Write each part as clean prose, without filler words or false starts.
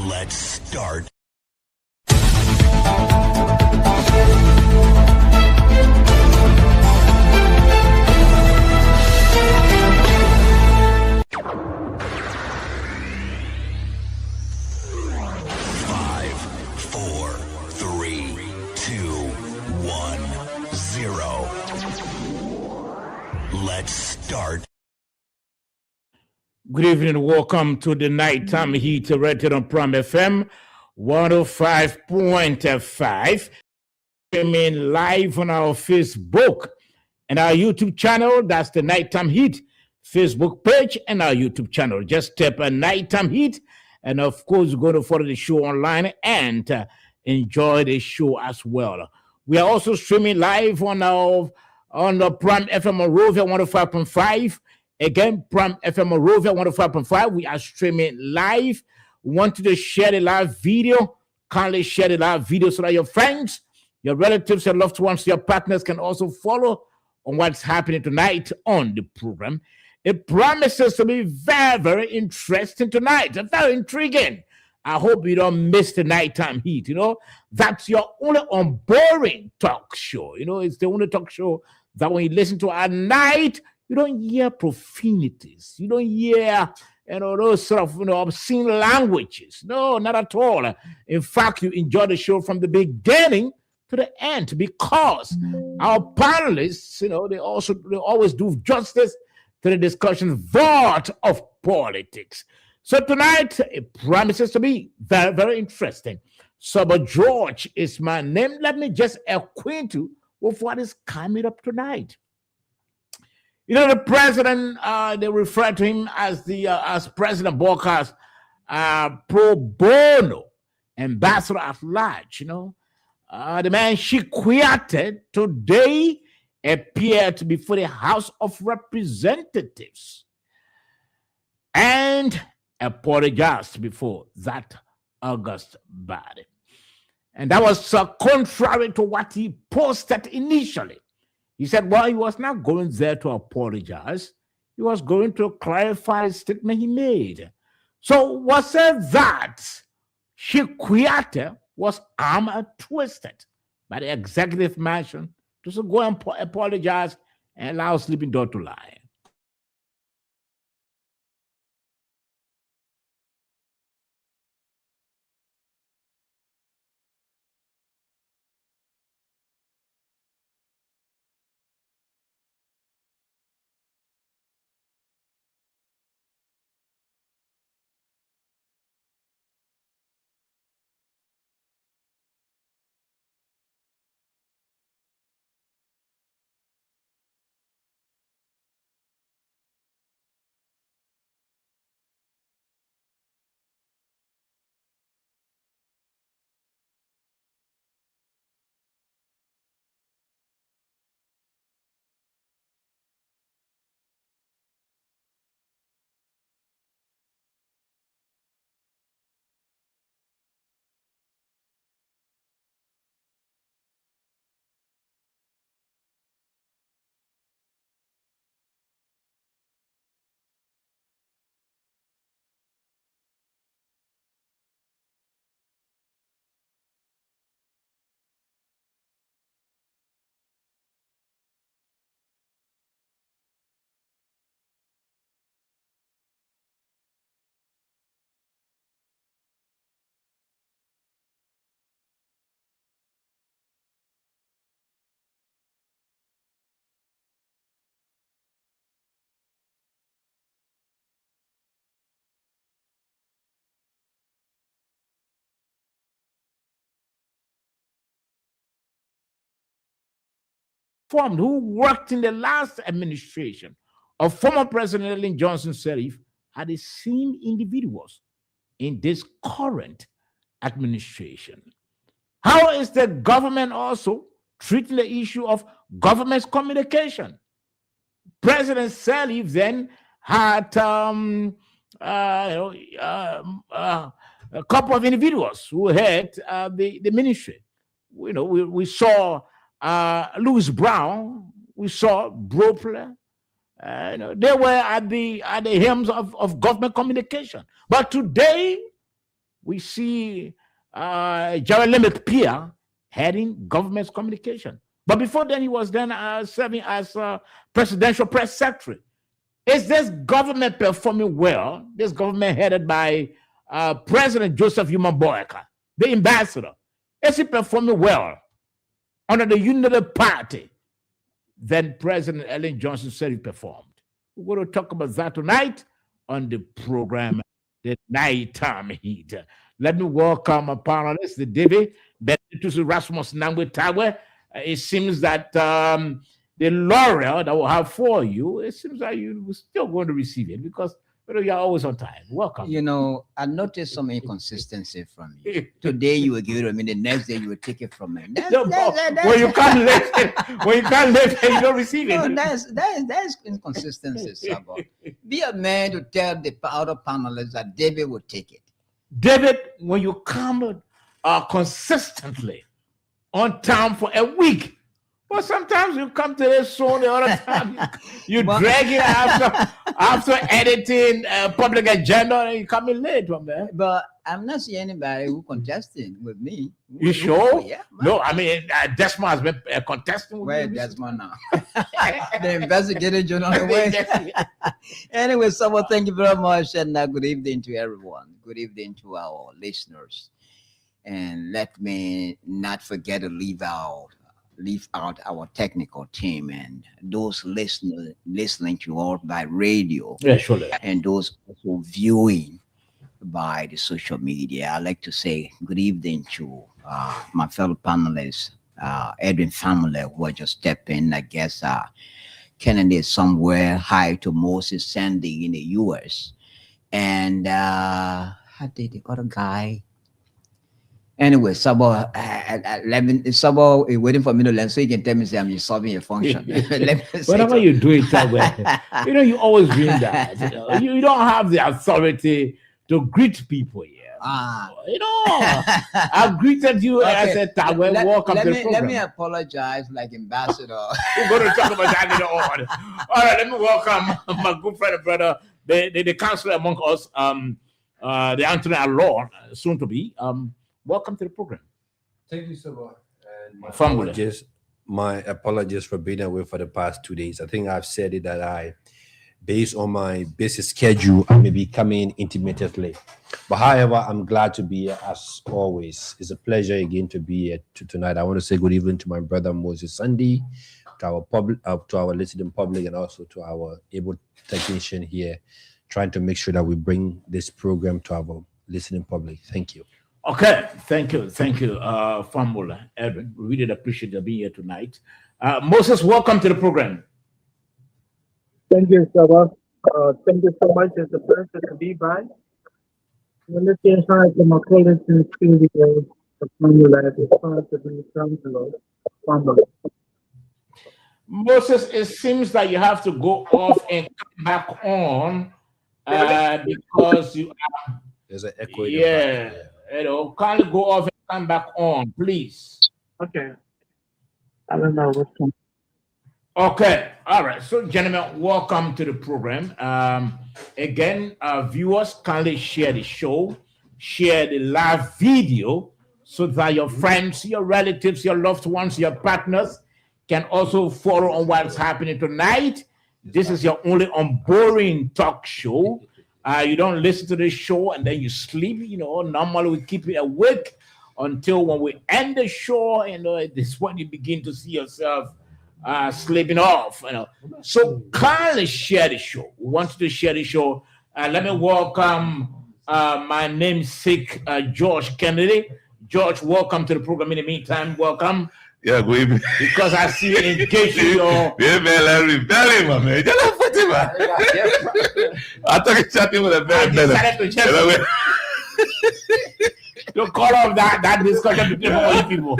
Let's start. Five, four, three, two, 1, 0. Let's start. Good evening and welcome to the Nighttime Heat rated on Prime FM 105.5. Streaming live on our Facebook and our YouTube channel. That's the Nighttime Heat Facebook page and our YouTube channel. Just type a Nighttime Heat, and of course, go to follow the show online and enjoy the show as well. We are also streaming live on the Prime FM Monrovia 105.5. Again, Prime FM Monrovia 105.5. We are streaming live. We want you to share the live video. Kindly share the live video so that your friends, your relatives, your loved ones, your partners can also follow on what's happening tonight on the program. It promises to be very, very interesting tonight. Very intriguing. I hope you don't miss the Nighttime Heat. That's your only unboring talk show. It's the only talk show that when you listen to at night, you don't hear profanities. You don't hear, those sort of, obscene languages. No, not at all. In fact, you enjoy the show from the beginning to the end because our panelists, they always do justice to the discussion void of politics. So tonight, it promises to be very, very interesting. Sober George is my name. Let me just acquaint you with what is coming up tonight. The president, they refer to him as as President Bokas's pro bono ambassador at large. The man she created today appeared before the House of Representatives and apologized before that August body. And that was contrary to what he posted initially. He said, well, he was not going there to apologize. He was going to clarify a statement he made. So was it that Shikwiyate was armed and twisted by the executive mansion to go and apologize and allow Sleeping Dog to lie? Who worked in the last administration of former President Ellen Johnson Sirleaf are the same individuals in this current administration. How is the government also treating the issue of government's communication? President Sirleaf then had a couple of individuals who had the ministry. We saw Louis Brown, we saw Bropler. They were at the helms of government communication. But today, we see Jeremy Pierre heading government's communication. But before then, he was then serving as presidential press secretary. Is this government performing well? This government headed by President Joseph Yuma Boyka, the ambassador. Is he performing well under the United Party? Then President Ellen Johnson said he performed. We're going to talk about that tonight on the program, The Nighttime Heat. Let me welcome our panelists, the David Beneditus Rasmus Nangwe Tawe. It seems that the laurel that we'll have for you, it seems like you're still going to receive it because you're always on time. Welcome. You know, I noticed some inconsistency from you. Today you will give it to me, the next day you will take it from me. When you can't live, you don't receive it. No, that's inconsistency, Sabo. Be a man to tell the other panelists that David will take it. David, when you come consistently on time for a week, but sometimes you come to this show the other time, you drag it after editing public agenda and you come in late from there. But I'm not seeing anybody who contesting with me. You sure? Yeah. No, I mean, Desmond has been contesting with Where me. is Desmond now? The investigative journalist. Anyway, someone, thank you very much. And good evening to everyone. Good evening to our listeners. And let me not forget to leave out our technical team and those listening to us by radio. Yeah, surely. And those also viewing by the social media. I'd like to say good evening to my fellow panelists, Edwin family, who are just stepping. I guess Kennedy is somewhere. Hi to Moses Sandy in the US. And how did the other guy? Anyway, Sabo, Sabo is waiting for me to learn so you can tell me say I'm just solving a function. Whenever you do it that way, you always doing that. You don't have the authority to greet people here. I greeted you and I said, welcome to the program. Let me apologize like ambassador. We're going to talk about that later on. All right, let me welcome my good friend and brother, the counselor among us, the Anthony Allor, soon to be. Welcome to the program. Thank you so much. And my apologies for being away for the past 2 days. I think I've said it that based on my busy schedule, I may be coming intermittently. But however, I'm glad to be here as always. It's a pleasure again to be here tonight. I want to say good evening to my brother Moses Sandy, to our public, to our listening public, and also to our able technician here, trying to make sure that we bring this program to our listening public. Thank you. Okay, thank you, Famula, Edwin. We really appreciate you being here tonight. Moses, welcome to the program. Thank you, Saba. Thank you so much. It's a pleasure to be by. When let's say hi to my colleagues in the studio, Famula, the sponsor in the council, Famula. Moses, it seems that you have to go off and come back on because you are. There's an echo. Yeah. Kindly go off and come back on, please. Okay. I don't know what's going on. Okay. All right. So, gentlemen, welcome to the program. Again, viewers, kindly share the show, share the live video so that your friends, your relatives, your loved ones, your partners can also follow on what's happening tonight. This is your only unboring talk show. You don't listen to this show and then you sleep. Normally we keep you awake until when we end the show. This is when you begin to see yourself sleeping off. So kindly share the show. We want you to share the show. Let me welcome my namesake, George Kennedy. George, welcome to the program. In the meantime, welcome. Yeah, good evening. Because I see you engaged in your... Yeah, man, Larry, belly, my man. You know what, man? I took a chatting with a very belly. Don't call off that discussion between all you people.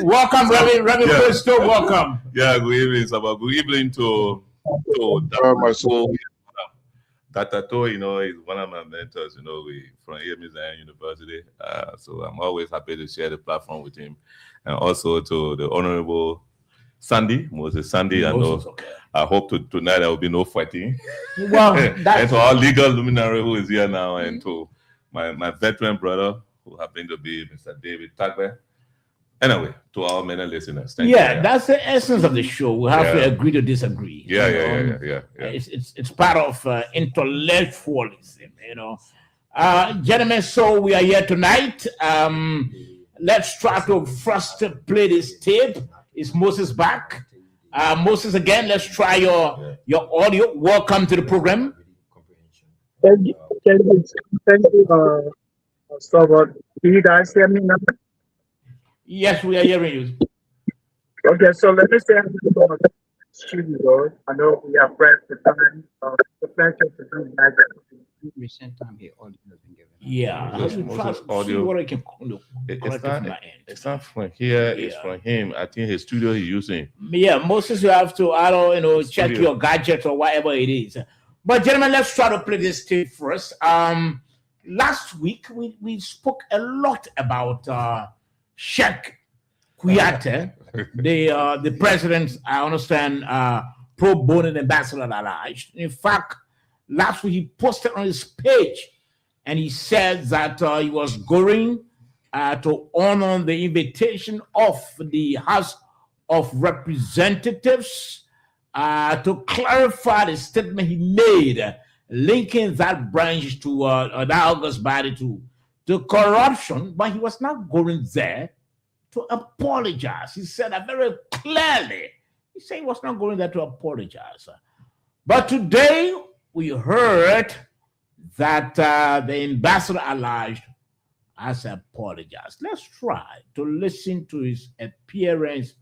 Welcome, Reverend Christo, welcome. Yeah, good evening, Saba. Good evening to Dr. To, is one of my mentors, from AMU Zion University. So I'm always happy to share the platform with him. And also to the Honorable Sandy, Moses Sandy. I hope tonight there will be no fighting. Well, and to our legal luminary who is here now, and to my veteran brother, who happened to be Mr. David Tagbe. Anyway, to all many listeners, thank you. That's the essence of the show. We have to agree to disagree. Yeah. It's part of intellectualism, gentlemen. So we are here tonight. Let's try to first play this tape. Is Moses back? Moses, again, let's try your audio. Welcome to the program. Thank you, Robert. Do you guys hear me now? Yes, we are hearing you. Okay, so let me say about the studio. I know we are friends with time. The pleasure to do that. Recent time here, audio has been given. Yeah, audio. What I can It's not from here. It's from him. I think his studio he's using. Yeah, Moses, you have to, check your gadget or whatever it is. But gentlemen, let's try to play this tape first. Last week we spoke a lot about Sheikh Kuyate, the president. I understand pro bono ambassador alleged. In fact, last week he posted on his page, and he said that he was going to honor the invitation of the House of Representatives to clarify the statement he made, linking that branch to the August body to corruption, but he was not going there to apologize. He said that very clearly. He said he was not going there to apologize. But today we heard that the ambassador alleged has apologized. Let's try to listen to his appearance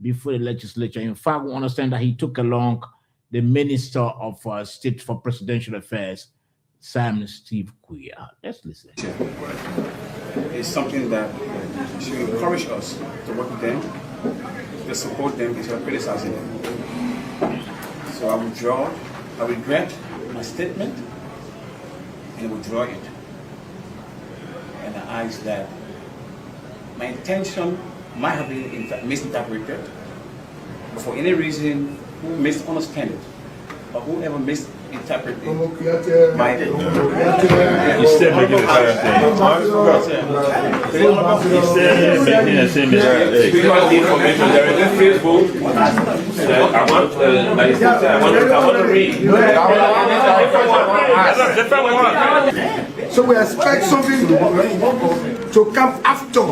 before the legislature. In fact, we understand that he took along the Minister of State for Presidential Affairs, Simon Steve Kuya. Let's listen. It's something that should encourage us to work with them, to support them instead of criticizing them. So I regret my statement and withdraw it. And I ask that my intention might have been misinterpreted, but for any reason, who misunderstand it, or whoever misinterpret it, my You still making the same thing. You still making the same mistake. because the information there is on Facebook that I want to read. That's a different one. So we expect something to come after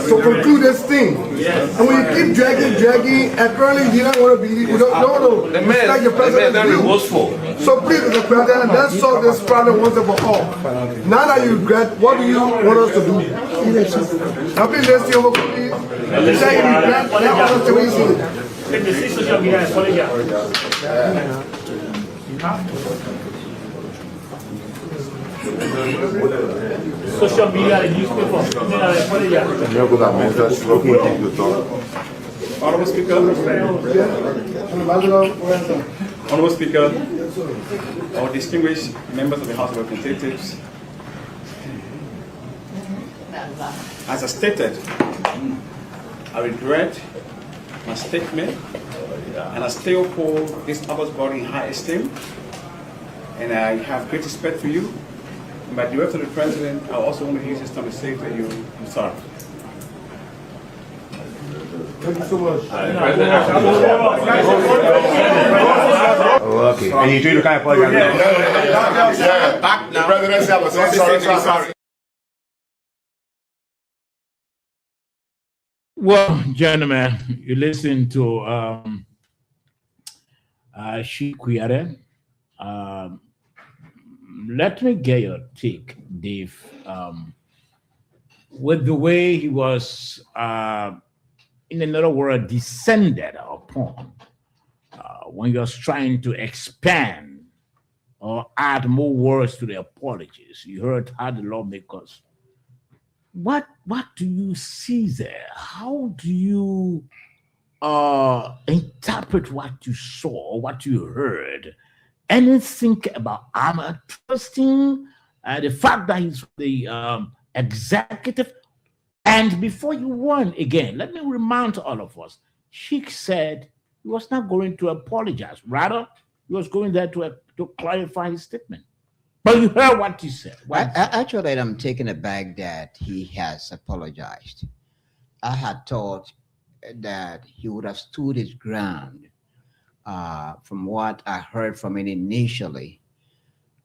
to conclude this thing. And when you keep dragging, apparently you don't want to be, you don't know. The man is remorseful. So please, Mr. President, let's solve this problem once and for all. Now that you regret, what do you want us to do? Now please, let's see over please. You say you regret, let us to reason. Take the social media and apologize. Social media and newspaper. Honorable Speaker, Honorable Speaker, our distinguished members of the House of Representatives, as I stated, I regret my statement and I still hold this August body in high esteem, and I have great respect for you. And by direct to the President, I also want to use this time to say to you, I'm sorry. Thank you so much. Okay. And you do kind of apologize. The presidency, I was sorry. Well, gentlemen, you listen to Sheikh Kuyate. Let me get your take, Dave, with the way he was, in another word, descended upon when he was trying to expand or add more words to the apologies. You heard how the lawmakers. What do you see there? How do you interpret what you saw or what you heard? Anything about armor trusting, the fact that he's the executive. And before you won again, let me remind all of us, Sheikh said he was not going to apologize. Rather, he was going there to clarify his statement. But you heard what he said. Actually, I'm taken aback that he has apologized. I had thought that he would have stood his ground. From what I heard from him initially,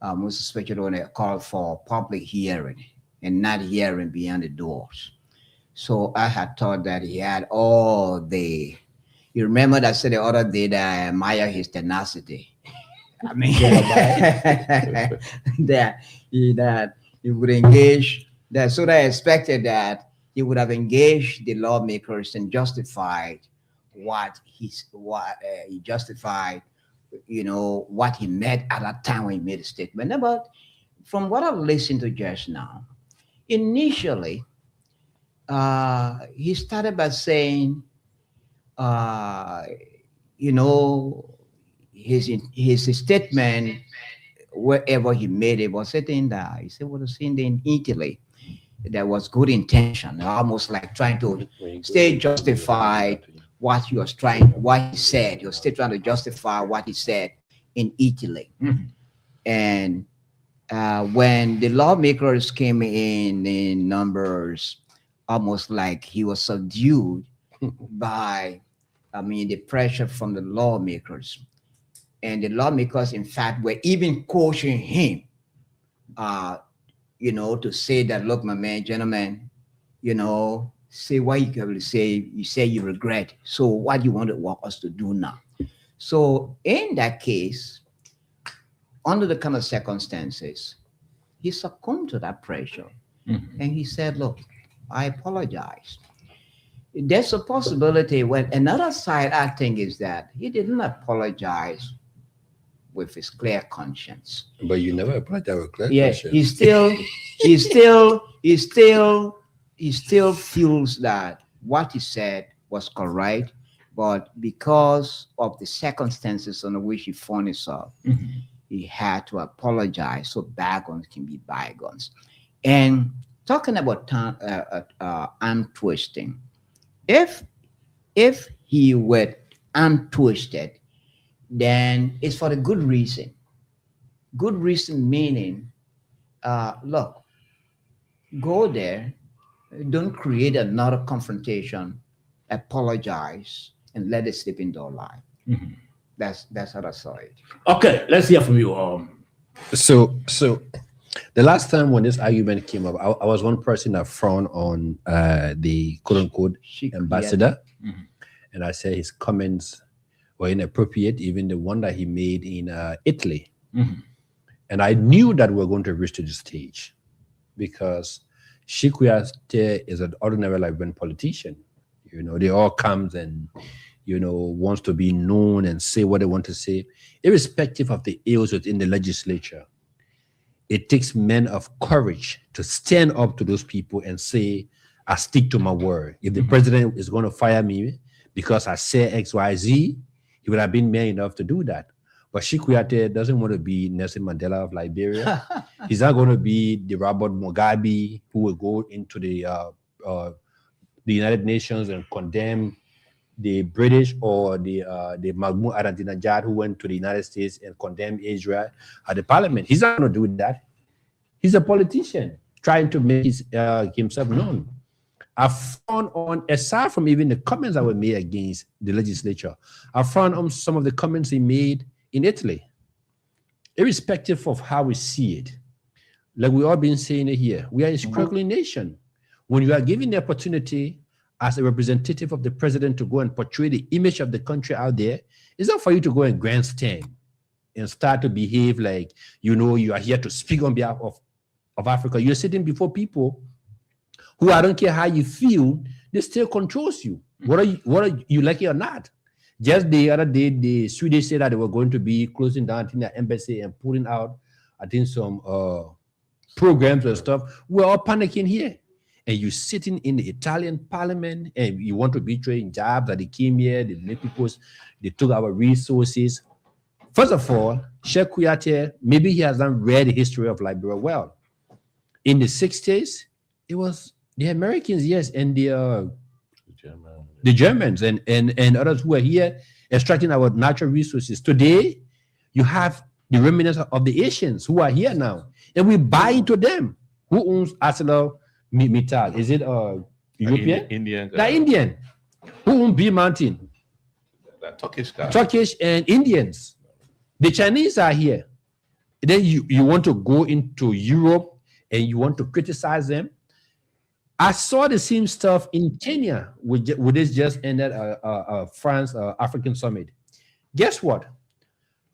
most especially when they called for public hearing and not hearing beyond the doors. So I had thought that he had all the. You remember that I said the other day that I admire his tenacity. I mean, that he would engage. That so I expected that he would have engaged the lawmakers and justified what he justified, what he meant at that time when he made a statement. But from what I've listened to just now, initially, he started by saying, his statement, wherever he made it, was saying that he said what was seen in Italy. There was good intention, almost like trying to stay justified what he said. He was still trying to justify what he said in Italy. Mm-hmm. And when the lawmakers came in numbers, almost like he was subdued by, the pressure from the lawmakers. And the lawmakers, in fact, were even coaching him, to say that, look, my man, gentlemen, say what you can say. You say you regret. So what do you want us to do now? So in that case, under the kind of circumstances, he succumbed to that pressure. Mm-hmm. And he said, look, I apologize. There's a possibility when another side, I think, is that he didn't apologize with his clear conscience. But you never apologized with clear Yes, conscience. he still feels that what he said was correct, but because of the circumstances under which he found himself, Mm-hmm. he had to apologize so bygones can be bygones. And talking about arm twisting, if he were arm twisted, then it's for a good reason. Good reason meaning, look, go there, don't create another confrontation, apologize, and let it slip into our life. Mm-hmm. That's how I saw it. Okay, let's hear from you. So the last time when this argument came up, I was one person that frowned on the quote unquote ambassador, Mm-hmm. and I said his comments were inappropriate, even the one that he made in Italy. Mm-hmm. And I knew that we were going to reach to the stage because Sheikh Kuyateh is an ordinary Liberian politician. They all comes and wants to be known and say what they want to say, irrespective of the ills within the legislature. It takes men of courage to stand up to those people and say, I stick to my word. If the president is going to fire me because I say X, Y, Z, he would have been man enough to do that. But Sheikh Kuyateh doesn't want to be Nelson Mandela of Liberia. He's not going to be the Robert Mugabe who will go into the United Nations and condemn the British, or the Mahmoud Ahmadinejad who went to the United States and condemned Israel at the parliament. He's not going to do that. He's a politician trying to make himself known. I found on, aside from even the comments that were made against the legislature, I found on some of the comments he made in Italy, irrespective of how we see it. Like we all been saying it here, we are a struggling nation. When you are given the opportunity as a representative of the president to go and portray the image of the country out there, it's not for you to go and grandstand and start to behave like, you are here to speak on behalf of Africa. You're sitting before people who, I don't care how you feel, they still controls you. Whether you like it or not. Just the other day, the Swedish said that they were going to be closing down the embassy and pulling out, I think, some programs and stuff. We're all panicking here. And you're sitting in the Italian parliament and you want to betray jobs that they came here, they made people, they took our resources. First of all, Sheikh Kuyateh, maybe he hasn't read the history of Liberia well. In the 60s, it was the Americans, yes, and the Germans and others who were here extracting our natural resources. Today, you have the remnants of the Asians who are here now, and we buy into them. Who owns ArcelorMittal? Is it European? Indian. The Indian. Who owns B Mountain? The Turkish guy. Turkish and Indians. The Chinese are here. Then you want to go into Europe and you want to criticize them. I saw the same stuff in Kenya with this just ended France African summit. Guess what?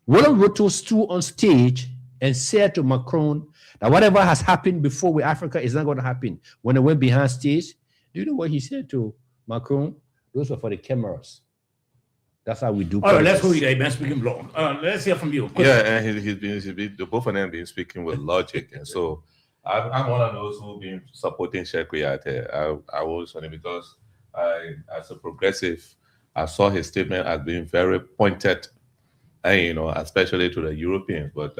William Ruto stood on stage and said to Macron that whatever has happened before with Africa is not going to happen. When they went behind stage, do you know what he said to Macron? Those were for the cameras. That's how we do. All right, let's go. You've been speaking long. Let's hear from you. Yeah, and he's been both of them been speaking with logic, and so I'm one of those who've been supporting Sheikh Kuyate. I was on it because as a progressive, I saw his statement as being very pointed, and especially to the Europeans. But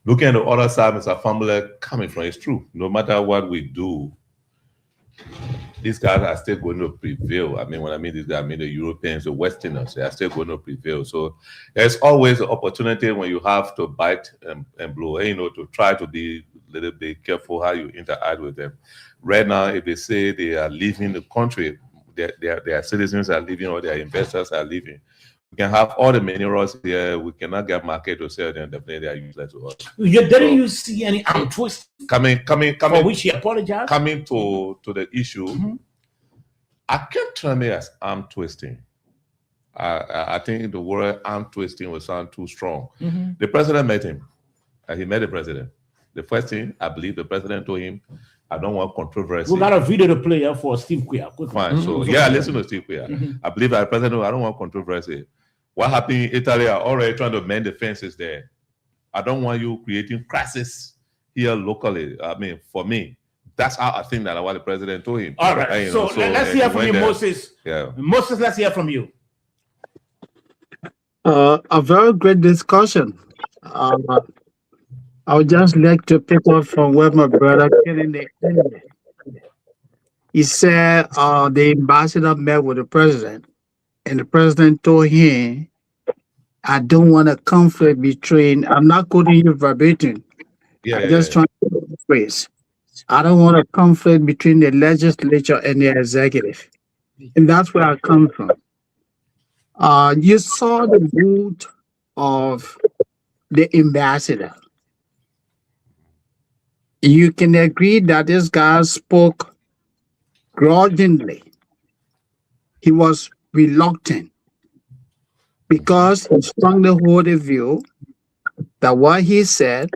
looking at the other side, Mr. Famble coming from, it's true. No matter what we do, these guys are still going to prevail. I mean, when I mean these guys, I mean the Europeans, the Westerners, they are still going to prevail. So there's always an opportunity when you have to bite and blow, to try to be a little bit careful how you interact with them. Right now, if they say they are leaving the country, their citizens are leaving or their investors are leaving, we can have all the minerals here. We cannot get market to sell them. Definitely, they are useless to us. Didn't you see any arm twist? Coming. For which he apologized? Coming to the issue, I can't tell me as arm twisting. I think the word arm twisting will sound too strong. The president met him, and he met the president. The first thing I believe the president told him, I don't want controversy. We got a video to play for Steve Quia. Fine. So listen to Steve Quia. I believe that the president, I don't want controversy. What happened in Italy are already trying to mend the fences there. I don't want you creating crisis here locally. I mean, for me, that's how I think that what the president told him. All right. So let's hear from you, Moses. Yeah. Moses, let's hear from you. A very great discussion. I would just like to pick up from where my brother Kennedy ended. He said the ambassador met with the president, and the president told him, I don't want a conflict between, I'm not quoting you verbatim. I'm just trying to phrase. I don't want a conflict between the legislature and the executive. And that's where I come from. You saw the mood of the ambassador. You can agree that this guy spoke grudgingly. He was reluctant because he strongly hold the view that what he said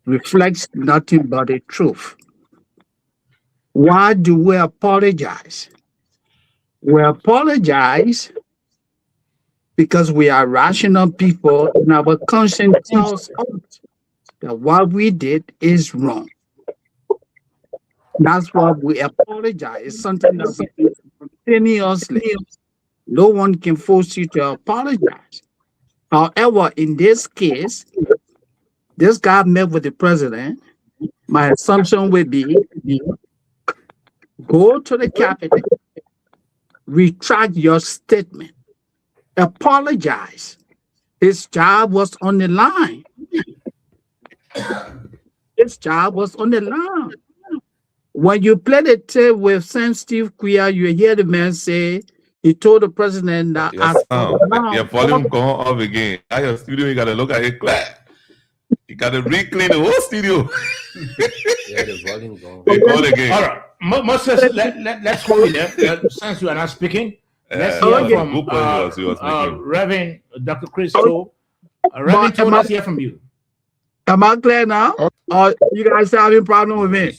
reflects nothing but the truth. Why do we apologize? We apologize because we are rational people and our conscience tells us that what we did is wrong. That's why we apologize. It's something that we do continuously. No one can force you to apologize. However, in this case, this guy met with the president. My assumption would be go to the Capitol, retract your statement, apologize. His job was on the line. His job was on the line. When you play the tape with Sam Steve Quia, you hear the man say, he told the president that your volume going off again. At your studio, you gotta look at it clear. You gotta reclaim the whole studio. Yeah, the volume gone. They call again. All right, Moses, let's go in there. Since you are not speaking, let's hear from Reverend Dr. Christo. Reverend Tony, let's hear from you. Am I clear now? Or you guys having a problem with me?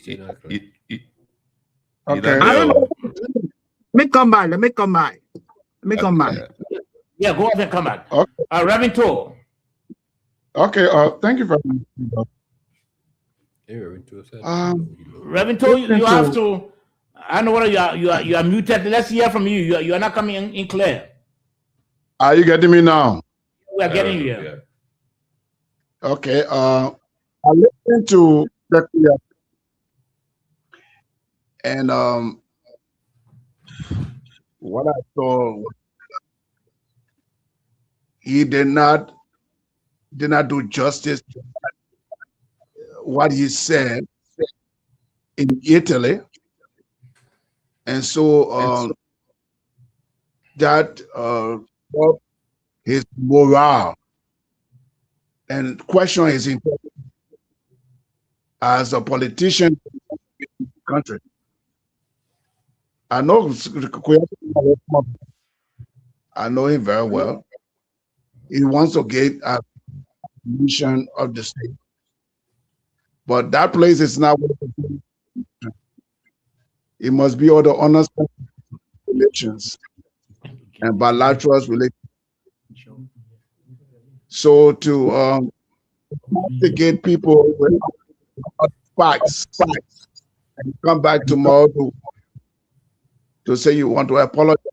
Okay. I don't know. Let me come back. Yeah, go ahead and come back. Okay. Reverend Tony. Okay, thank you very much. Reverend Tony, you have to. I know whether you are muted. Let's hear from you. You are not coming in clear. Are you getting me now? We are getting you. Yeah. Okay. I listened to the and what I saw, he did not did not do justice to what he said in Italy. And so that his morale and question his integrity as a politician in the country. I know him very well. He wants to get a mission of the state. But that place is not where it must be all the honest relations and bilateral relations. So to get people with facts and come back tomorrow to say you want to apologize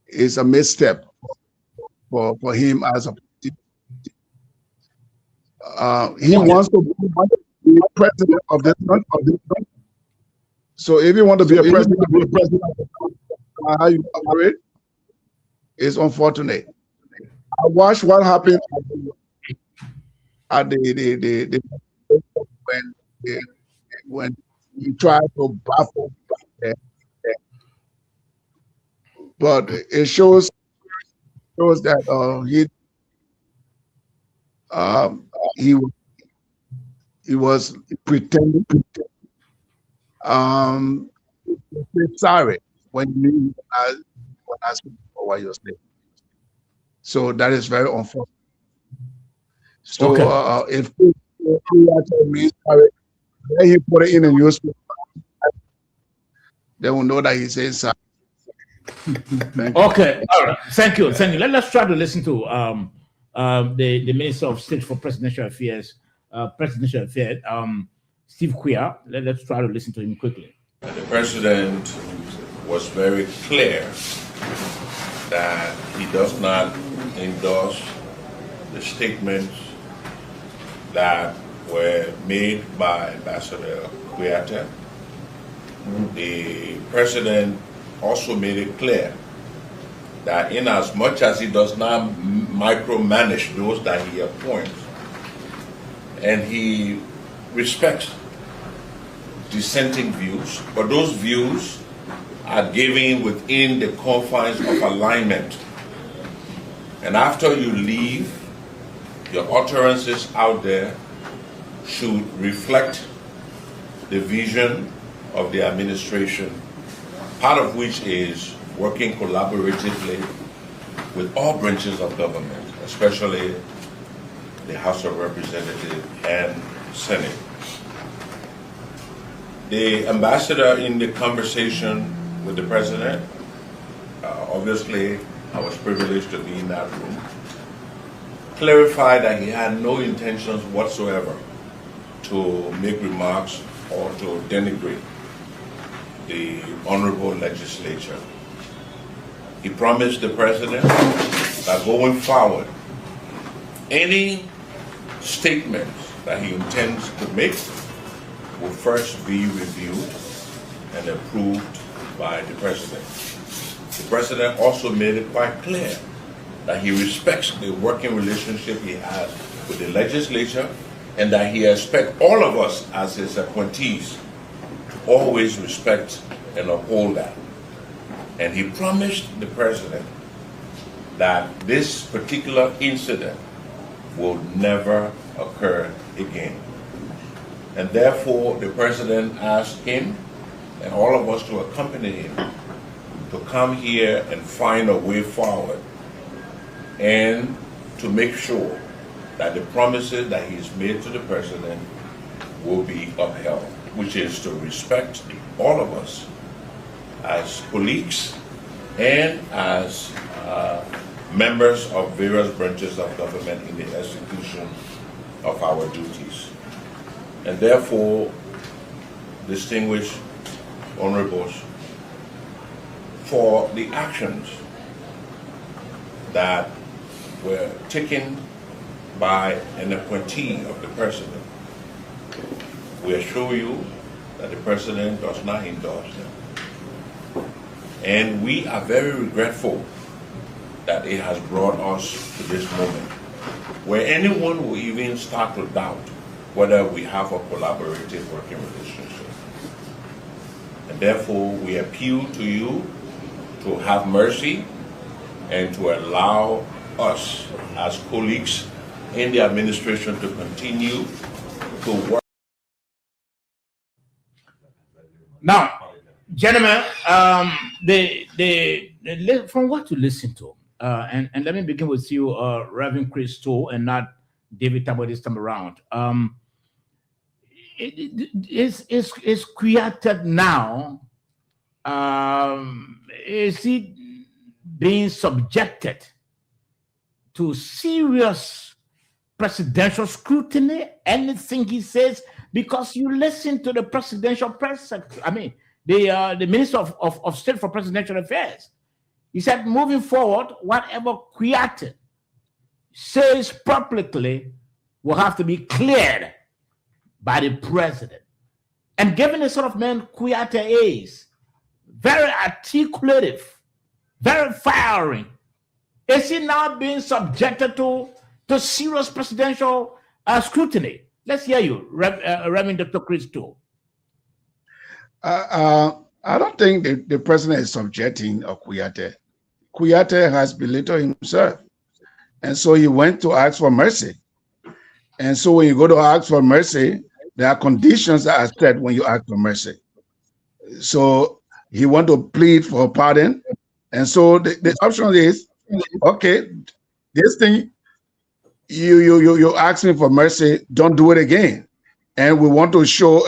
is a misstep for him as a he wants to be president of this country. So if you want to be a president, how you operate is unfortunate. I watched what happened at the when he tried to baffle, but it shows that he was pretending sorry when I speak for what you're saying. So that is very unfortunate. So if he put it in a newspaper, they will know that he says sorry. Okay, all right. Thank you. Let's try to listen to the Minister of State for Presidential Affairs, Steve Quia. Let's try to listen to him quickly. The president was very clear that he does not endorse the statements that were made by Ambassador Quia. The president also made it clear that in as much as he does not micromanage those that he appoints, and he respects dissenting views, but those views are given within the confines of alignment. And after you leave, your utterances out there should reflect the vision of the administration, part of which is working collaboratively with all branches of government, especially the House of Representatives and Senate. The ambassador, in the conversation with the president, obviously I was privileged to be in that room, clarified that he had no intentions whatsoever to make remarks or to denigrate the honorable legislature. He promised the president that going forward, any statements that he intends to make will first be reviewed and approved by the president. The president also made it quite clear that he respects the working relationship he has with the legislature and that he expects all of us as his appointees to always respect and uphold that. And he promised the president that this particular incident will never occur again. And therefore, the president asked him and all of us to accompany him to come here and find a way forward and to make sure that the promises that he's made to the president will be upheld, which is to respect all of us as colleagues and as members of various branches of government in the execution of our duties. And therefore, distinguished honorables, for the actions that were taken by an appointee of the president, we assure you that the president does not endorse them. And we are very regretful that it has brought us to this moment. where anyone will even start to doubt whether we have a collaborative working relationship. And therefore, we appeal to you to have mercy and to allow us as colleagues in the administration to continue to work. Now, gentlemen, from what to listen to, and let me begin with you, Reverend Chris Stoll, and not David Tabo this time around. Is created now? Is he being subjected to serious presidential scrutiny? Anything he says, because you listen to the presidential press secretary, I mean, the Minister of State for Presidential Affairs. He said, moving forward, whatever Kouyaté says publicly will have to be cleared by the president. And given the sort of man Kouyaté is, very articulative, very fiery, is he now being subjected to serious presidential scrutiny? Let's hear you, Reverend Dr. Chris Stoll. I don't think the president is subjecting Kouyaté. Kouyaté has belittled himself. And so he went to ask for mercy. And so when you go to ask for mercy, there are conditions that are set when you ask for mercy. So he want to plead for pardon. And so the option is, okay, this thing, you ask me for mercy, don't do it again. And we want to show,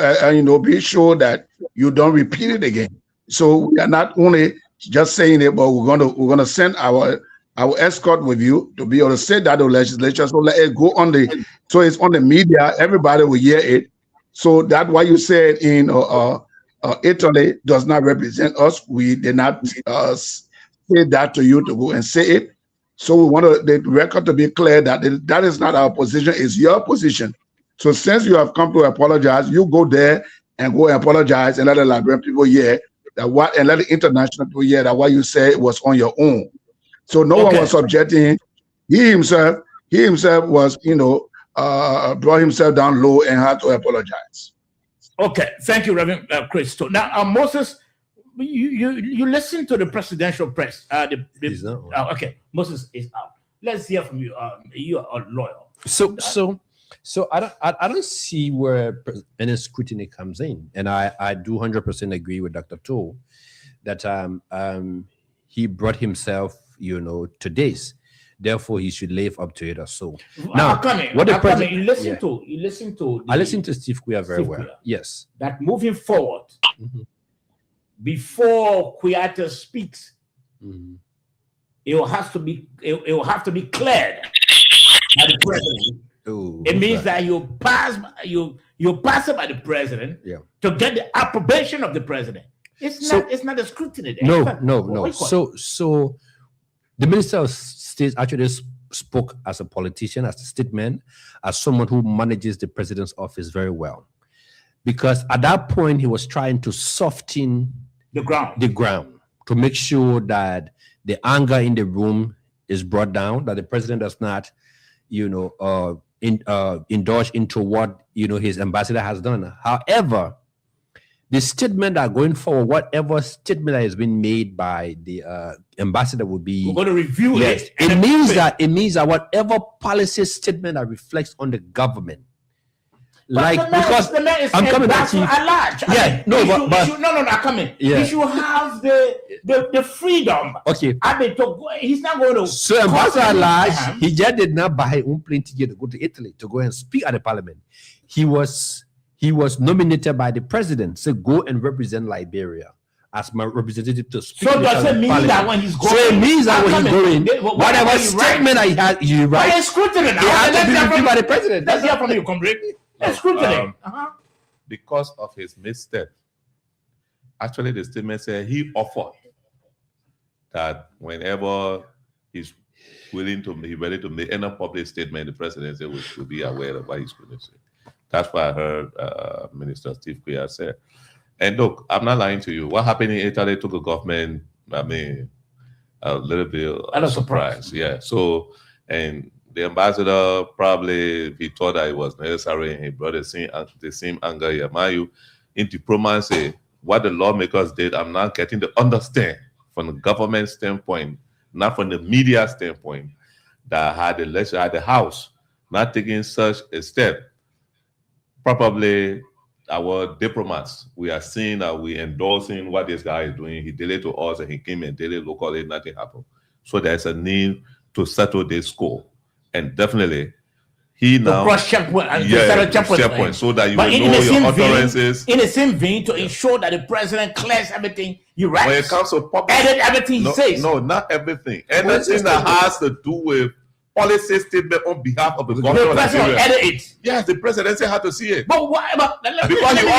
be sure that you don't repeat it again. So we are not only just saying it, but we're gonna send our escort with you to be able to say that to the legislature. So let it go on so it's on the media. Everybody will hear it. So that what you said in Italy does not represent us. We did not say that to you to go and say it. So we want the record to be clear that that is not our position, it's your position. So since you have come to apologize, you go there and go and apologize and let the Liberian people hear that and let the international people hear that what you said was on your own. So no one was subjecting. He himself was, brought himself down low and had to apologize. Okay, thank you, Reverend Chris. Now, Moses, you listen to the presidential press. Okay, Moses is out. Let's hear from you. You are loyal. So I don't see where any scrutiny comes in, and I do 100% agree with Dr. Toole that he brought himself, to this. Therefore, he should live up to it or so. Now, what the president you listen to. I listen to Steve Quia very well. Yes, that moving forward, before Kouyaté speaks, it will have to be cleared by the president. It means that you pass it by the president to get the approbation of the president. It's not a scrutiny. No. So the Minister of State actually spoke as a politician, as a statesman, as someone who manages the president's office very well. Because at that point, he was trying to soften the ground to make sure that the anger in the room is brought down, that the president does not, indulge into what his ambassador has done. However, the statement that going forward, whatever statement that has been made by the ambassador will be, we're going to review it. It means that whatever policy statement that reflects on the government, because the man is I'm coming back to you. I'm coming. Yeah. He should have the freedom. Okay. He's not going to. So Ambassador at large, he just did not buy his own plane ticket to go to Italy to go and speak at the parliament. He was nominated by the president to go and represent Liberia as my representative to speak. So does it mean that when he's going? So it means that when he's going, whatever statement I had, you write. Why is scrutiny? He has to be reviewed by the president. Let's hear from you, comrade. Scrutiny. Because of his misstep, actually the statement said he offered that whenever he's ready to make any public statement, the presidency will be aware of what he's going to say. That's what I heard Minister Steve Quia say. And look, I'm not lying to you. What happened in Italy took the government, a little bit of surprise. Yeah. So, and The ambassador probably, he thought that it was necessary, and he brought the same anger Yamayu into diplomacy. What the lawmakers did, I'm not getting to understand from the government standpoint, not from the media standpoint, that had the House not taking such a step. Probably our diplomats, we are seeing that we endorsing what this guy is doing. He did it to us, and he came and did it locally, nothing happened. So there's a need to settle this score. And definitely, he now checkpoint, so that you will know your utterances. In the same vein, to ensure that the president clears everything he writes. When it comes to public, edit everything he says. No, not everything. Anything that has to do with policy statement on behalf of the government. The president will edit it. Yes, the presidency had to see it. But why? Because you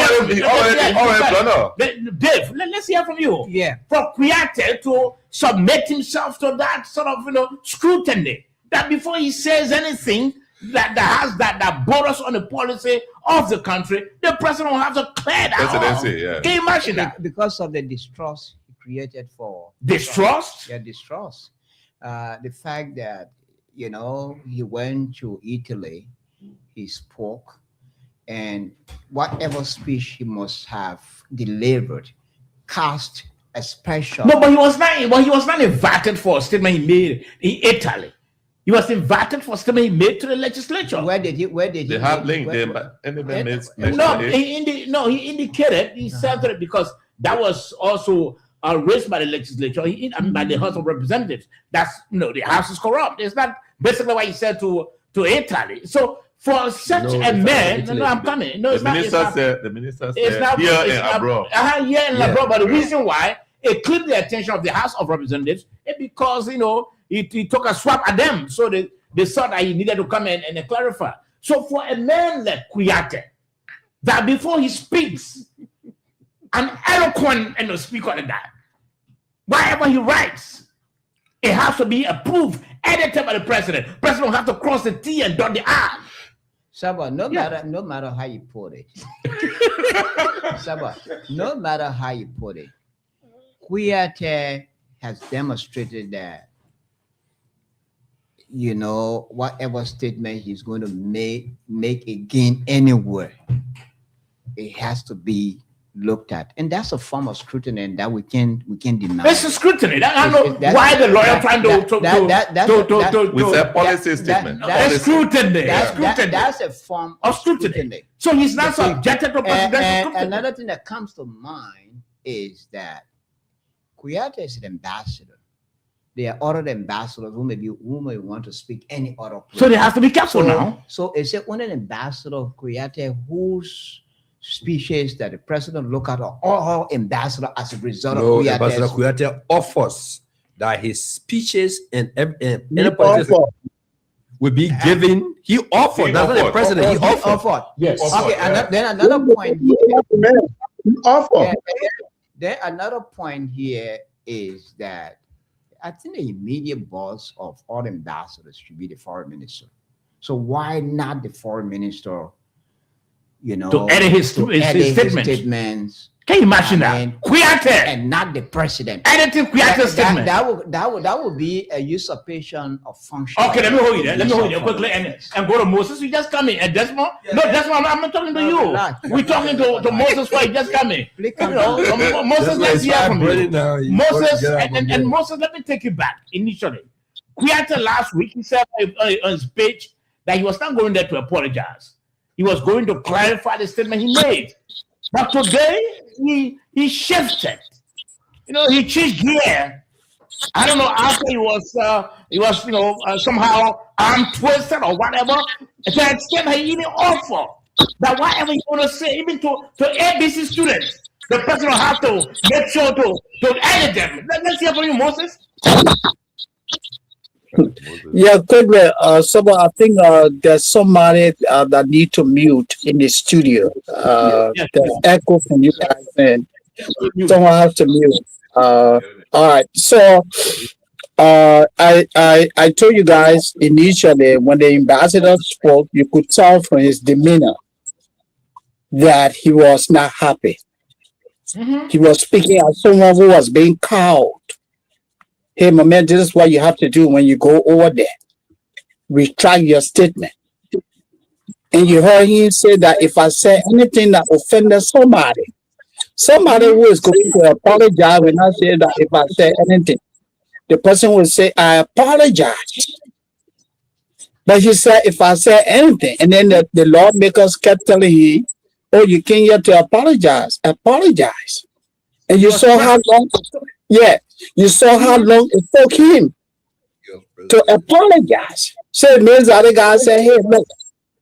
already done it. Dave, let's hear from you. Yeah. For Kouyaté to submit himself to that sort of scrutiny, that before he says anything that borders on the policy of the country, the president will have to clear that presidency, yeah. Can you imagine that? Because of the distrust he created for distrust? Yeah, distrust. The fact that he went to Italy, he spoke, and whatever speech he must have delivered cast a special. No, but he was not invited for a statement he made in Italy. He was invited for a statement he made to the legislature. Where did he? They have linked them, he indicated, he said that because that was also raised by the legislature, by the House of Representatives. That's the House is corrupt. It's not basically what he said to Italy. So for such a man, I'm coming. No, the minister said here and abroad. Here and abroad. But the reason why it clipped the attention of the House of Representatives is because he took a swap at them. So they thought that he needed to come in and clarify. So for a man like Kouyaté, that before he speaks, an eloquent speaker like that, whatever he writes, it has to be approved, edited by the president. President will have to cross the T and dot the I. Saba, no matter how you put it. Saba, no matter how you put it, Kouyaté has demonstrated that, whatever statement he's going to make again anywhere, it has to be looked at, and that's a form of scrutiny, and that we can deny. It's a scrutiny. I don't know why the lawyer trying to with a policy statement. That's scrutiny. That's a form of scrutiny. So he's not subjected to presidential scrutiny. Another thing that comes to mind is that Kouyaté is an ambassador. There are other ambassadors who may want to speak any other place. So they have to be careful now. So is it when an ambassador of Kouyaté whose speeches that the president look at are all ambassador as a result of Kouyaté? Ambassador Kouyaté offers that his speeches and will be given. He offered. That's not the president. He offered. Yes. Okay. And then another point here. Then another point here is that I think the immediate boss of all ambassadors should be the foreign minister. So why not the foreign minister? To edit his statements. Can you imagine that? Kouyaté and not the president. Editing Kouyaté's statement. That would be a usurpation of function. Okay, let me hold you there. Let me hold you quickly and go to Moses. You just come in. And Desmond? No, Desmond, I'm not talking to you. We're talking to Moses while he just coming. Moses, let's hear from you. Moses, and Moses, let me take you back initially. Kouyaté last week, he said on his page that he was not going there to apologize. He was going to clarify the statement he made. But today, he shifted. He changed gear. I don't know, after he was somehow arm twisted or whatever, to the extent that he even offered that whatever you want to say, even to ABC students, the president will have to make sure to edit them. Let's hear from you, Moses. Yeah, quickly, I think there's somebody that need to mute in the studio. The echo from you guys, and someone has to mute. All right, so I told you guys initially when the ambassador spoke, you could tell from his demeanor that he was not happy. He was speaking as someone who was being cowed. Hey, my man, this is what you have to do when you go over there. retract your statement. And you heard him say that if I say anything that offended somebody who is going to apologize when I say that if I say anything, the person will say, I apologize. But he said, if I say anything, and then the lawmakers kept telling him, oh, you came here to apologize. And you saw how long, you saw how long it took him to apologize. So it means that the guy said, hey, look,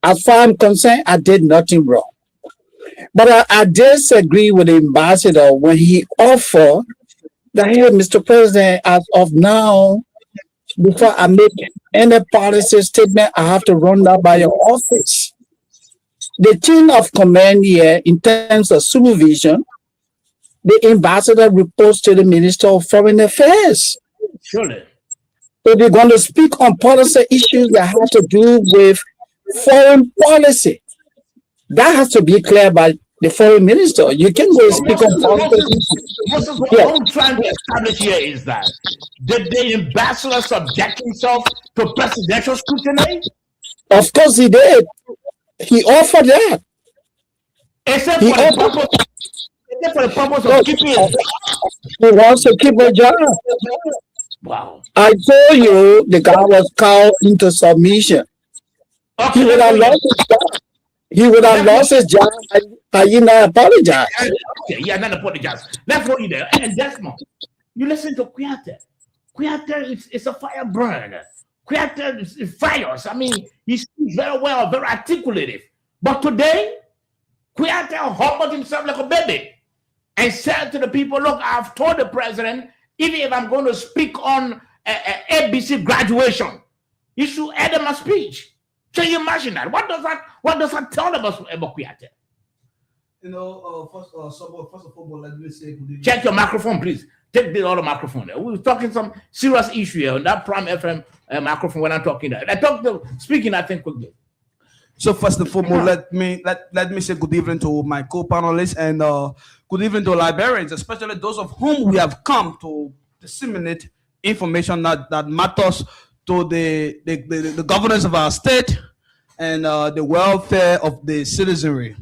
as far as I'm concerned, I did nothing wrong. But I disagree with the ambassador when he offered that, hey, Mr. President, as of now, before I make any policy statement, I have to run that by your office. The chain of command here, in terms of supervision, the ambassador reports to the Minister of Foreign Affairs. Surely. So they're going to speak on policy issues that have to do with foreign policy. That has to be clear by the foreign minister. You can go speak on policy issues. What I'm trying to establish here is that did the ambassador subject himself to presidential scrutiny? Of course he did. He offered that. Except for the purpose of keeping his job. He wants to keep a job. Wow. I told you the guy was called into submission. Okay, He would have lost his job. He would have lost his job had he not apologized. Okay, yeah, not apologize. Let's go in there. And Desmond, you listen to Kuyate. Kuyate is a firebrand. Kuyate is fires. I mean, he speaks very well, very articulative. But today, Kuyate humbled himself like a baby and said to the people, look, I've told the president, even if I'm going to speak on ABC graduation, you should add in my speech. Can you imagine that? What does that tell us about Kuyate? You know, first of all, let me say good evening. Check your microphone, please. Take the other microphone there. We were talking some serious issue here on that Prime FM microphone when I'm talking there. Speaking, I think, quickly. So first and foremost, let me say good evening to my co-panelists and good evening to librarians, especially those of whom we have come to disseminate information that matters to the governance of our state and the welfare of the citizenry.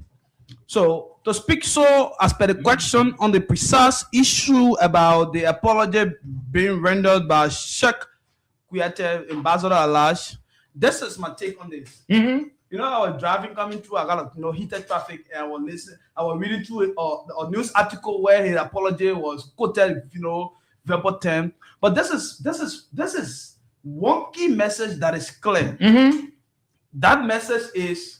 So to speak as per the question on the precise issue about the apology being rendered by Sheikh Kuyate, Ambassador Alash, this is my take on this. Mm-hmm. You know, I was driving, coming through, I got heated traffic, and I was reading through a news article where his apology was quoted, verbal term. But this is one key message that is clear. Mm-hmm. That message is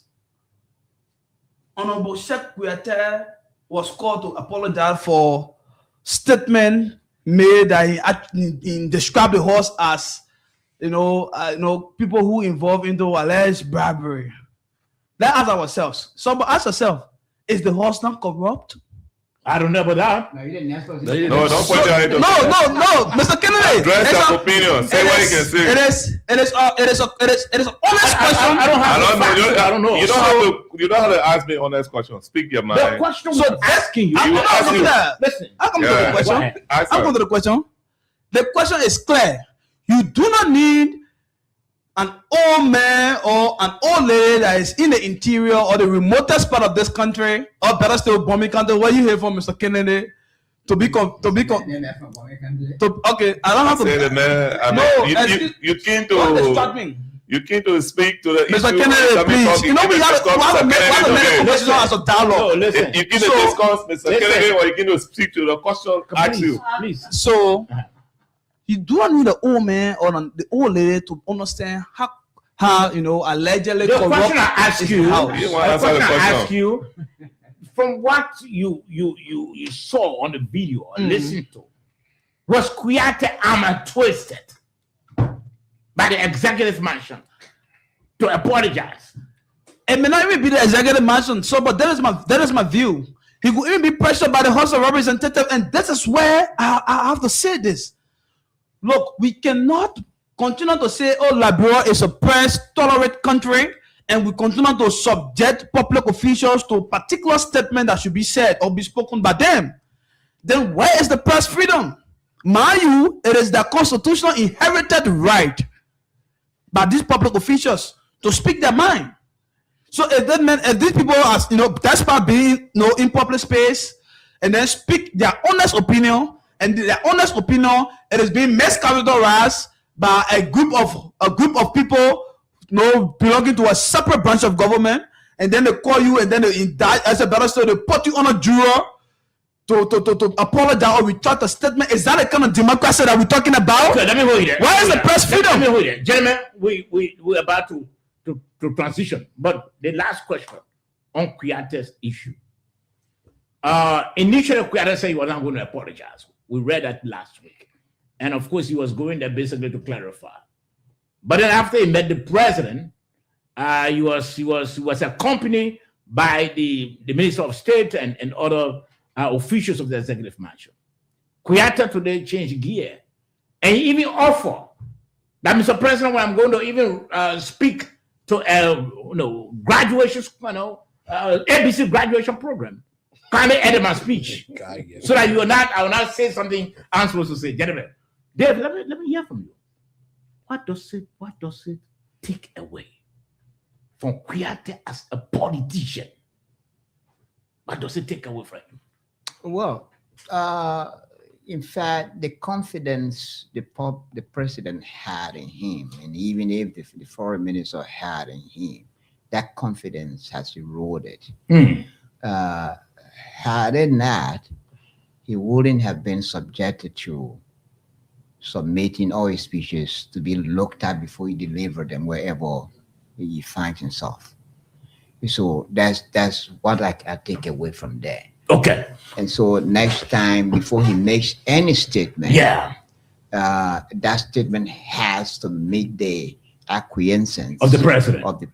Honorable Sheikh Kuyate was called to apologize for statement made that he described the horse as people who involved into alleged bribery. Let's ask ourselves. But ask yourself, is the horse not corrupt? I don't know about that. No, you didn't ask us. No, don't put your head up. No, Mr. Kennedy. Address your opinion. Say what you can say. It is an honest question. I don't know. You don't have to ask me honest question. Speak your mind. The question was asking you. Listen, I come to the question. I come to the question. The question is clear. You do not need an old man or an old lady that is in the interior or the remotest part of this country, or better still, bombing country, where you hear from Mr. Kennedy, okay, I don't have to say the man. You came to. You came to speak to the Mr. issue. Kennedy, please. You know, we have to make a question as a dialogue. Listen, you came to discuss Mr. Kennedy, or you came to speak to the question asked you. Please. So, you do not need the old man or the old lady to understand how allegedly the corrupt question I ask you, the you, from what you saw on the video or listened to, was Kuyate arm twisted by the executive mansion to apologize? It may not even be the executive mansion. So, but that is my view. He could even be pressured by the House of Representatives, and this is where I have to say this. Look, we cannot continue to say, oh, Liberia is a press-tolerant country, and we continue to subject public officials to particular statement that should be said or be spoken by them. Then where is the press freedom? Mind you, it is the constitutional inherited right by these public officials to speak their mind. So if these people are, despite being, in public space, and then speak their honest opinion, and their honest opinion, it is being mischaracterized by a group of people, belonging to a separate branch of government, and then they call you, and then they indict, as a better story, they put you on a juror to apologize or retract a statement. Is that the kind of democracy that we're talking about? Okay, let me hold you there. Where is the press freedom? Let me hold you there. Gentlemen, we're about to transition. But the last question on Kuyata's issue. Initially, Kuyata said he was not going to apologize. We read that last week. And of course, he was going there basically to clarify. But then after he met the president, he was accompanied by the Minister of State and other officials of the executive mansion. Kuyata today changed gear and he even offered that, Mr. President, when I'm going to even speak to graduation, ABC graduation program, kindly edit my speech so that I will not say something I'm supposed to say. Gentlemen, Dave, let me hear from you. What does it take away from Kuyata as a politician? What does it take away from him? Well, in fact, the confidence the president had in him, and even if the foreign minister had in him, that confidence has eroded. Had it not, he wouldn't have been subjected to submitting all his speeches to be looked at before he delivered them wherever he finds himself. So that's what I take away from there. Okay. And so next time, before he makes any statement, that statement has to meet the acquiescence of the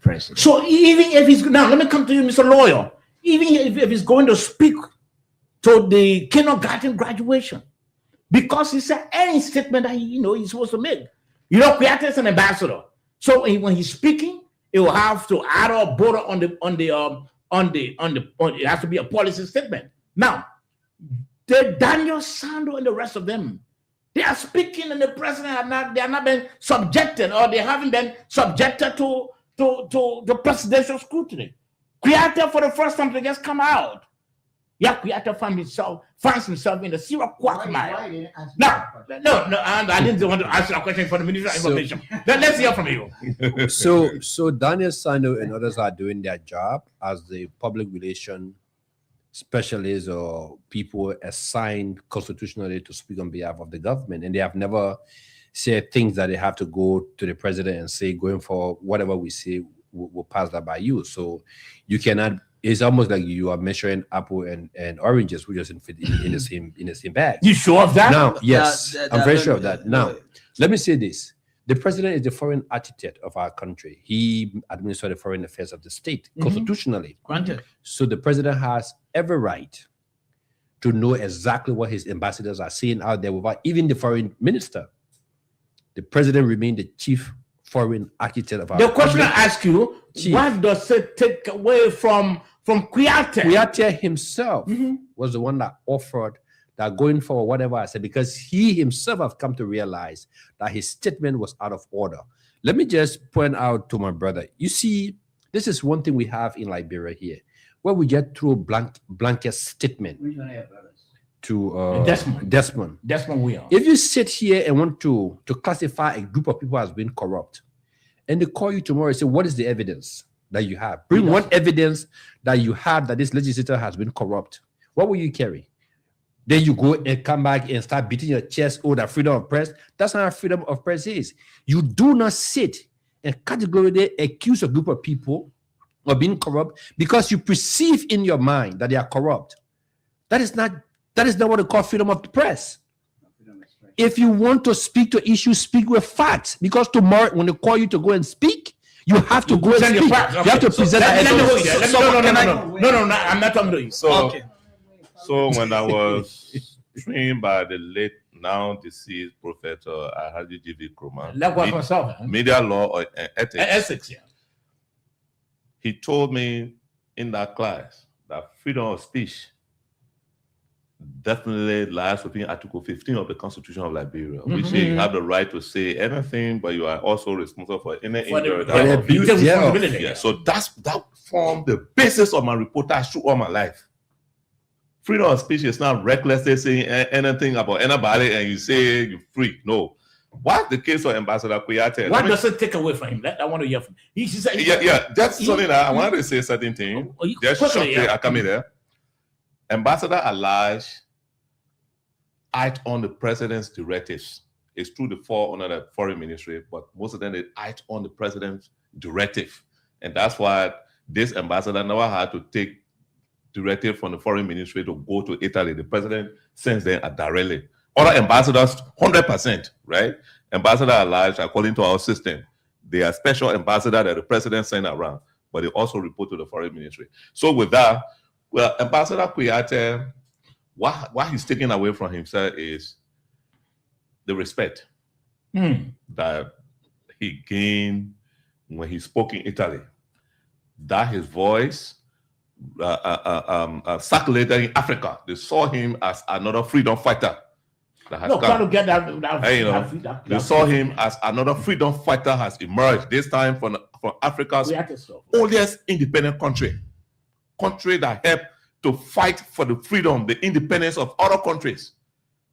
president. So even if he's now, let me come to you, Mr. Lawyer. Even if he's going to speak to the kindergarten graduation, because he said any statement that he's supposed to make. Kuyata is an ambassador, so when he's speaking, it will have to add a border on it has to be a policy statement. Now, the Daniel Sando and the rest of them, they are speaking, and the president they have not been subjected, or they haven't been subjected to the presidential scrutiny. Kuyata, for the first time, to just come out. Kuyata finds himself in the serious quagmire. Now, no, I didn't want to answer that question for the Minister of Information. Let's hear from you. So Daniel Sando and others are doing their job as the public relation specialists or people assigned constitutionally to speak on behalf of the government, and they have never said things that they have to go to the president and say, going for whatever we say, we'll pass that by you. So you cannot. It's almost like you are measuring apple and oranges, which doesn't fit in the same bag. You sure of that? Now, yes, I'm very sure of that. Now, let me say this. The president is the foreign architect of our country. He administers the foreign affairs of the state constitutionally. Granted. So the president has every right to know exactly what his ambassadors are saying out there without even the foreign minister. The president remains the chief foreign architect of our country. The question I ask you, what does it take away from Kuyata? Kuyata himself was the one that offered that going for whatever I said, because he himself have come to realize that his statement was out of order. Let me just point out to my brother, you see, this is one thing we have in Liberia here, where we get through blanket statement to Desmond. We are. If you sit here and want to classify a group of people as being corrupt, and they call you tomorrow and say, what is the evidence that you have? Bring one evidence that you have that this legislator has been corrupt. What will you carry? Then you go and come back and start beating your chest, oh, that freedom of press. That's not how freedom of press is. You do not sit and categorically accuse a group of people of being corrupt because you perceive in your mind that they are corrupt. That is not what they call freedom of the press. If you want to speak to issues, speak with facts. Because tomorrow, when they call you to go and speak, you have to go and speak. Okay. You have to present that. No, I'm not talking to you. So when I was trained by the late, now deceased Professor Alhaji G.V. Nkrumah, media law and ethics, he told me in that class that freedom of speech definitely lies within Article 15 of the Constitution of Liberia, which say you have the right to say anything, but you are also responsible for any injury. Yeah, so that formed the basis of my reportage through all my life. Freedom of speech is not recklessly saying anything about anybody and you say you're free. No. What's the case of Ambassador Kouyaté? What does it take away from him? I want to hear from him. He said, that's something that I wanted to say certain thing. Just shortly, I come in there. Ambassador Alaj act on the president's directives. It's true they fall under the foreign ministry, but most of them they act on the president's directive. And that's why this ambassador never had to take directive from the foreign ministry to go to Italy. The president sends them directly. Other ambassadors, 100%, right? Ambassador Alaj, according to our system, they are special ambassador that the president sent around, but they also report to the foreign ministry. So with that, well, Ambassador Kouyaté, what he's taking away from himself is the respect that he gained when he spoke in Italy. That his voice circulated in Africa. They saw him as another freedom fighter. They saw him as another freedom fighter has emerged, this time from Africa's oldest independent country that helped to fight for the freedom, the independence of other countries.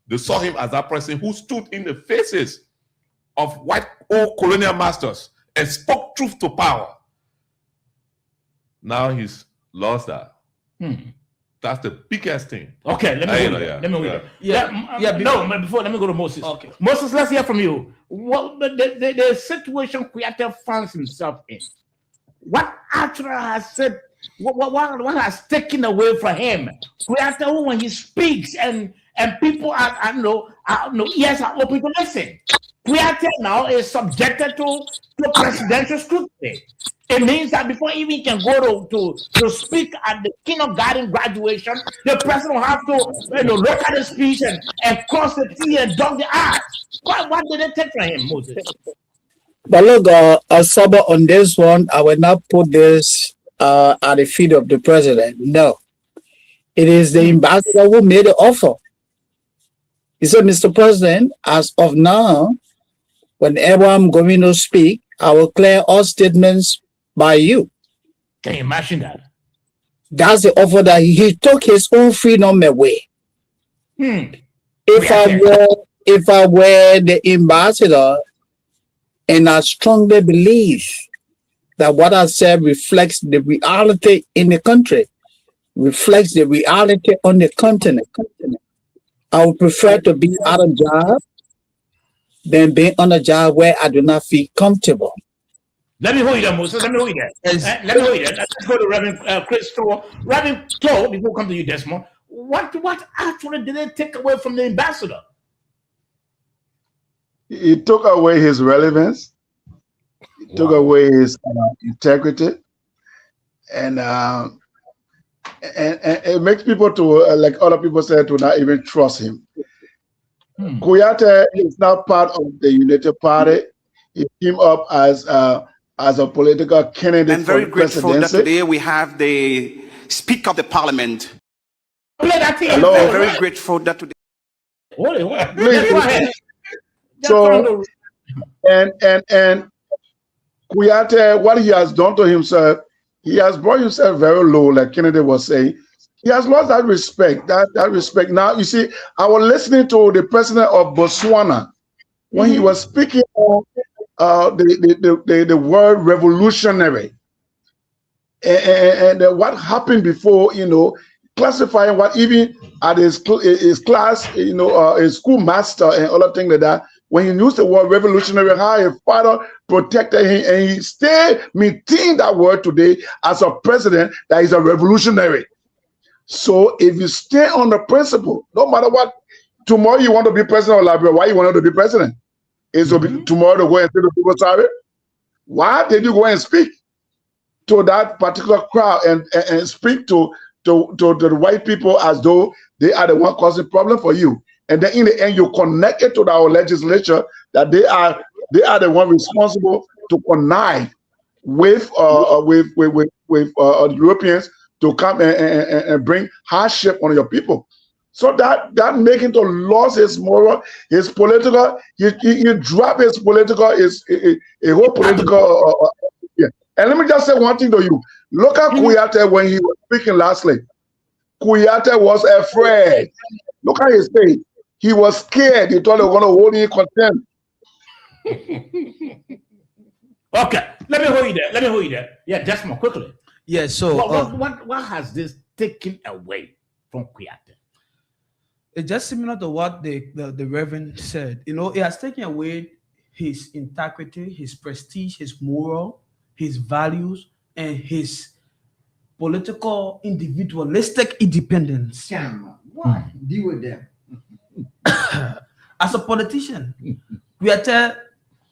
They saw him as that person who stood in the faces of white old colonial masters and spoke truth to power. Now he's lost that. That's the biggest thing. Okay, let me go to Moses. Okay. Moses, let's hear from you. What the situation Kouyaté finds himself in? What actually has said? What has taken away from him? Kouyaté, when he speaks and people ears are open to listen. Kouyaté now is subjected to presidential scrutiny. It means that before even can go to speak at the kindergarten graduation, the president will have to look at the speech and cross the T and dot the I. What did it take from him, Moses? But look, Saba, on this one, I will not put this at the feet of the president. No. It is the ambassador who made the offer. He said, Mr. President, as of now, whenever I'm going to speak, I will clear all statements by you. Can you imagine that? That's the offer that he took his own freedom away. If I were the ambassador, and I strongly believe that what I said reflects the reality in the country, reflects the reality on the continent, I would prefer to be out of job than being on a job where I do not feel comfortable. Let me hold you there, Moses. Let me hold you there. Let me hold you there. Let's go to Reverend Chris Toh. Reverend Toh, before we come to you, Desmond, what actually did it take away from the ambassador? It took away his relevance. It took away his integrity, and it makes people to, like other people said, to not even trust him. Kouyaté is not part of the United Party. He came up as a political candidate. I'm very grateful that today we have the Speaker of the Parliament. Hello. I'm very grateful that today. So, and Kouyaté, what he has done to himself, he has brought himself very low, like Kennedy was saying. He has lost that respect. That respect. Now, you see, I was listening to the president of Botswana when he was speaking on the word revolutionary and what happened before, classifying what even at his class, his schoolmaster and other things like that. When he used the word revolutionary, how his father protected him, and he still maintains that word today as a president that is a revolutionary. So if you stay on the principle, no matter what, tomorrow you want to be president of Liberia, why you want to be president? Is tomorrow to go and say to people, sorry? Why did you go and speak to that particular crowd and speak to the white people as though they are the one causing problem for you? And then in the end, you connect it to our legislature that they are the one responsible to connive with Europeans to come and bring hardship on your people. So that make him to lose his moral, his political. You drop his political, a whole political. Yeah. And let me just say one thing to you. Look at Kouyaté when he was speaking lastly. Kouyaté was afraid. Look at his face. He was scared. He thought they were going to hold him in contempt. Okay, let me hold you there. Yeah, just more quickly. Yeah. So what has this taken away from Kouyaté? It's just similar to what the Reverend said. You know, it has taken away his integrity, his prestige, his moral, his values, and his political individualistic independence. Why? Deal with them. As a politician, Kouyaté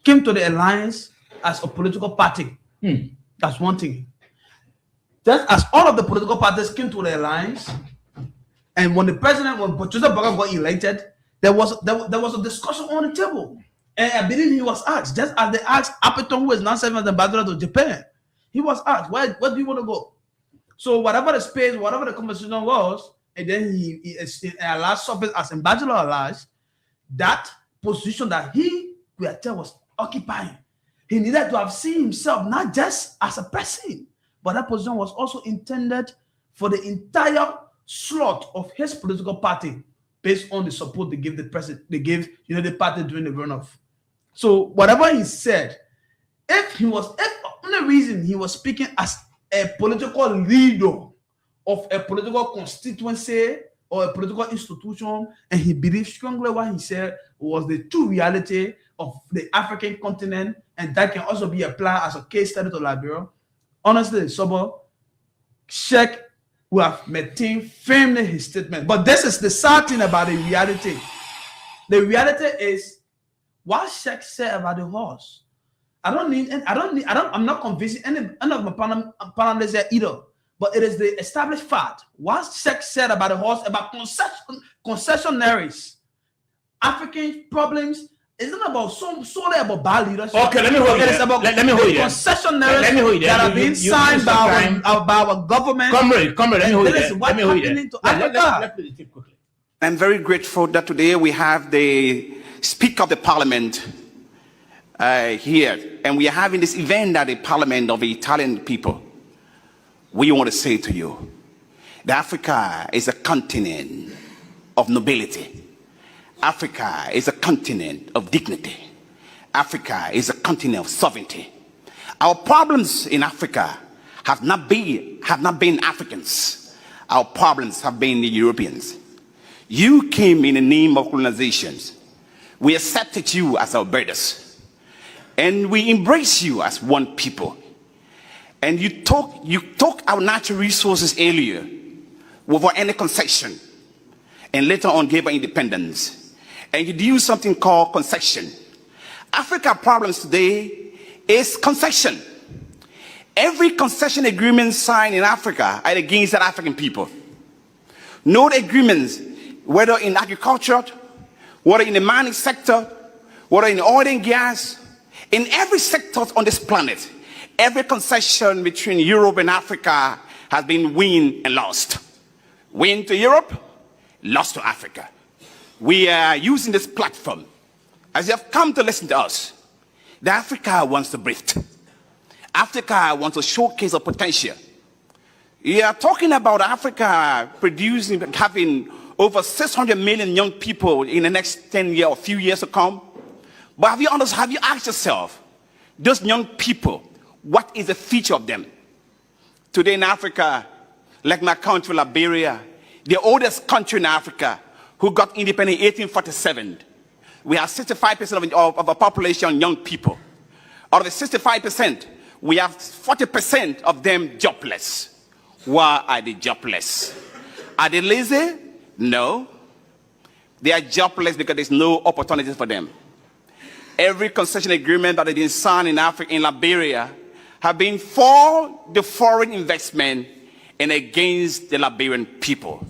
came to the alliance as a political party. That's one thing. Just as all of the political parties came to the alliance, and when Patrice Baga got elected, there was a discussion on the table. And I believe he was asked, just as they asked Apeton, who is now serving as the ambassador to Japan, he was asked, where do you want to go? So whatever the space, whatever the conversation was, and then he last surface as ambassador allies, that position that Kouyaté was occupying, he needed to have seen himself not just as a person, but that position was also intended for the entire slot of his political party based on the support they gave the president, they gave the party during the runoff. So whatever he said, if only reason he was speaking as a political leader of a political constituency or a political institution, and he believed strongly what he said was the true reality of the African continent, and that can also be applied as a case study to Liberia. Honestly, Sobo, Sheikh will have maintained firmly his statement. But this is the sad thing about the reality. The reality is what Sheikh said about the horse. I'm not convincing any of my panelists here either. But it is the established fact. What Sheikh said about the horse, about concessionaries, African problems, it's not about solely about bad leadership. Okay, let me hold you. Let me hold you. Concessionaries that are being signed by our government. Comrade, let me hold you. This is what's happening to Africa. I'm very grateful that today we have the Speaker of the Parliament here, and we are having this event at the Parliament of the Italian people. We want to say to you that Africa is a continent of nobility. Africa is a continent of dignity. Africa is a continent of sovereignty. Our problems in Africa have not been Africans. Our problems have been the Europeans. You came in the name of colonizations. We accepted you as our brothers, and we embrace you as one people. And you took our natural resources earlier without any concession, and later on gave our independence. And you do something called concession. Africa problems today is concession. Every concession agreement signed in Africa are against the African people. No agreements, whether in agriculture, whether in the mining sector, whether in oil and gas, in every sector on this planet, every concession between Europe and Africa has been win and lost. Win to Europe, lost to Africa. We are using this platform, as you have come to listen to us, that Africa wants to breathe. Africa wants to showcase a potential. We are talking about Africa having over 600 million young people in the next 10 years or few years to come. But have you asked yourself, those young people, what is the future of them? Today in Africa, like my country, Liberia, the oldest country in Africa, who got independent in 1847, we have 65% of the population young people. Out of the 65%, we have 40% of them jobless. Why are they jobless? Are they lazy? No. They are jobless because there's no opportunities for them. Every concession agreement that has been signed in Africa, in Liberia, have been for the foreign investment and against the Liberian people.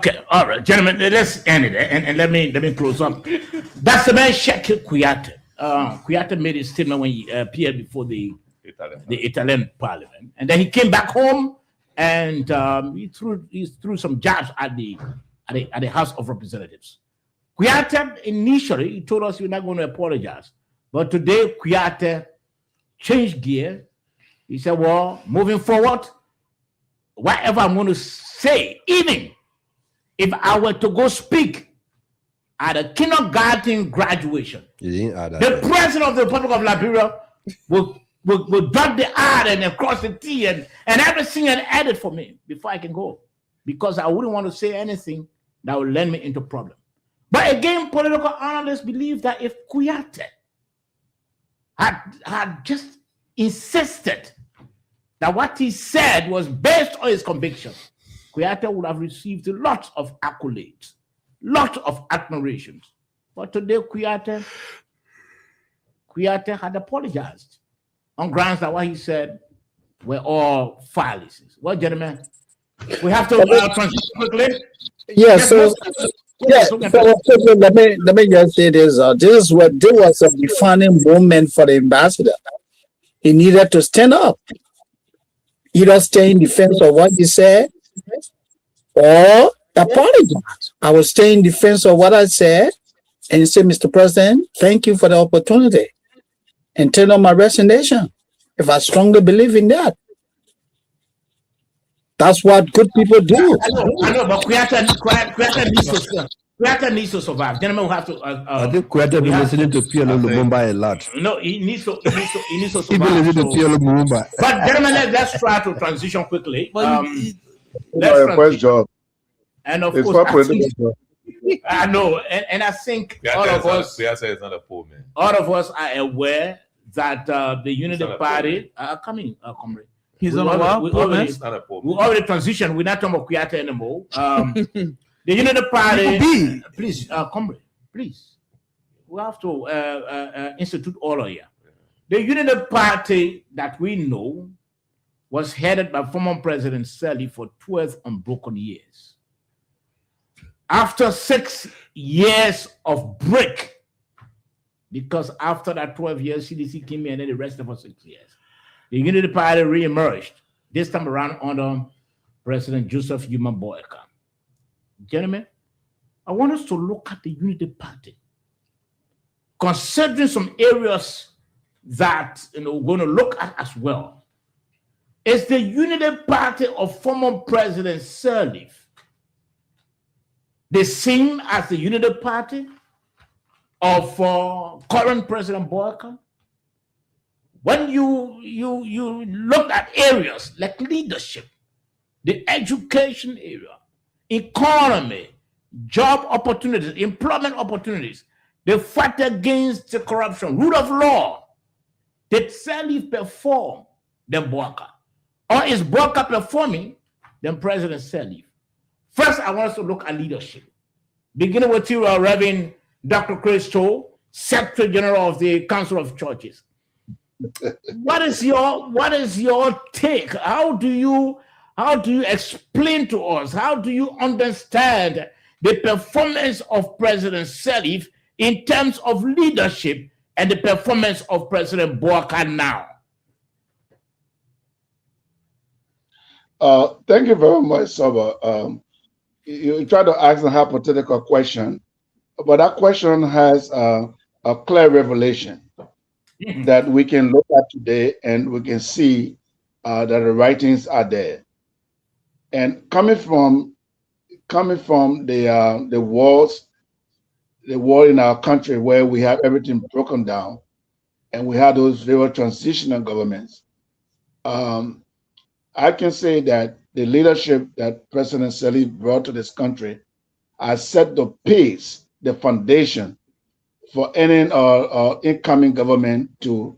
Okay, all right, gentlemen, let's end it and let me close up. That's the man Sheikh Kouyaté. Kouyaté made a statement when he appeared before the Italian parliament, and then he came back home and he threw some jabs at the House of Representatives. Kuyate initially he told us he was not going to apologize, but today Kuyate changed gear. He said, "Well, moving forward, whatever I'm going to say, even if I were to go speak at a kindergarten graduation, the president of the Republic of Liberia will dot the I and cross the T and everything and edit for me before I can go, because I wouldn't want to say anything that would land me into problem." But again, political analysts believe that if Kuyate had just insisted that what he said was based on his conviction, Kuyate would have received lots of accolades, lots of admirations. But today, Kuyate had apologized on grounds that what he said were all fallacies. Well, gentlemen, we have to transition quickly. Yes, so let me just say this. This was a defining moment for the ambassador. He needed to stand up, either stay in defense of what he said or apologize. I will stay in defense of what I said and say, "Mr. President, thank you for the opportunity," and turn on my resignation if I strongly believe in that. That's what good people do. I know, but Kuyate needs to survive. Gentlemen, we have to. I think Kuyate been listening to PLO Lumumba a lot. No, he needs to survive. He been listening to PLO Lumumba. But gentlemen, let's try to transition quickly. First job. And of it's course, I know, and I think all of us. Kuyate is not a poor man. All of us are aware that the Unity Party are coming, comrade. He's on a while. We already transitioned. We're not talking about Kuyate anymore. The Unity Party, please, comrade, please. We have to institute order here. The Unity Party that we know was headed by former President Sirleaf for 12 unbroken years. After 6 years of break, because after that 12 years, CDC came in and then the rest of us 6 years. The Unity Party re-emerged, this time around under President Joseph Yuma Boyka. Gentlemen, I want us to look at the Unity Party, considering some areas that we're going to look at as well. Is the Unity Party of former President Sirleaf the same as the Unity Party of current President Boyka? When you look at areas like leadership, the education area, economy, job opportunities, employment opportunities, the fight against the corruption, rule of law, did Sirleaf perform than Boyka? Or is Boyka performing than President Sirleaf? First, I want us to look at leadership. Beginning with you, Reverend Dr. Chris Cho, Secretary General of the Council of Churches. What is your take? How do you explain to us? How do you understand the performance of President Sirleaf in terms of leadership and the performance of President Boyka now? Thank you very much, Saba. You try to ask a hypothetical question, but that question has a clear revelation that we can look at today, and we can see that the writings are there. And coming from the war in our country where we have everything broken down, and we have those very transitional governments, I can say that the leadership that President Sirleaf brought to this country has set the pace, the foundation for any incoming government to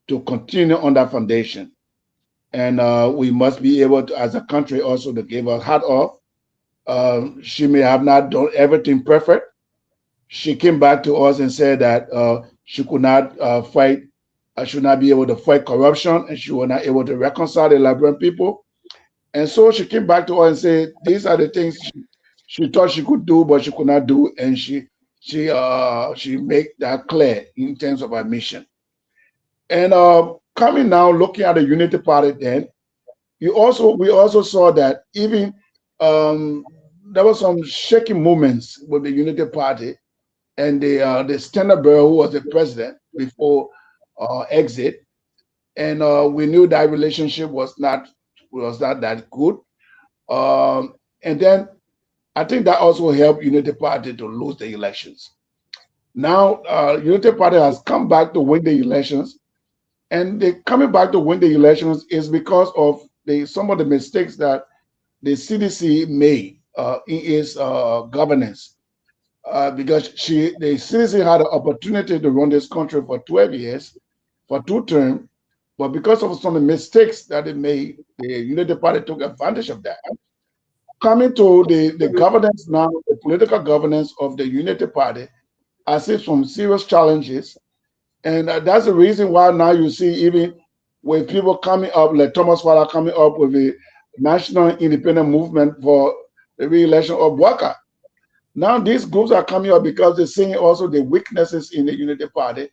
continue on that foundation. And we must be able to, as a country, also to give her hat off. She may have not done everything perfect. She came back to us and said that she could not should not be able to fight corruption, and she was not able to reconcile the Liberian people. And so she came back to us and said, these are the things she thought she could do, but she could not do. And she made that clear in terms of her mission. And coming now, looking at the Unity Party then, we also saw that even there was some shaky moments with the Unity Party and the Standard Bearer, who was the president before exit, and we knew that relationship was not that good. And then I think that also helped Unity Party to lose the elections. Now Unity Party has come back to win the elections, and they coming back to win the elections is because of some of the mistakes that the CDC made in its governance. Because the CDC had an opportunity to run this country for 12 years, for 2 terms, but because of some of the mistakes that they made, the Unity Party took advantage of that. Coming to the governance now, the political governance of the Unity Party, I see some serious challenges. And that's the reason why now you see, even with people coming up, like Thomas Fowler coming up with the National Independent Movement for the re-election of Bouakai. Now these groups are coming up because they're seeing also the weaknesses in the Unity Party.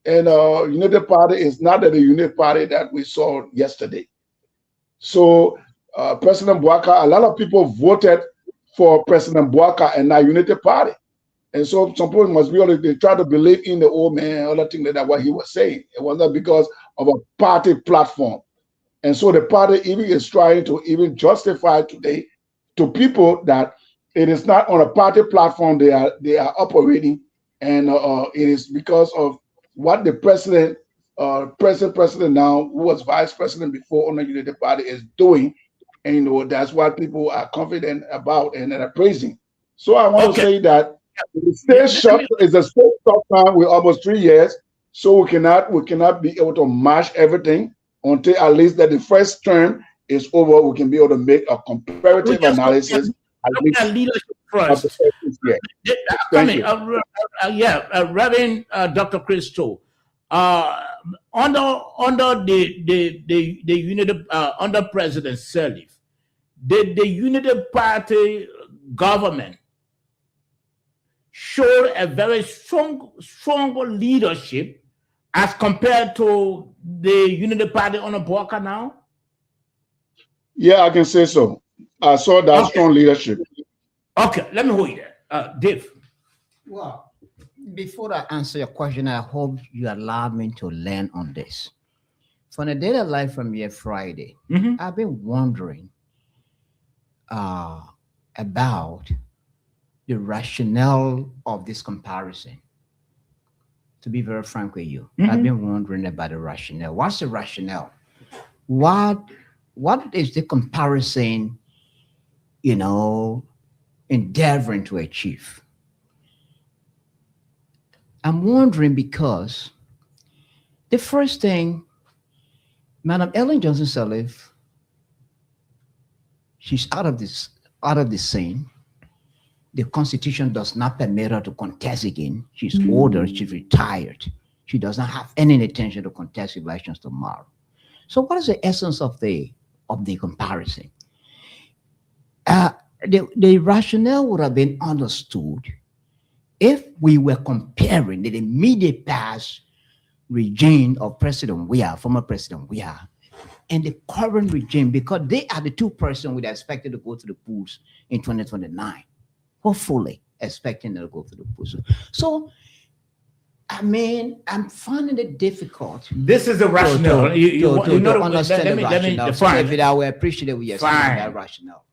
And Unity Party is not the Unity Party that we saw yesterday. So President Bouakai, a lot of people voted for President Bouakai and not Unity Party. And so some people must be honest, they try to believe in the old man and other things like that, what he was saying. It was not because of a party platform. And so the party even is trying to even justify today to people that it is not on a party platform they are operating, and it is because of what the president now, who was vice president before on the Unity Party, is doing. And that's what people are confident about and are praising. So I want to say that the state shut is a state stop time with almost 3 years, so we cannot be able to match everything until at least that the first term is over. We can be able to make a comparative analysis. Leadership first. Reverend Dr. Christo, under the Unity under President Sirleaf, did the Unity Party government show a very strong leadership as compared to the Unity Party under Bouakai now? Yeah, I can say so. I saw that strong leadership. Okay, let me hold you there. Dave. Well, before I answer your question, I hope you allow me to learn on this. From the daily life from here Friday, I've been wondering about the rationale of this comparison. To be very frank with you, I've been wondering about the rationale. What's the rationale? What is the comparison, endeavoring to achieve? I'm wondering because the first thing, Madam Ellen Johnson Sirleaf, she's out of the scene. The Constitution does not permit her to contest again. She's older, she's retired. She does not have any intention to contest elections tomorrow. So what is the essence of the comparison? The rationale would have been understood if we were comparing the immediate past regime of President Weah, former President Weah, and the current regime, because they are the two persons we are expected to go to the polls in 2029. Hopefully expecting them to go to the polls. So, I mean, I'm finding it difficult. This is the rationale. To understand the rationale. So David, I will appreciate it. We explain that rationale.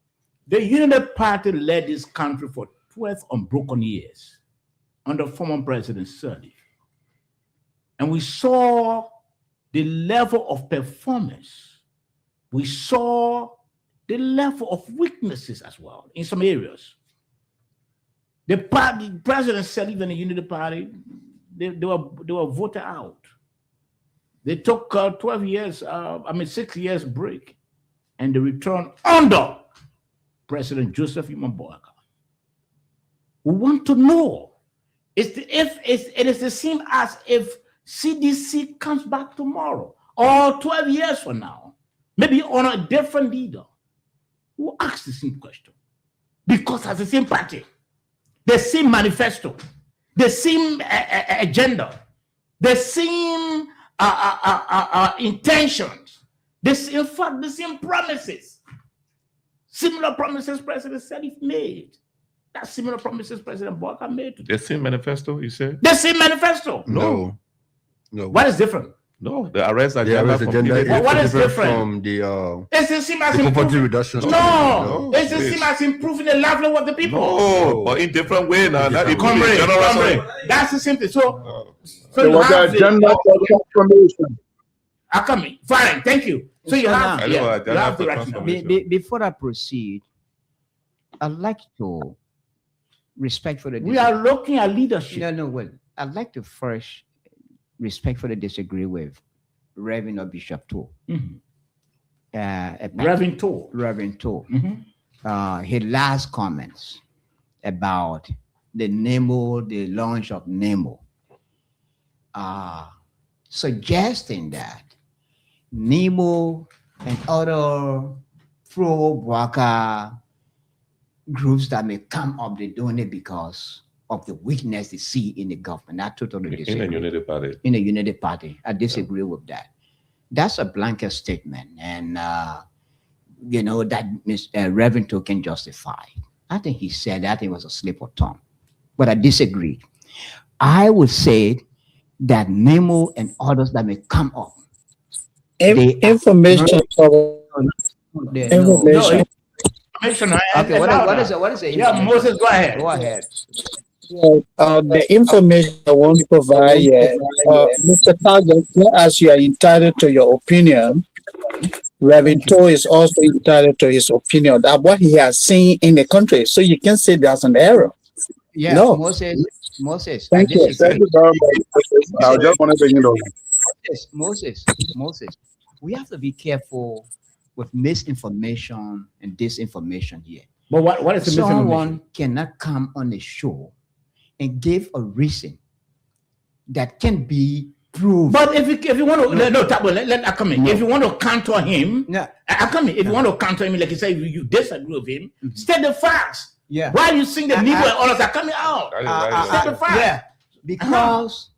The Unity Party led this country for 12 unbroken years under former President Sirleaf. And we saw the level of performance. We saw the level of weaknesses as well in some areas. The party, President Sirleaf and the Unity Party, they were voted out. They took 6 years break, and they returned under President Joseph Iman Bouakai. We want to know if it is the same as if CDC comes back tomorrow or 12 years from now, maybe on a different leader. Who asks the same question? Because as the same party, the same manifesto, the same agenda, the same intentions, In fact, the same promises. Similar promises President Salif made. That similar promises President Boubacar made. The same manifesto, you said? The same manifesto. No. What is different? No, the arrest The arrest agenda is what is different from the it's the same as poverty reduction. No, it's the same as improving the livelihood of the people. No, but in different way now. Comrade, that's the same thing. So It was the agenda for transformation. Akami, fine, thank you. So you have, now, you have the right. Before I proceed, I'd like to respect for the. We are looking at leadership. No, well, I'd like to first respectfully disagree with Reverend or Bishop Tour. Reverend Tour. Reverend Tour. His last comments about the NEMO, the launch of NEMO, suggesting that NEMO and other pro-Boubacar groups that may come up, they're doing it because of the weakness they see in the government. I totally disagree. In a unity party. In a unity party. I disagree with that. That's a blanket statement. And, that Reverend Tour can justify. I think he said that it was a slip of tongue. But I disagree. I would say that NEMO and others that may come up. Information. Okay, what is it? Yeah, Moses, go ahead. Go ahead. The information I want to provide here, Mr. Target, as you are entitled to your opinion, Reverend Tour is also entitled to his opinion that what he has seen in the country. So you can say there's an error. Yeah, no. Moses. Thank you. Thank you very much. I just want to bring it over. Moses. We have to be careful with misinformation and disinformation here. But what is the misinformation? Someone cannot come on the show and give a reason that can be proved. But if you want to let Akame, if you want to counter him, Akame, if you want to counter him, like you say, you disagree with him, state the facts. Yeah. Why are you seeing the NEMO and others are coming out? State the facts. Yeah, because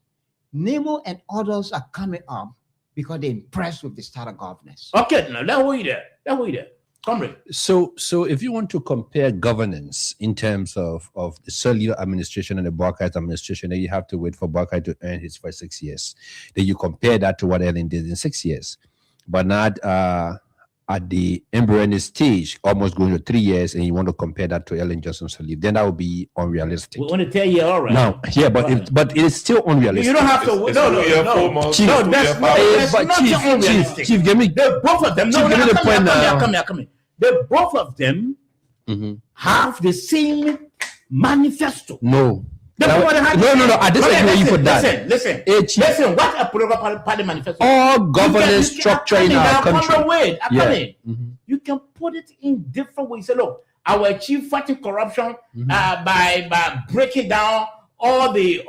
NEMO and others are coming up because they're impressed with the style of governance. Okay, now let's wait there. Comrade. So if you want to compare governance in terms of the Sirleaf administration and the Boubacar administration, then you have to wait for Boubacar to earn his first 6 years. Then you compare that to what Ellen did in 6 years, but not at the embryonic stage, almost going to 3 years, and you want to compare that to Ellen Johnson Sirleaf, then that would be unrealistic. We want to tell you all right. No, yeah, but it is still unrealistic. You don't have to. No. Chief, give me both of them. Chief, give me the point now. Come here. Both of them have the same manifesto. No. No. I disagree with you for that. Listen. What a political party manifesto. All governance structure in our country. You can put it in different ways. Say, look, I will achieve fighting corruption by breaking down all the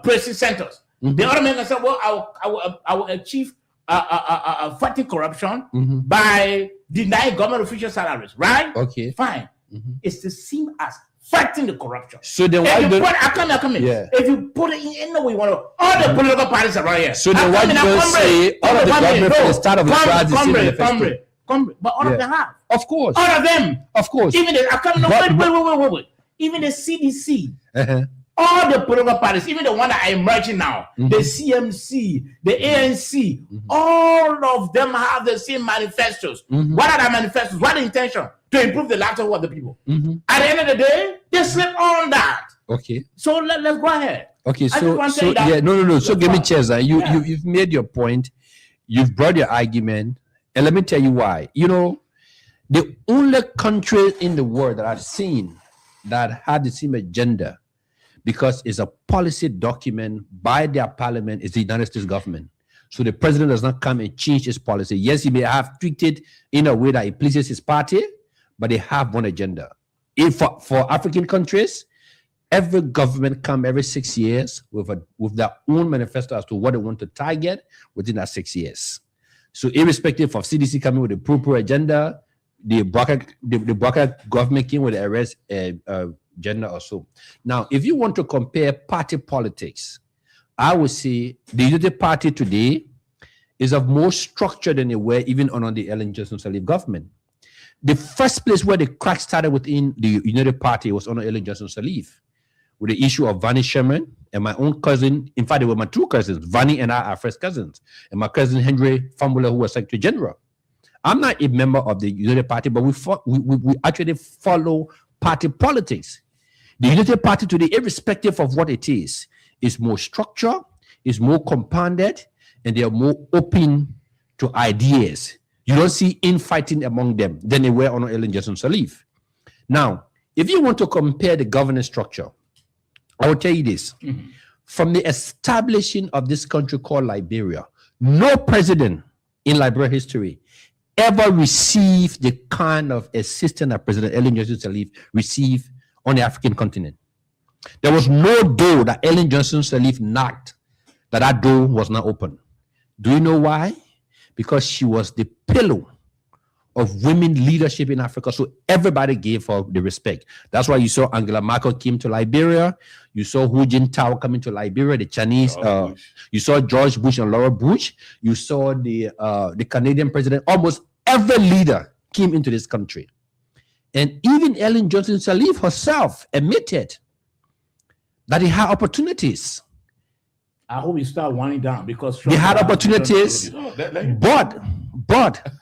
prison centers. The other man can say, well, I will achieve fighting corruption by denying government official salaries. Right? Okay. Fine. It's the same as fighting the corruption. So then why don't if you put it in any way you want to, all the political parties around here. So then why do you say all of the government from the start of the crisis? But all of them have. Of course. All of them. Of course. Even the wait. Even the CDC. All the political parties, even the one that are emerging now, the CMC, the ANC, all of them have the same manifestos. What are the manifestos? What are the intention? To improve the lives of other people. At the end of the day, they slip on that. Okay. So let's go ahead. Okay. So give me chance. You've made your point. You've brought your argument, and let me tell you why. The only country in the world that I've seen that had the same agenda, because it's a policy document by their parliament, is the United States government. So the president does not come and change his policy. Yes, he may have tweaked it in a way that it pleases his party, but they have one agenda. For African countries, every government come every 6 years with their own manifesto as to what they want to target within that 6 years. So irrespective of CDC coming with a pro agenda, the Boubacar government came with the arrest agenda or so. Now, if you want to compare party politics I would say the Unity Party today is of more structure than they were even under the Ellen Johnson Sirleaf government. The first place where the crack started within the United Party was under Ellen Johnson Sirleaf, with the issue of Vani Sherman and my own cousin. In fact, they were my two cousins. Vani and I are first cousins, and my cousin Henry Fambula, who was Secretary General. I'm not a member of the United Party, but we actually follow party politics. The United Party today, irrespective of what it is more structured, is more compounded, and they are more open to ideas. You don't see infighting among them than they were on Ellen Johnson Sirleaf. Now, if you want to compare the governance structure, I will tell you this. From the establishing of this country called Liberia, no president in Liberia history ever received the kind of assistance that President Ellen Johnson Sirleaf received on the African continent. There was no door that Ellen Johnson Sirleaf knocked that door was not open. Do you know why? Because she was the pillow of women leadership in Africa, so everybody gave her the respect. That's why you saw Angela Merkel came to Liberia. You saw Hu Jintao coming to Liberia, the Chinese. You saw George Bush and Laura Bush. You saw the Canadian president. Almost every leader came into this country. And even Ellen Johnson Sirleaf herself admitted that he had opportunities. I hope you start winding down because they had opportunities, but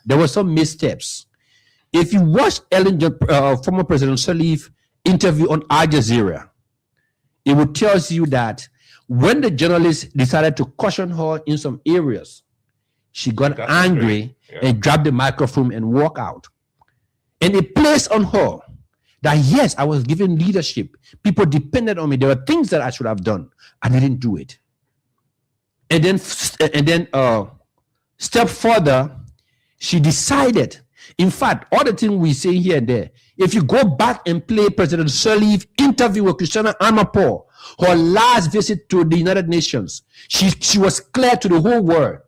there were some missteps. If you watch former President Sirleaf interview on Al Jazeera, it would tell you that when the journalists decided to caution her in some areas, she got angry and grabbed the microphone and walked out. And it placed on her that, yes, I was given leadership. People depended on me. There were things that I should have done. I didn't do it. And then step further, she decided. In fact, all the things we say here and there, if you go back and play President Sirleaf interview with Christiana Amanpour, her last visit to the United Nations, she was clear to the whole world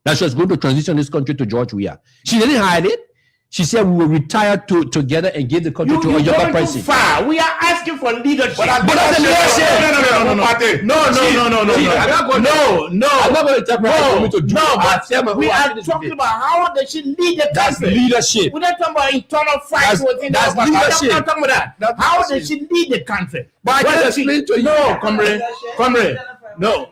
that she was going to transition this country to George Weah. She didn't hide it. She said we will retire together and give the country to a younger person. Far. We are asking for leadership. But that's the leadership. No. I'm not going to tell me to do. We are talking about how they should lead the country. That's leadership. We're not talking about internal fights within the country. We're not talking about that. How they should lead the country. But I can explain to you. No, comrade. No.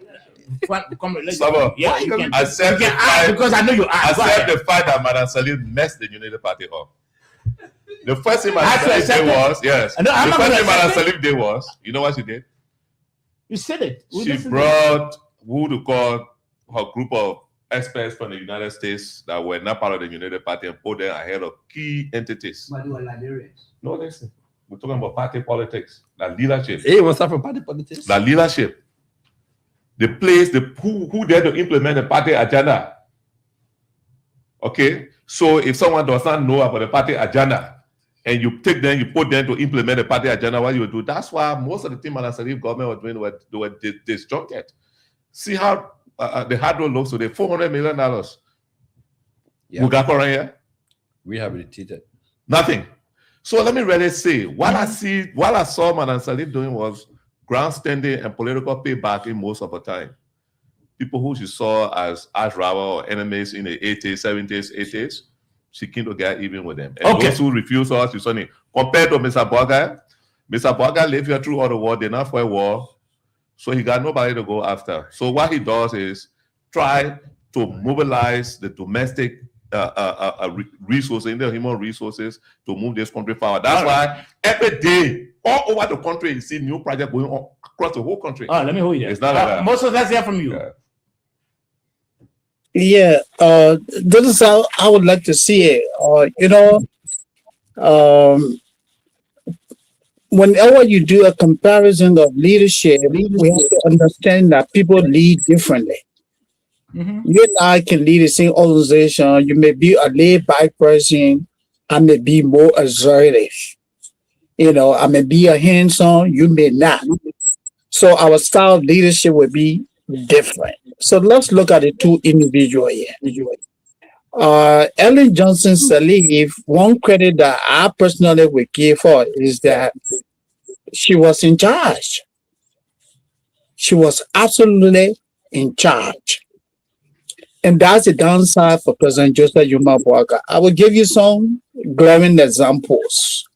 Yeah, you can accept the fact, because I know you asked. Accept the fact that Madam Sirleaf messed the Unity Party up. The first thing Madam Sirleaf did was, Madam Sirleaf did was, you know what she did? You said it. She brought who to call her group of experts from the United States that were not part of the Unity Party and put them ahead of key entities. But they were Liberians. No, listen. We're talking about party politics, that leadership. Hey, what's up from party politics? That leadership. The place, who there to implement the party agenda. Okay, so if someone does not know about the party agenda, and you take them, you put them to implement the party agenda, what you do? That's why most of the thing Madam Sirleaf government was doing were disjointed. See how the hard road looks today. $400 million. Yeah. We got around here. Rehabilitated. Nothing. So let me really say, what I saw Madam Sirleaf doing was grandstanding and political paybacking most of the time. People who she saw as arch rival or enemies in the 80s, 70s, 80s, she came to get even with them. And those who refused her, she saw it. Compared to Mr. Boga lived here through all the war, they not for a war, so he got nobody to go after. So what he does is try to mobilize the domestic resources, the human resources to move this country forward. That's why every day, all over the country, you see new projects going on across the whole country. Let me hold you. It's not like that. Most of us hear from you. Yeah, this is how I would like to see it. Whenever you do a comparison of leadership, we have to understand that people lead differently. You and I can lead the same organization. You may be a laid-back person. I may be more assertive. I may be a hands-on. You may not. So our style of leadership will be different. So let's look at the two individuals here. Ellen Johnson Sirleaf, one credit that I personally would give her is that she was in charge. She was absolutely in charge. And that's the downside for President Joseph Jomaah Boakai. I will give you some glaring examples.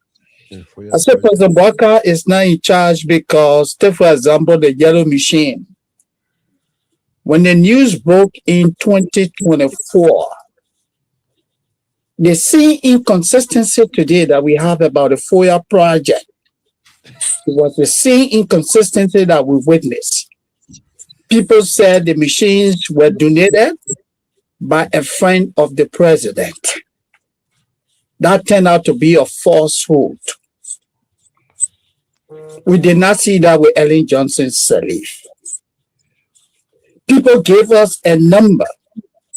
I said President Boakai is not in charge because, take for example, the yellow machine. When the news broke in 2024, the same inconsistency today that we have about the FOIA project, it was the same inconsistency that we witnessed. People said the machines were donated by a friend of the president. That turned out to be a falsehood. We did not see that with Ellen Johnson Sirleaf. People gave us a number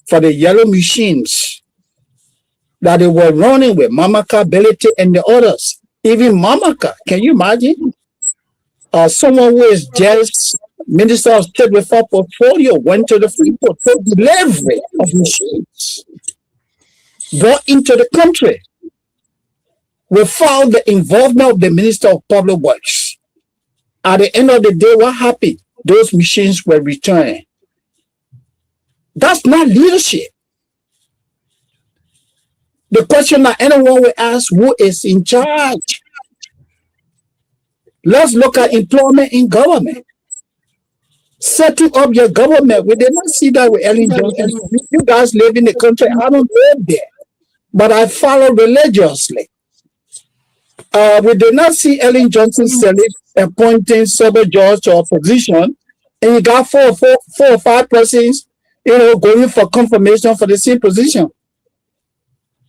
for the yellow machines that they were running with, Mamaka, Ability, and the others. Even Mamaka, can you imagine? Someone who is just Minister of State with a portfolio went to the Freeport for delivery of machines brought into the country without the involvement of the Minister of Public Works. At the end of the day, what happened? Those machines were returned. That's not leadership. The question that anyone will ask, who is in charge? Let's look at employment in government. Setting up your government, we did not see that with Ellen Johnson. You guys live in the country, I don't live there, but I follow religiously. We did not see Ellen Johnson Sirleaf appointing Sobel George to a position, and you got four or five persons, going for confirmation for the same position.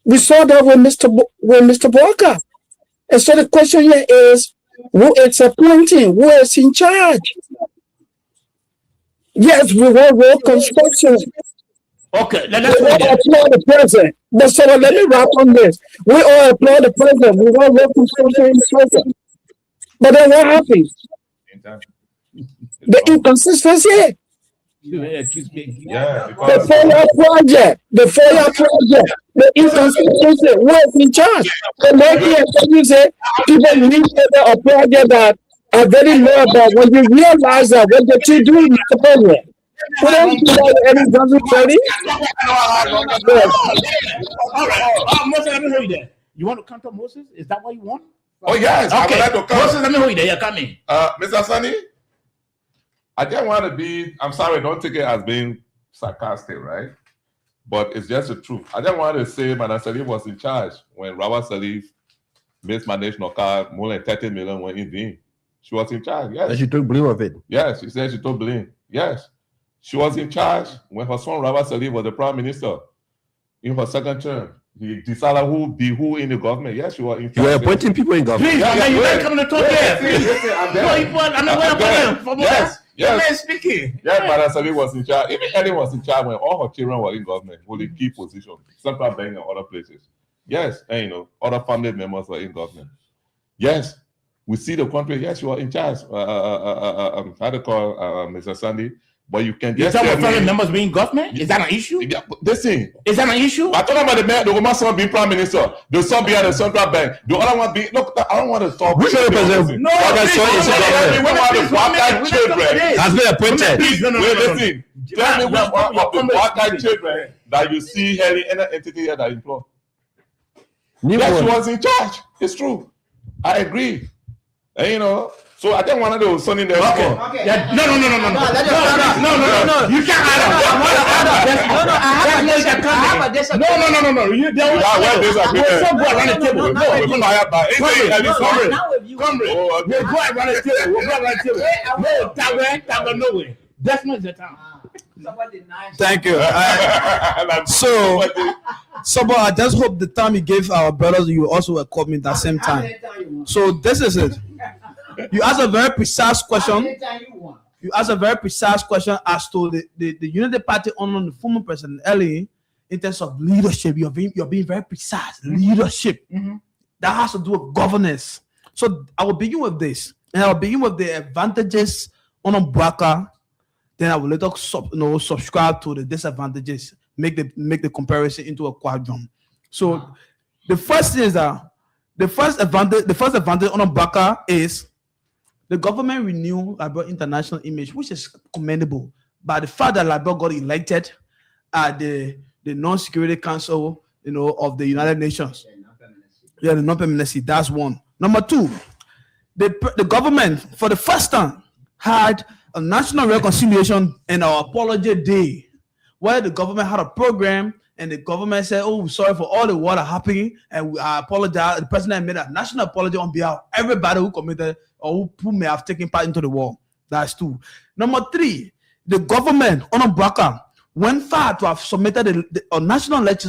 We saw that with Mr. Boakai. And so the question here is, who is appointing? Who is in charge? Yes, we want road construction. Okay, we all applaud the president. But so let me wrap on this. We all applaud the president. We want road construction in the president. But then what happens? The inconsistency. The FOIA project, the inconsistency, who is in charge? And maybe you say people need a project that are very low about when you realize that what the two do is the problem. So don't do that any doesn't study. All right. Moses, let me hear you there. You want to counter Moses? Is that what you want? Oh, yes. Okay. I would like to come. Moses, let me hear you there. You're coming. Mr. Sunny, I just want to be, I'm sorry, don't take it as being sarcastic, right? But it's just the truth. I just wanted to say Madam Sirleaf was in charge when Robert Sirleaf mismanaged Noka, more than 30 million went in vain. She was in charge, yes. And she took blame of it. Yes, she said she took blame. Yes. She was in charge when her son Robert Sirleaf was the prime minister in her second term. He decided who be who in the government. Yes, she was in charge. You were appointing people in government. Please, you can't come to talk here. Yes. Yes. Man speaking. Yes, Madam Sirleaf was in charge. Even Ellen was in charge when all her children were in government, holding key positions, Central Bank and other places. Yes, and other family members were in government. Yes, we see the country. Yes, you are in charge. How to call Mr. Sandy? But you can just tell me family members being government? Is that an issue? Listen, is that an issue? I talking about the woman son being prime minister, the son being at the central bank, the other one being look. I don't want to talk. Which other president? No, that's children has been appointed. Listen, tell me which one of the black children that you see any entity here that employ. Yes, she was in charge. It's true. I agree. And so I just wanted to send in there. Okay. Yeah. No. You can't add up. No. You don't. So go around the table. No, we're go around the table. No way. That's not the time. Thank you. So, but I just hope the time you gave our brothers, you also welcome me at the same time. So this is it. You asked a very precise question. You asked a very precise question as to the Unity Party under the former President Ellie in terms of leadership. You're being very precise. Leadership. That has to do with governance. So I will begin with this, and I will begin with the advantages on Boakai. Then I will later subscribe to the disadvantages. Make the comparison into a quadrant. So the first thing is that the first advantage on Boakai is The government renewed Liberia international image, which is commendable. But the fact that Liberia got elected at the Non-Security Council, of the United Nations. Yeah, the non-permanency. That's one. Number two, the government for the first time had a national reconciliation and our apology day, where the government had a program and the government said, "Oh, sorry for all the water happening, and I apologize." The president made a national apology on behalf of everybody who committed or who may have taken part into the war. That's two. Number three, the government on Braka went far to have submitted a national act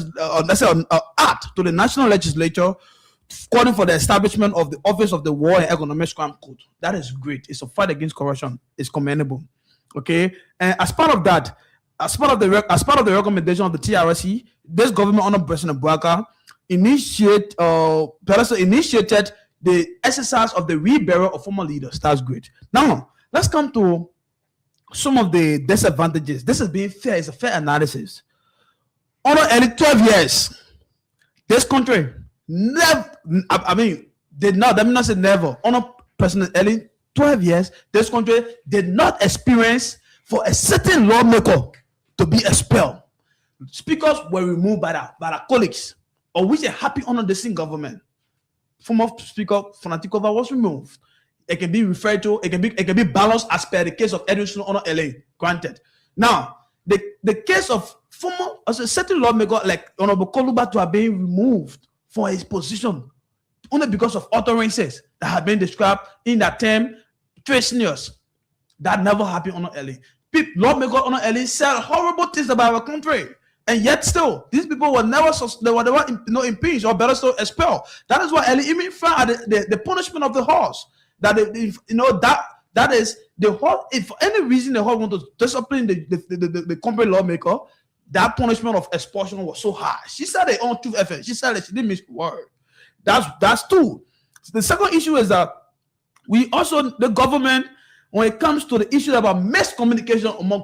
to the national legislature calling for the establishment of the Office of the War and Economic Crime Code. That is great. It's a fight against corruption. It's commendable. Okay, and as part of that, as part of the recommendation of the TRC, this government under President Bouaka initiated the exercise of the reburial of former leaders. That's great. Now let's come to some of the disadvantages. This is being fair. It's a fair analysis. Under early 12 years, this country never, did not, let me not say never, under President Early 12 years, this country did not experience for a certain lawmaker to be expelled. Speakers were removed by the colleagues, or which are happy under the same government. Former Speaker Fanatikova was removed. It can be referred to, it can be balanced as per the case of Edwin Honor LA, granted. Now, the case of former, as a certain lawmaker like Honorable Koluba to have been removed from his position only because of utterances that have been described in that term, trade news. That never happened on LA. Lawmakers on LA said horrible things about our country. And yet still, these people were never impeached or better still expelled. That is why LA even found the punishment of the horse. That that is the whole. If for any reason the whole want to discipline the company lawmaker, that punishment of expulsion was so high. She said it on 2 FM. She said that she didn't miss a word. That's two. The second issue is that we also, the government, when it comes to the issue about miscommunication among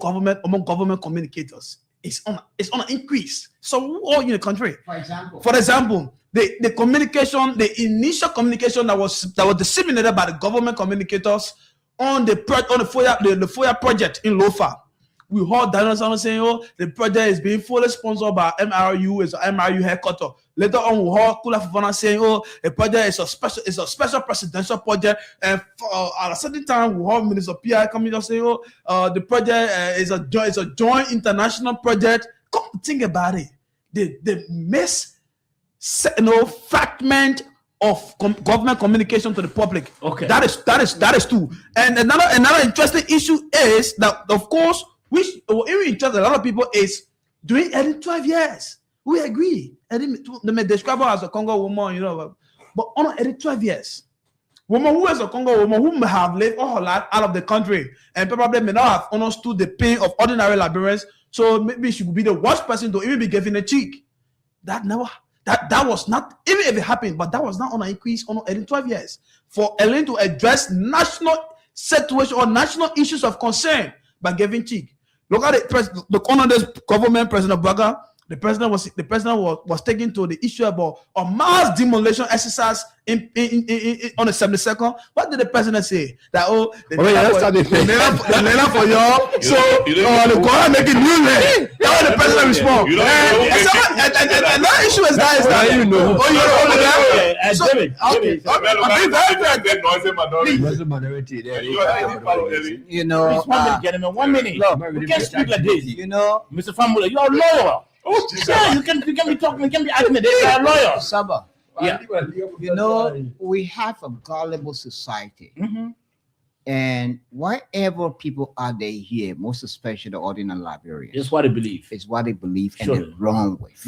government communicators, it's on an increase. So all in the country. For example, the communication, the initial communication that was disseminated by the government communicators on the FOIA project in Lofa. We heard Daniel Sano saying, "Oh, the project is being fully sponsored by MRU, is MRU headquarters." Later on, we heard Kula Fofana saying, "Oh, the project is a special presidential project." And at a certain time, we heard Minister P.I. coming up saying, "Oh, the project is a joint international project." Come think about it. The fragment of government communication to the public. Okay, that is two. And another interesting issue is that, of course, which even interest a lot of people is during 12 years. We agree. They may describe her as a Congo woman, but on 12 years, woman who is a Congo woman who may have lived all her life out of the country and probably may not have understood the pain of ordinary Liberians, so maybe she could be the worst person to even be given a cheek. That was not, even if it happened, but that was not on an increase on 12 years. For Ellen to address national situation or national issues of concern by giving cheek. Look at it. Look on this government, President Bouaka. The president was taken to the issue about a mass demolition exercise on the 72nd. What did the president say? That the land for y'all. So the government making new land. That's what the president respond. And that issue is that gentlemen, 1 minute. We can't speak like this. Mr. Famula, you're a lawyer. Yeah, you can be talking, you can be arguing. They're a lawyer. Saba. Yeah. We have a gullible society. And whatever people are they here, most especially the ordinary Liberians, it's what they believe. It's what they believe Sure. and they're wrong with.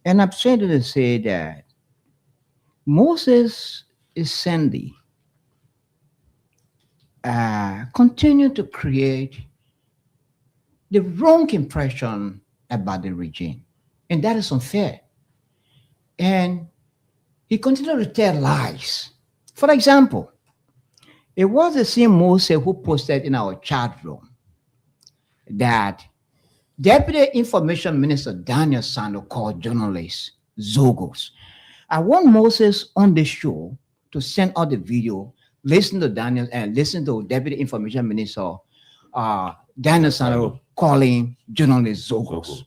And I'm trying to say that Moses is Sandy continue to create the wrong impression about the regime. And that is unfair. And he continued to tell lies. For example, it was the same Moses who posted in our chat room that Deputy Information Minister Daniel Sando called journalists Zogos. I want Moses on the show to send out the video listen to Daniel and listen to Deputy Information Minister Daniel Sano calling journalists Zogos.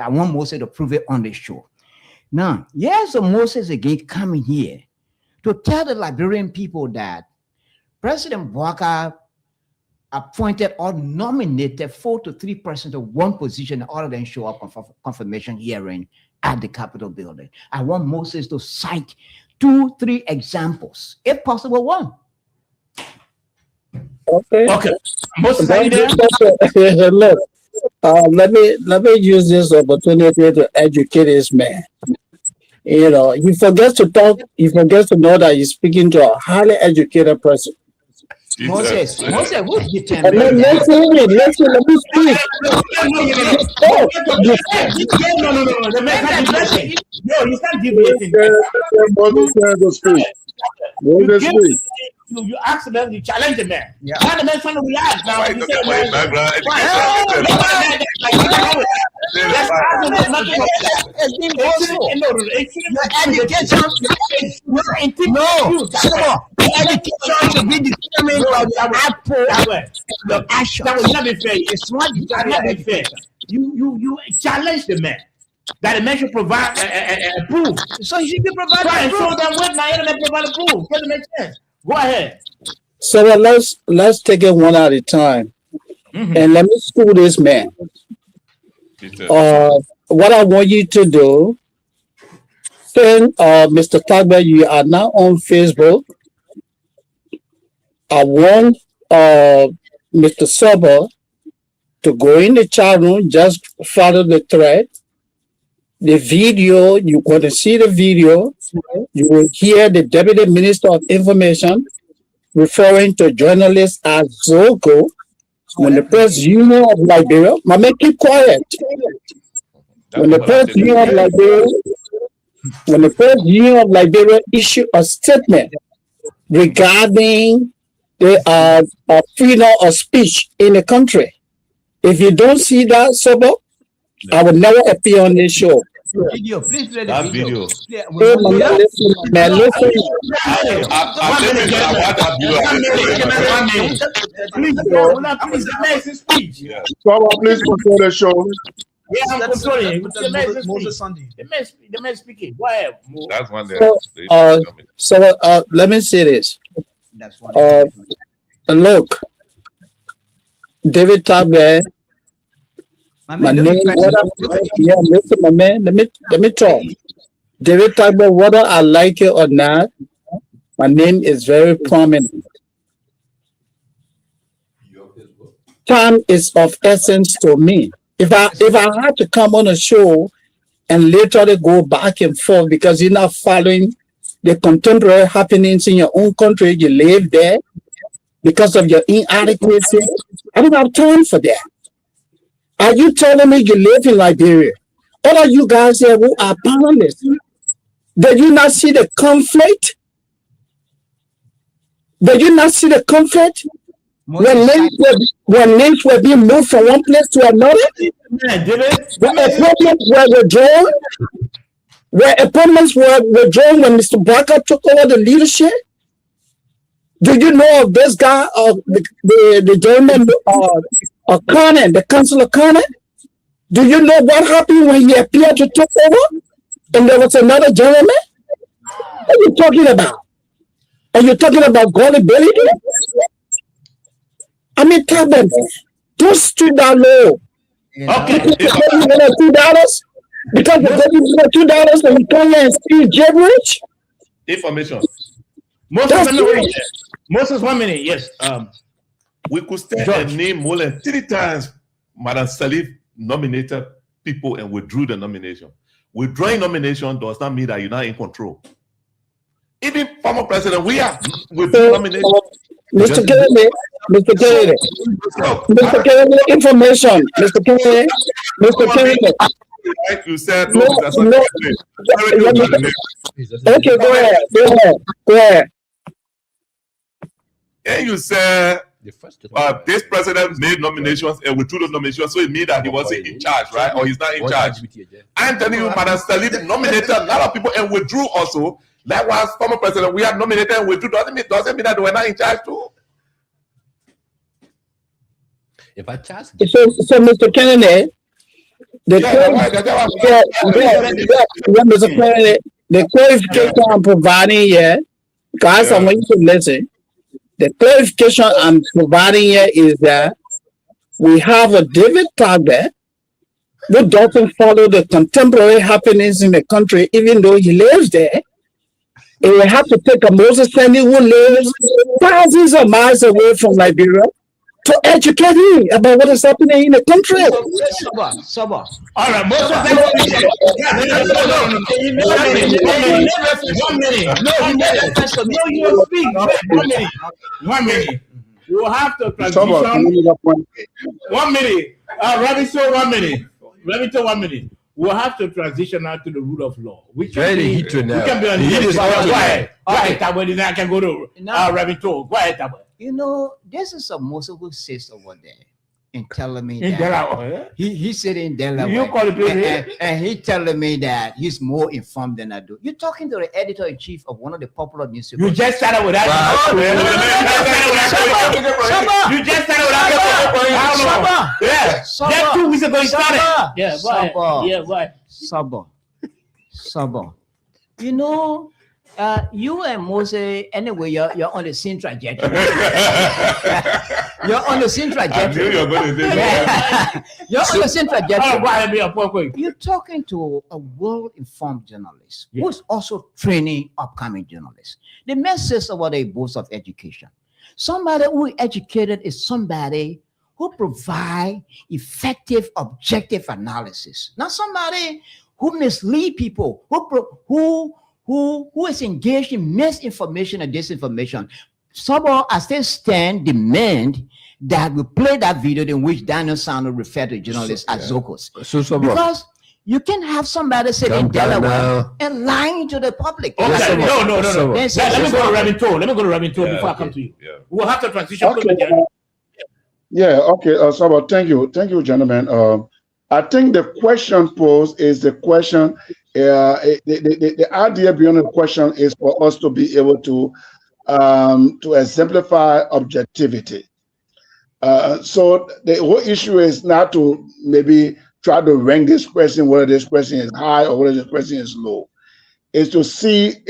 I want Moses to prove it on the show. Now, here's Moses again coming here to tell the Liberian people that President Bouaka appointed or nominated 4 to 3% of one position other than show up on confirmation hearing at the Capitol building. I want Moses to cite 2-3 examples, if possible, one. Okay. Moses, look, let me use this opportunity to educate this man. You know, he forgets to talk. He forgets to know that he's speaking to a highly educated person. Moses, what you tell me? Let me speak. No, you can't give me anything. You ask them, you challenge the man. Yeah. Now the man trying to react. Now you say, education should be determined by the output, the action. That would not be fair. It's not be fair. You challenge the man. That the man should provide a proof. So he should be providing proof. proof. Show them what now they provide a proof. Doesn't make sense. Go ahead. So let's take it one at a time, and let me school this man. What I want you to do, then, Mr. Tagba, you are now on Facebook. I want Mr. Sober to go in the chat room, just follow the thread. The video, you're going to see the video. You will hear the Deputy Minister of Information referring to journalists as Zogo. When the Press Union of Liberia, Mama, keep quiet. When the Press Union of Liberia issue a statement regarding the freedom of speech in the country. If you don't see that, Sobo, I will never appear on this show. Video, please play the video. Please control the show. Yeah, I'm controlling. The man speaking. Go ahead. That's one there. So let me say this. Look, David Tagbe. My name, listen, my man, let me talk. David Tagbe, whether I like it or not, my name is very prominent. Time is of essence to me. If I had to come on a show and literally go back and forth because you're not following the contemporary happenings in your own country, you live there because of your inadequacy, I don't have time for that. Are you telling me you live in Liberia? All of you guys here who are panelists, did you not see the conflict? Did you not see the conflict? When names were being moved from one place to another? When appointments were withdrawn? Where appointments were withdrawn when Mr. Bouaka took over the leadership? Do you know of this guy, the gentleman, Conan, the Councillor Conan? Do you know what happened when he appeared to take over? And there was another gentleman? What are you talking about? Are you talking about gullibility? I mean, tell them, don't stoop down low. Okay. $2? Because you got $2 and you come here and speak gibberish? Information. Moses, 1 minute, yes. We could state and name more than 3 times Madam Salif nominated people and withdrew the nomination. Withdrawing nomination does not mean that you're not in control. Even former president, we are withdrawing nomination. Mr. Kennedy, information. Mr. Kennedy. Right, you said no. Okay, go ahead. And you said this president made nominations and withdrew the nominations, so it means that he wasn't in charge, right? Or he's not in charge. I'm telling you, Madam Salif nominated a lot of people and withdrew also. Likewise, former president, we have nominated and withdrew. Doesn't mean that they were not in charge too. If I charge, So Mr. Kennedy, Mr. Kennedy, the clarification I'm providing here, guys, I want you to listen. The clarification I'm providing here is that we have a David Tagbe who doesn't follow the contemporary happenings in the country, even though he lives there. And we have to take a Moses Sandy who lives thousands of miles away from Liberia to educate him about what is happening in the country. Saba. All right, most of them. One minute. We will have to transition. 1 minute. Robinson, 1 minute. Remington, 1 minute. We'll have to transition now to the rule of law. We can be on the I can go to Remington. Go ahead, Tabwe. You know, this is a Moses who sits over there and telling me that he said in Delaware. You call it and he telling me that he's more informed than I do. You're talking to the editor-in-chief of one of the popular newspapers. You just started with that. You just started with that. Just 2 weeks ago you started. Yeah, Saba. You know, you and Moses, anyway, you're on the same trajectory. You're on the same trajectory. I knew you were going to say that. You're on the same trajectory. You're talking to a well-informed journalist who's also training upcoming journalists. The man says about a boast of education. Somebody who is educated is somebody who provide effective, objective analysis. Not somebody who mislead people, who is engaged in misinformation and disinformation. Someone, as they stand, demand that we play that video in which Daniel Sano referred to journalists as Zokos. Because you can have somebody sitting in Delaware and lying to the public. Okay. No. Let me go to Remington before I come to you. Yeah. We'll have to transition. Okay. Saba, thank you, gentlemen. I think the question posed is the question. The idea beyond the question is for us to be able to exemplify objectivity. So the whole issue is not to maybe try to rank this question, whether this question is high or whether this question is low. Is to see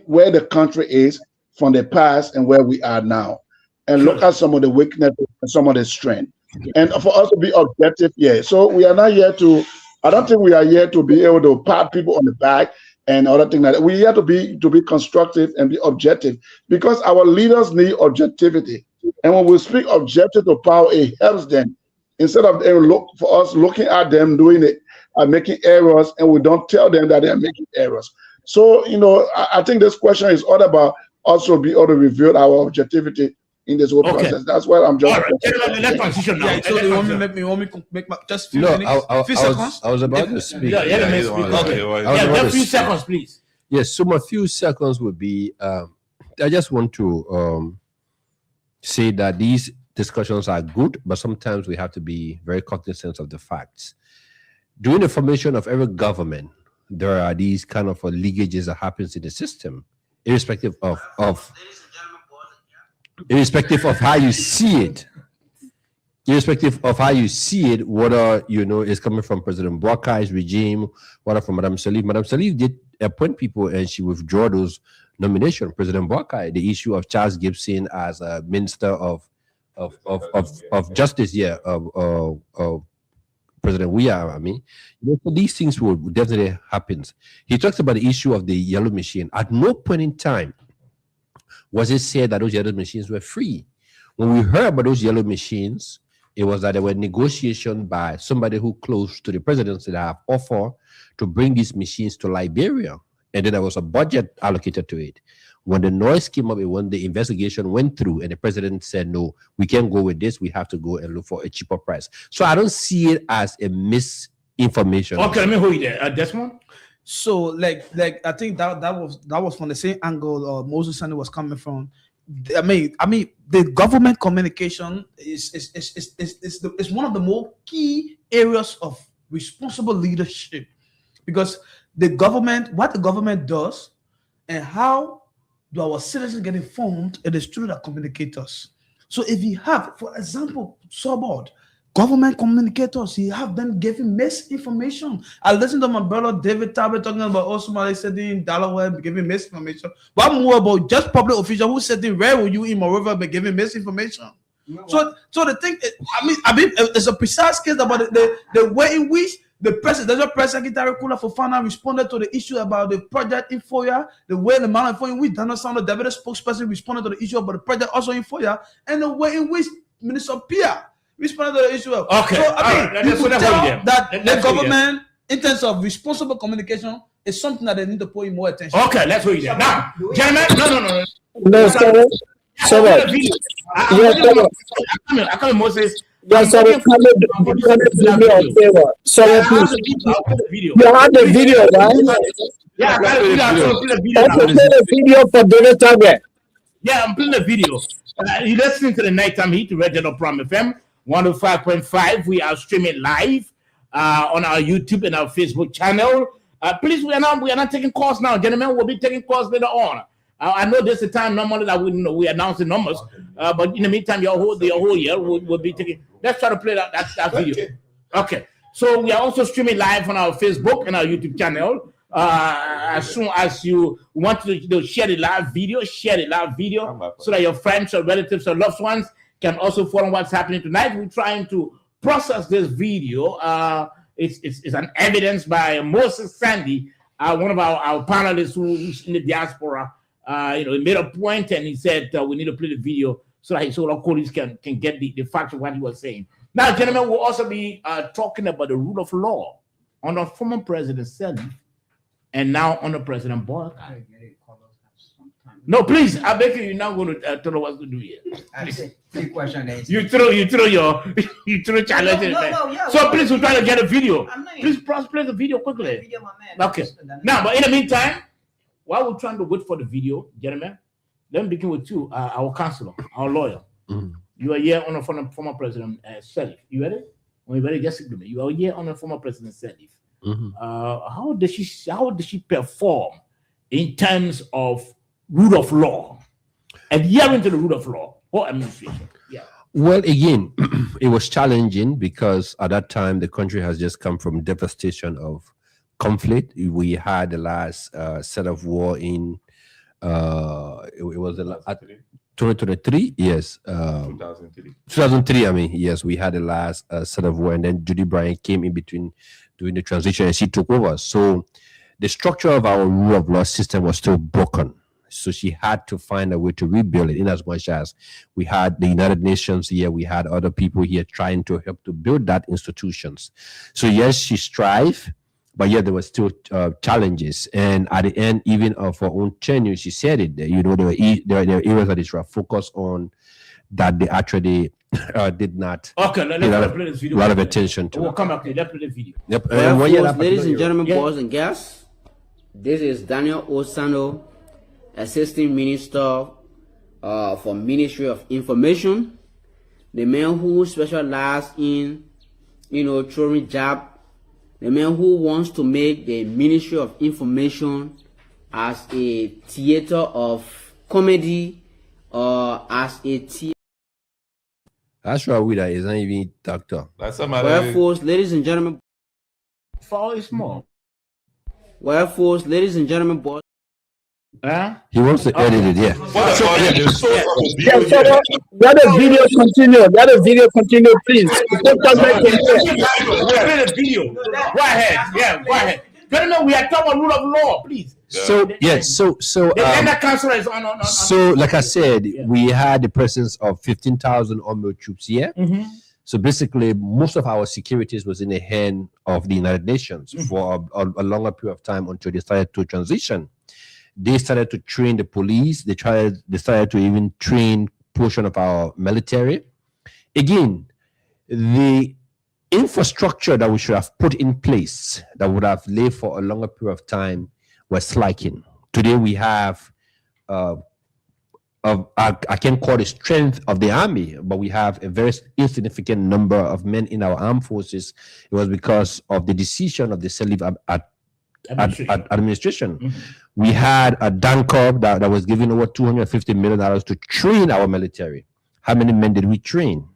where the country is from the past and where we are now, and look at some of the weaknesses and some of the strength. And for us to be objective, so we are not here to. I don't think we are here to be able to pat people on the back and other things like that. We are to be constructive and be objective, because our leaders need objectivity. And when we speak objective to power, it helps them, instead of for us looking at them doing it and making errors, and we don't tell them that they are making errors. So, I think this question is all about also be able to reveal our objectivity in this whole process. That's why I'm just. Let's transition now. So you want me to make just few minutes? Few seconds? I was about to speak. A few seconds, please. Yes, so my few seconds would be. I just want to say that these discussions are good, but sometimes we have to be very cognizant of the facts. During the formation of every government, there are these kind of leakages that happens in the system, irrespective of how you see it. Irrespective of how you see it, whether is coming from President Bwakai's regime, whether from Madame Salif. Madame Salif did appoint people and she withdrew those nominations. President Bwakai, the issue of Charles Gibson as a minister of justice, of President Weah, these things will definitely happen. He talks about the issue of the yellow machine. At no point in time was it said that those yellow machines were free. When we heard about those yellow machines, it was that there were negotiations by somebody who close to the presidency that have offered to bring these machines to Liberia. And then there was a budget allocated to it. When the noise came up, when the investigation went through and the president said, no, we can't go with this, we have to go and look for a cheaper price. So I don't see it as a misinformation. Okay, let me hold you there. Desmond? So like I think that was from the same angle Moses Sandy was coming from. I mean the government communication is one of the more key areas of responsible leadership, because what the government does And how do our citizens get informed? It is through the communicators. So if you have, for example, Sobord, government communicators, you have them giving misinformation. I listened to my brother David Talbot talking about Somali said in Delaware giving misinformation. But more about just public official who said where will you in Moreover be giving misinformation? So the thing, I mean, it's a precise case about the way in which the presidential press secretary Kula Fofana responded to the issue about the project in Foya, the way the manner in which Daniel Sando, David spokesperson, responded to the issue about the project also in Foya, and the way in which Minister Pia responded to the issue of. Okay. So I mean, you could tell that the government, in terms of responsible communication, is something that they need to put in more attention. Okay, let's wait there. Now, gentlemen, no. No, sir. Sir, I come Moses. yes, sir. Sorry, please. You have the video, right? Yeah, I got the video. Okay, play the video for David Talbot. Yeah, I'm playing the video. You're listening to the Nighttime Heat, Regional Prom FM 105.5. We are streaming live on our YouTube and our Facebook channel. Please, we are not taking calls now, gentlemen. We'll be taking calls later on. I know there's a time normally that we announce the numbers, but in the meantime, your whole year we'll be taking. Let's try to play that video. Okay. So we are also streaming live on our Facebook and our YouTube channel. As soon as you want to share the live video, so that your friends or relatives or loved ones can also follow what's happening tonight. We're trying to process this video. It's an evidence by Moses Sandy, one of our panelists who's in the diaspora. He made a point and he said we need to play the video so that his own colleagues can get the facts of what he was saying. Now, gentlemen, we'll also be talking about the rule of law under former President Sirleaf and now under President Boyka. No, please, I beg you, you're not going to tell us what to do here. Three questions. You throw challenge. Yeah, so please, we're trying to get a video. Please play the video quickly. Okay. Now, but in the meantime, while we're trying to wait for the video, gentlemen, let me begin with you, our counselor, our lawyer. Mm-hmm. You are here on a former President Sirleaf. You ready? When you're ready, just give me. You are here on a former President Sirleaf. Mm-hmm. How did she perform in terms of rule of law, adhering to the rule of law or administration? Yeah. Well, again, it was challenging because at that time the country has just come from devastation of conflict. We had the last set of war in it was 2023. Yes, 2003. I mean, yes, we had the last set of war, and then Judy Bryant came in between during the transition, and she took over. So the structure of our rule of law system was still broken. So she had to find a way to rebuild it, in as much as we had the United Nations here, we had other people here trying to help to build that institutions. So yes, she strived, but yet there were still challenges. And at the end, even of her own tenure, she said it. There were areas that she focused on that they actually did not. Okay, let's play this video. A lot of attention to. We'll come back to it. Let's play the video. Yep. Ladies and gentlemen, boys and girls, this is Daniel Osano, Assistant Minister for Ministry of Information, the man who specializes in, throwing jab, the man who wants to make the Ministry of Information as a theater of comedy or as a theater. That's right, with that is not even doctor. That's somebody. Well, folks, ladies and gentlemen, fall is small. Well, folks, ladies and gentlemen, boys. He wants to edit it, yeah. Let the video continue. Let the video continue, please. Play the video. Go ahead. Yeah, go ahead. Gentlemen, we are talking about rule of law, please. So yes, so the council is on. So like I said, we had the presence of 15,000 army troops here. Mm-hmm. So basically, most of our securities was in the hand of the United Nations for a longer period of time until they started to transition. They started to train the police. They started to even train portion of our military. Again, the infrastructure that we should have put in place that would have lived for a longer period of time was lacking. Today we have, I can't call the strength of the army, but we have a very insignificant number of men in our armed forces. It was because of the decision of the Sirleaf administration. We had a DANCOB that was giving over $250 million to train our military. How many men did we train?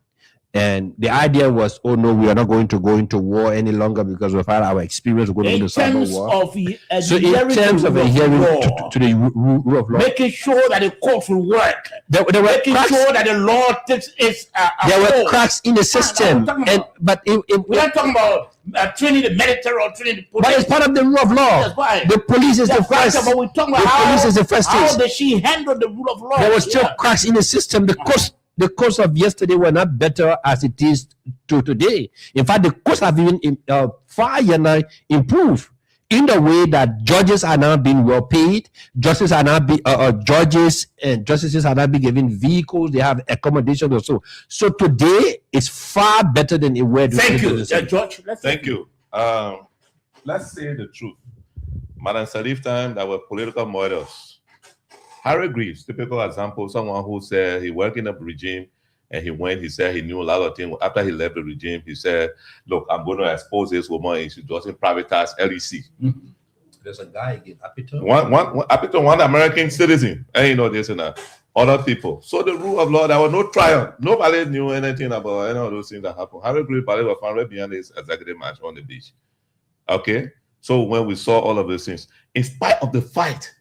And the idea was, oh no, we are not going to go into war any longer because we've had our experience going into cyber war. So in terms of adhering to the rule of law, making sure that the courts will work, there were making cracks, sure that the law takes its there were cracks in the system. We're not talking about training the military or training the police. But it's part of the rule of law. That's why. The police is the first. But we're talking about how does she handle the rule of law? There was still cracks in the system. The courts of yesterday were not better as it is to today. In fact, the courts have even far improved in the way that judges are now being well paid. Judges are now judges and justices are now being given vehicles. They have accommodation also. So today is far better than it were. Thank you, George. Thank you. Let's say the truth. Madam Salif time, that were political models. Harry Greaves, typical example, someone who said he worked in a regime and he said he knew a lot of things. After he left the regime, he said, look, I'm going to expose this woman and she doesn't privatize LEC. There's a guy again, Apito. One American citizen, and you know this and that. Other people. So the rule of law, there was no trial. Nobody knew anything about any of those things that happened. Harry Greaves was found right behind his executive match on the beach. Okay? So when we saw all of those things, in spite of the fight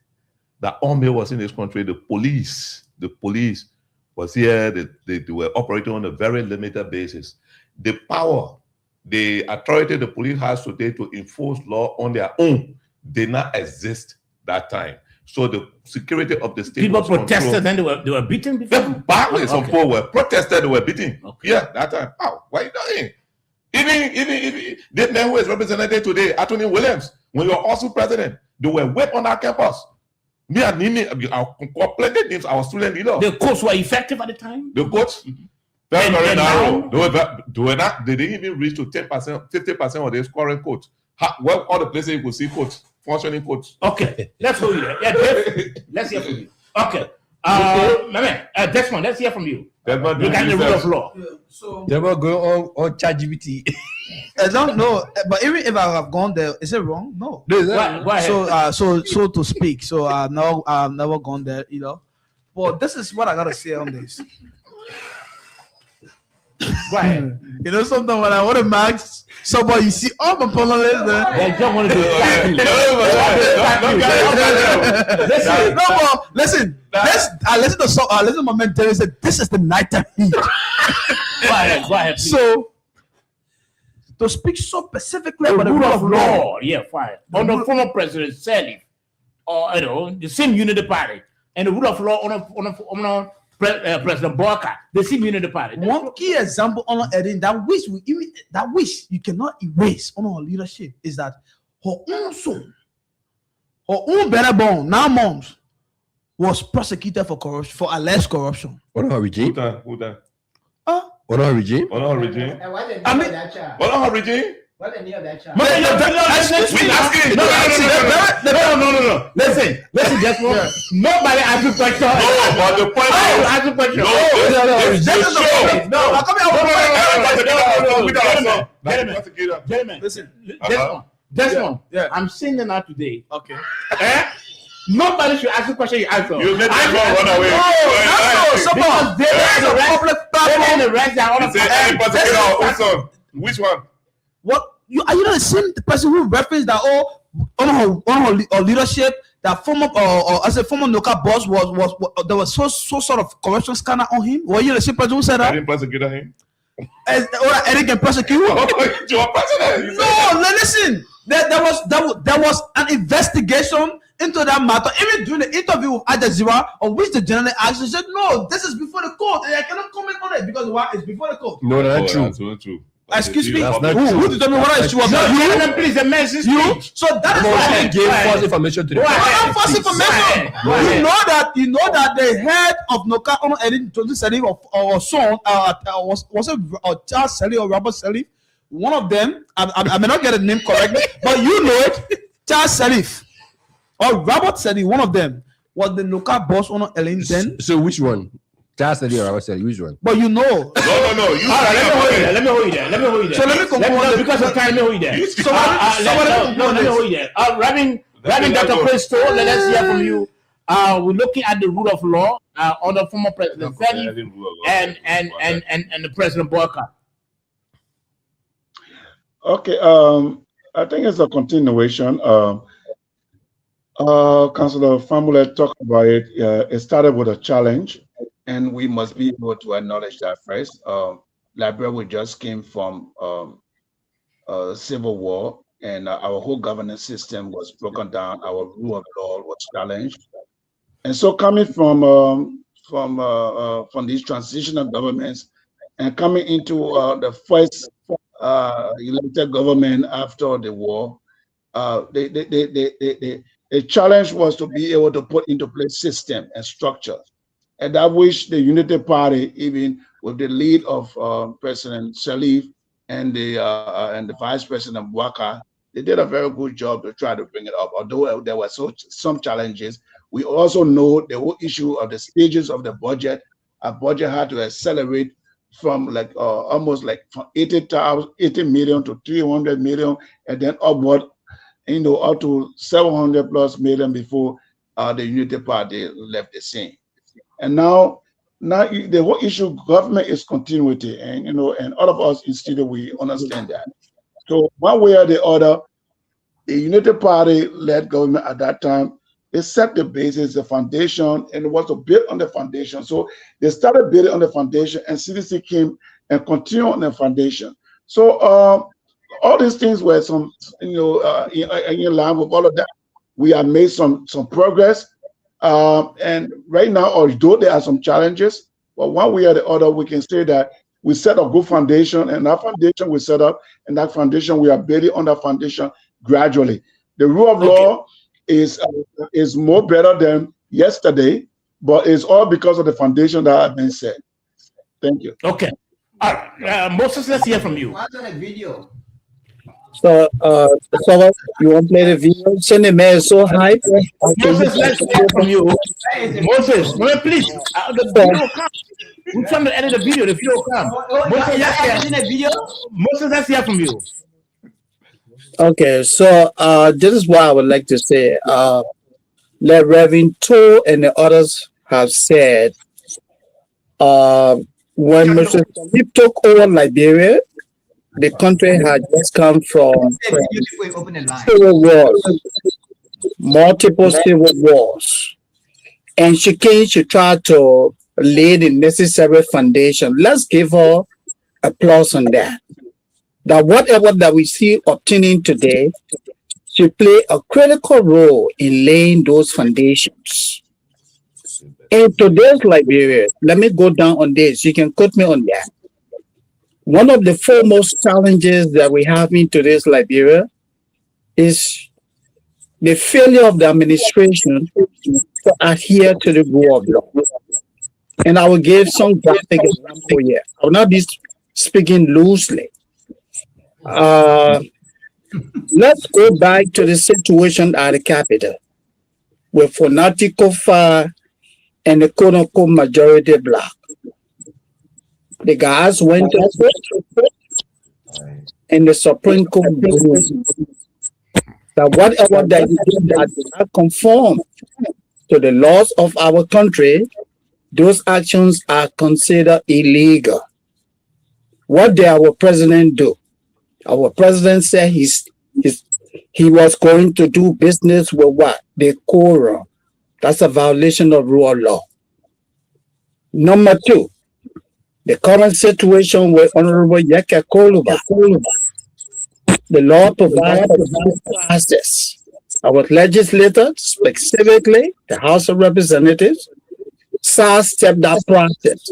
that army was in this country, the police was here. They were operating on a very limited basis. The power, the authority the police has today to enforce law on their own did not exist that time. So the security of the state. People protested and they were beaten before. Badly, some people were protested, they were beaten. Okay. Yeah, that time. How? What are you doing? Even the man who is represented today, Anthony Williams, when you were also president, they were whipped on our campus. Me and Nini, our plenty names, our student leader. The courts were effective at the time. The courts, very narrow. They didn't even reach to 10%, 50% of the scoring courts. Well, all the places you could see courts, functioning courts. Okay, let's go here. Yeah, let's hear from you. Okay, Desmond, let's hear from you. Desmond, you got the rule of law. So they were going on ChatGPT. I don't know, but even if I have gone there, is it wrong? No. Go ahead. So to speak. So I've never gone there, you know. But this is what I gotta say on this. Go ahead. You know, sometimes when I want to max somebody, you see all my panelists there. They don't want to do it. Listen. Listen to song. Listen to my mentor say, "This is the nighttime heat." Go ahead. So, to speak so specifically about the rule of law, yeah, fine. On the former president Salif, or the same unity party, and the rule of law on President Barker, the same unity party. One key example on Edin that wish you cannot erase on our leadership is that her own son, her own better born, now moms, was prosecuted for corruption, for alleged corruption. On her regime? Who that? On her regime? On her regime? On her regime? What the name of that child? No. Listen, just one. Nobody asked you question. No, but the point is, ask you question. Gentlemen, listen. Desmond, I'm saying that now today. Okay. Nobody should ask you question. You answer. You let them run away. Because there is a public platform. Which one? What are you not the same person who referenced that on her leadership that former as a former local boss was there was so sort of corruption scandal on him? Were you the same person who said that? I didn't prosecute him. Eric can prosecute you? Your president. No, listen. There was an investigation into that matter. Even during the interview with Al Jazeera, on which the general actually said, "No, this is before the court, and I cannot comment on it because why? It's before the court." No, that's true. That's not true. Excuse me. Who determined whether she was not you? Please, the message. You. So that is why he gave false information to the false information. You know that the head of Noka Ono Edin Salif or son was it Charles Salif or Robert Salif? One of them, I may not get the name correctly, but you know it, Charles Salif or Robert Salif. One of them was the local boss on Ellen then. So which one? That's the deal. I said usual. But you know. No. All right, let me hold you there. So let me conclude. Because of time, let me hold you there. Let me hold you there. Reverend Dr. Christo, let us hear from you. We're looking at the rule of law under former President Sirleaf and the President Boyka. Okay, I think it's a continuation. Councillor Famulé talked about it. It started with a challenge, and we must be able to acknowledge that first. Liberia, we just came from civil war, and our whole governance system was broken down. Our rule of law was challenged, and so coming from these transitional governments and coming into the first elected government after the war, the challenge was to be able to put into place system and structure, and that which the Unity Party, even with the lead of President Sirleaf and the Vice President Boyka, they did a very good job to try to bring it up. Although there were some challenges, we also know the whole issue of the stages of the budget. A budget had to accelerate from almost from 80 million to 300 million, and then upward, up to 700 plus million before the Unity Party left the scene. And now the whole issue, government is continuity, and and all of us in studio, we understand that. So one way or the other, the Unity Party led government at that time, they set the basis, the foundation, and it was to build on the foundation. So they started building on the foundation, and CDC came and continued on the foundation. So all these things were some, in line with all of that. We have made some progress, and right now, although there are some challenges, but one way or the other, we can say that we set a good foundation, and that foundation we set up, and that foundation we are building on that foundation gradually. The rule of law is more better than yesterday, but it's all because of the foundation that has been set. Thank you. Okay. All right. Moses, let's hear from you. Video. So, you want to play the video? Send the mail so high. Moses, let's hear from you. Moses, please. The video come. We're trying to edit the video. The video come. Moses, let's hear from you. Okay, so this is what I would like to say. Like Reverend Toe and the others have said, when Mr. Sirleaf took over Liberia, the country had just come from civil wars, multiple civil wars. And she tried to lay the necessary foundation. Let's give her applause on that. That whatever that we see obtaining today, she play a critical role in laying those foundations. In today's Liberia, let me go down on this. You can quote me on that. One of the foremost challenges that we have in today's Liberia is the failure of the administration to adhere to the rule of law. And I will give some graphic example here. I will not be speaking loosely. Let's go back to the situation at the capital with Fonati Kofa and the Konoko majority bloc. The guys went to court, and the Supreme Court ruled that whatever that you do that does not conform to the laws of our country, those actions are considered illegal. What did our president do? Our president said he was going to do business with what? The quorum. That's a violation of rule of law. Number two, the current situation with Honorable Yeka Koluba. The law provides a process. Our legislators, specifically the House of Representatives, sidestep that process,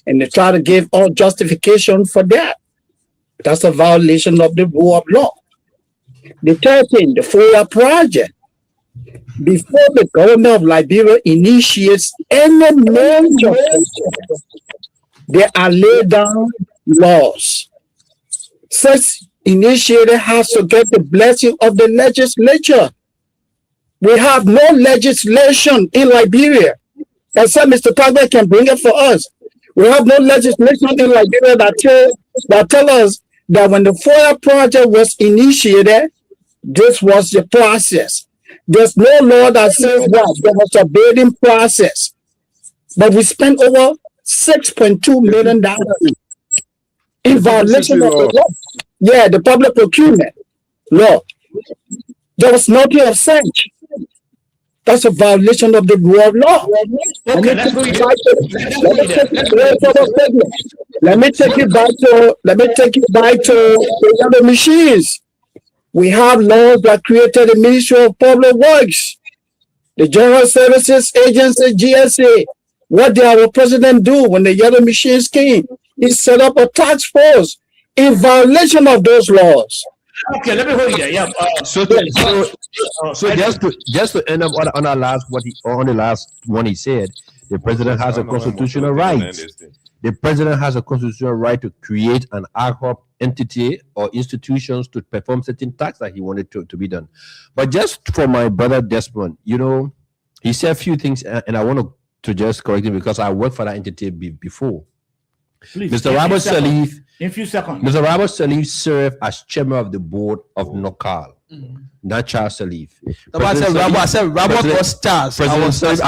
and they try to give all justification for that. That's a violation of the rule of law. The third thing, the FOIA project. Before the government of Liberia initiates any major, they are laid down laws. Such initiative has to get the blessing of the legislature. We have no legislation in Liberia. except Mr. Tagbe can bring it for us. We have no legislation in Liberia that tell us that when the FOIA project was initiated, this was the process. There's no law that says that there was a bidding process. But we spent over $6.2 million in violation of the law. Yeah, the public procurement law. There was nothing of such. That's a violation of the rule of law. Okay, let me take you back to the other machines. We have laws that created the Ministry of Public Works, the General Services Agency, GSA. What did our president do when the yellow machines came? He set up a task force in violation of those laws. Okay, let me hold you there. Yeah. So just to end up on our last on the last one he said, the president has a constitutional right. The president has a constitutional right to create an ad hoc entity or institutions to perform certain tasks that he wanted to be done. But just for my brother Desmond, he said a few things, and I want to just correct him because I worked for that entity before. Please, Mr. Robert Salif. In a few seconds. Mr. Robert Salif served as chairman of the board of NOCAL. Not Charles Salif. I said Robert was Charles. President Salif.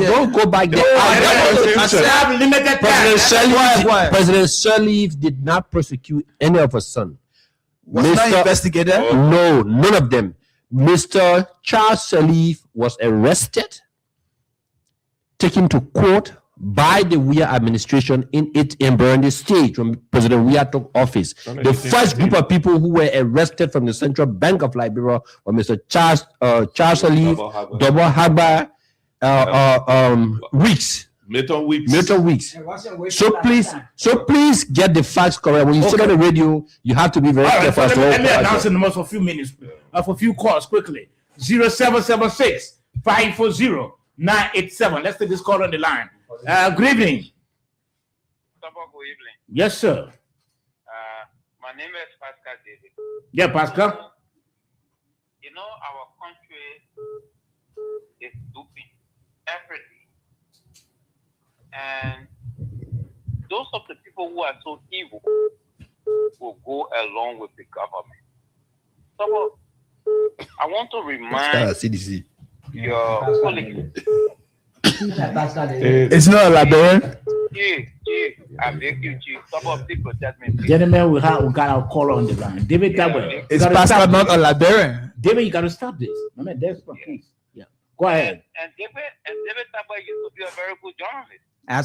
Don't go back there. President Salif did not prosecute any of his sons. Was not investigated? No, none of them. Mr. Charles Salif was arrested, taken to court by the Weah administration in Burundi state when President Weah took office. The first group of people who were arrested from the Central Bank of Liberia were Mr. Charles Salif, Double Hagba, Weeks. Milton Weeks. So please get the facts correct. When you sit on the radio, you have to be very careful. Let me announce in the most for a few minutes, for a few calls quickly. 0776-540-987. Let's take this call on the line. Good evening. Good evening. Yes, sir. My name is Pascal David. Yeah, Pascal. Our country is duping everything. And those of the people who are so evil will go along with the government. So I want to remind CDC. your colleagues. It's not a Liberian. I beg you, Chief. Some of people protect me. Gentlemen, we got our caller on the line. David Tabwe. Is Pascal not a Liberian? David, you got to stop this. No, man, that's please. Yeah. Go ahead. And David Tabwe used to be a very good journalist. I'm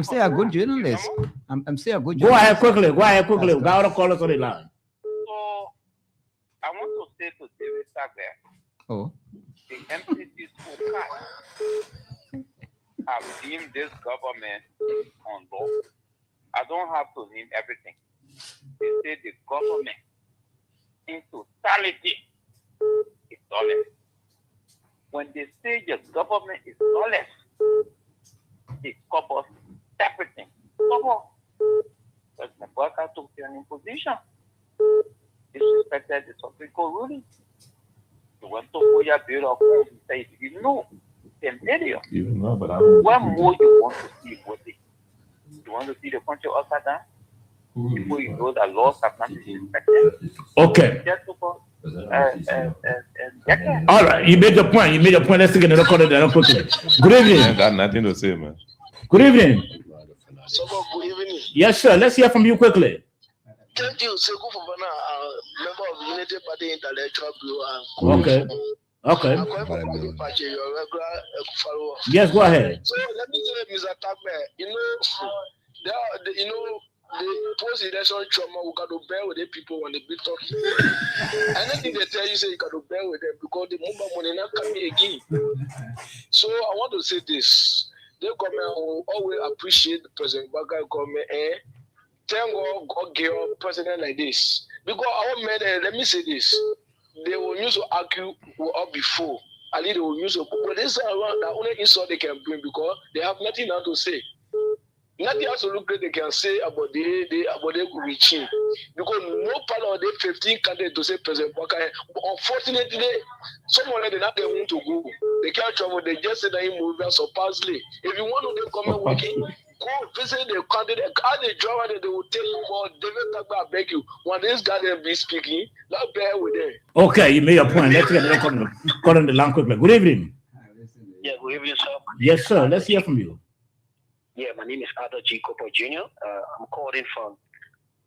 still a good journalist. I'm still a good journalist. Go ahead quickly. We got all the callers on the line. So I want to say to David Tabwe, the MCC school have deemed this government unlawful. I don't have to name everything. They say the government in totality is lawless. When they say the government is lawless, it covers everything. President Bouaka took an imposition. Disrespected the Supreme Court ruling. He went to Weah build a home. He said, you know, 10 million. Even know, but what more you want to see with it? You want to see the country upside down? Before you know that laws have not been respected. Okay. All right, you made your point. Let's take another call down quickly. Good evening. I got nothing to say, man. Good evening. Good evening. Yes, sir. Let's hear from you quickly. Thank you, Sekou Fofana, member of the Unity Party Intellectual Bureau. Okay. I'm going for your regular follower. Yes, go ahead. So let me say, Mr. Tagbe, the post-election trauma, we got to bear with the people when they be talking. Anything they tell you, say you got to bear with them because the movement money not coming again. So I want to say this. The government will always appreciate the President Bouaka government and thank God give a president like this. Because our men, let me say this, they will use to argue with us before. At least they will use to, but this is around the only insult they can bring because they have nothing now to say. Nothing absolutely they can say about the regime, because no part of the 15 candidates to say President Baka. Unfortunately, someone they not they want to go. They can't travel. They just say that he moved so parsley. If you want to come and working, go visit the candidate. All the driver they will tell you more. They will talk about beg you. When this guy they be speaking, not bear with them. Okay, you made your point. Let's get the call on the line quickly. Good evening. Yeah, good evening, sir. Yes, sir. Let's hear from you. Yeah, my name is Arthur G. Cooper Jr. I'm calling from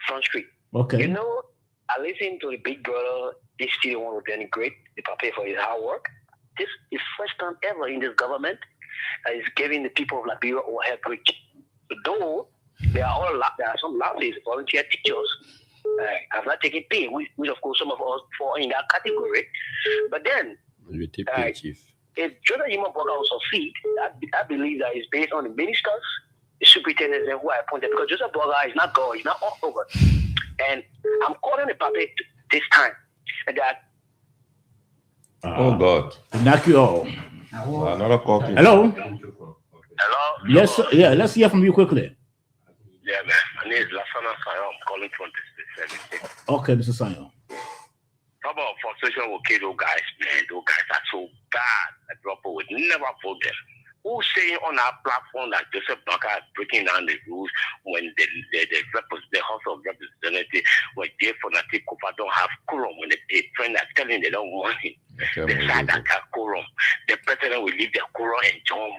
Front Street. Okay. You know, I listen to the Big Brother. This still want to denigrate the pay for his hard work. This is first time ever in this government that is giving the people of Liberia or help rich. Though there are some lapses, volunteer teachers have not taken pay, which of course some of us fall in that category. But then, if Jordan Yuma Boga will succeed, I believe that it's based on the ministers, the superintendents, and who I appointed. Because Joseph Boga is not God, he's not all over. And I'm calling the public this time that. Oh God! Knock you all. Another call. Hello. Hello. Yes, sir. Yeah. Let's hear from you quickly. Yeah, man. My name is Lasana Sayo. I'm calling from the state. Okay, Mr. Sanyo. How about frustration with those guys, man? Those guys are so bad that people would never vote them. Who's saying on our platform that Joseph Baka is breaking down the rules when the House of Representatives, when Jay Fonatic Kufa don't have quorum, when a friend are telling they don't want him, they side that have quorum, the president will leave the quorum and John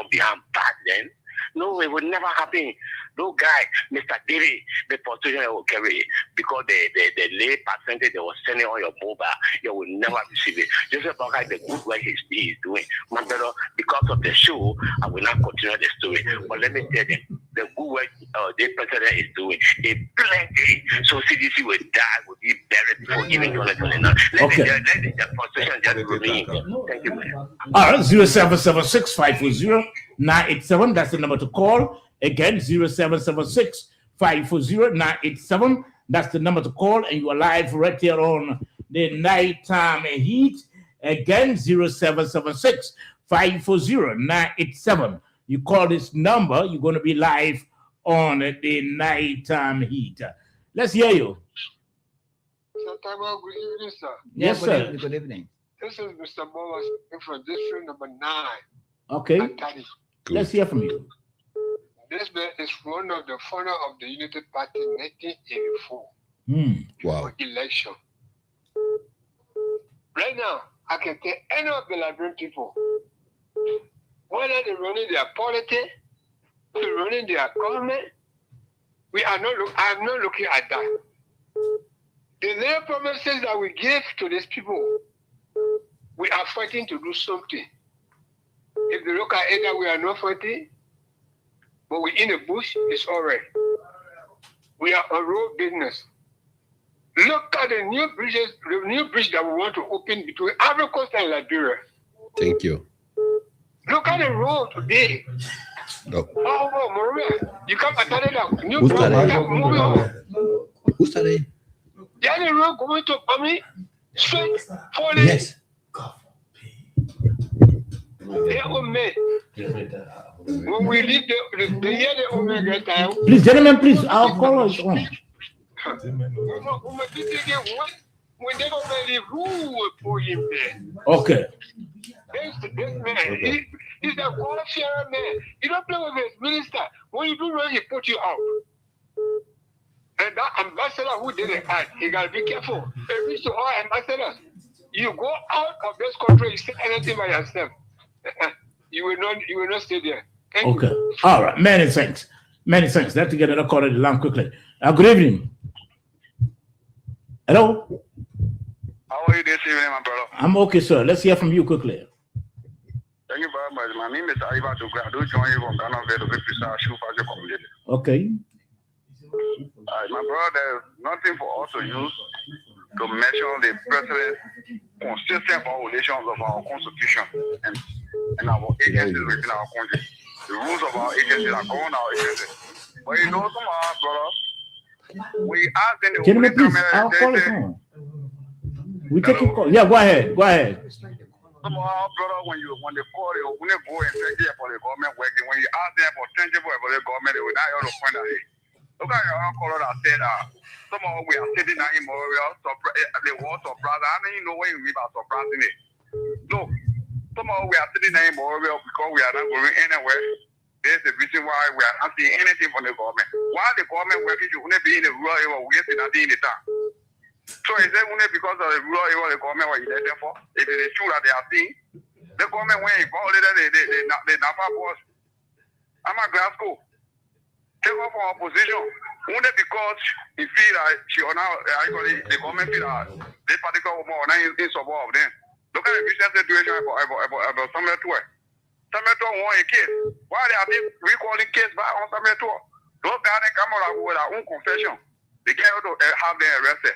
behind bad then? No, it would never happen. No guy, Mr. David, the frustration will carry it because the lay percentage they was sending on your mobile, you will never receive it. Joseph Baka, the good work he's doing. My brother, because of the show, I will not continue the story. But let me tell you, the good work the president is doing is plenty. So CDC will die, will be buried before even 2029. Let the frustration just remain. Thank you, man. All right, 0776 540 987. That's the number to call. Again, 0776 540 987. That's the number to call, and you are live right here on the Nighttime Heat. Again, 0776 540 987. You call this number, you're going to be live on the Nighttime Heat. Let's hear you. Good evening, sir. Yes, sir. Good evening. This is Mr. Mola from district number 9. Okay. Let's hear from you. This man is one of the founder of the United Party in 1984. Wow. Election. Right now, I can tell any of the Liberian people, whether they're running their politics, they're running their government, I'm not looking at that. The little promises that we give to these people, we are fighting to do something. If they look at it that we are not fighting, but we're in the bush, it's all right. We are a road business. Look at the new bridge that we want to open between Ivory Coast and Liberia. Thank you. Look at the road today. No. Oh, Maria, you come and tell that new Who's bridge that? moving on. Who's that? The other road going to Pami, straight for the Yes. They own me. When we leave the year they own me that time. Please, gentlemen, please, our call is on. When they don't believe who will put him there. Okay. This man, he's a God-fearing man. You don't play with his minister. When you do wrong, he put you out. And that ambassador who did it, he got to be careful. It reach to all ambassadors. You go out of this country, you say anything by yourself. You will not stay there. Thank Okay. you. All right. Many thanks. Many thanks. Let's get another call on the line quickly. Good evening. Hello. How are you this evening, my brother? I'm okay, sir. Let's hear from you quickly. Thank you very much. My name is Aiva Tukra. I do join you from Ghana Valley, community. Okay. My brother, there's nothing for us to use to measure the president's consistent violations of our constitution and our agencies within our country. The rules of our agencies are govern our agencies. But you know, some of our brothers, we ask them to Gentlemen, please, our call is on. We take your call. Yeah, go ahead. Go ahead. Some of our brothers, when they call you, when they go and say, yeah, for the government working, when you ask them for tangible for the government, they will not said, some of we are sitting down in Memorial, the word surprise. I don't even know what you mean by surprising it. No, some of we are sitting down in Memorial because we are not going anywhere. There's the reason why we are not seeing anything from the government. Why the government working to only be in the rural area, we are not in the town. So is that only because of the rural area the government was elected for? If it is true that they are seeing, the government went involved the NAFA boss. I'm at Glasgow. Take off from opposition. Only because he feel that the government feel that this particular woman is in support of them. Look at the recent situation about Samuel Tour. Samuel Tour won a case. Why they are recalling case back on Samuel Tour? Those guys come out with their own confession. They can't have them arrested.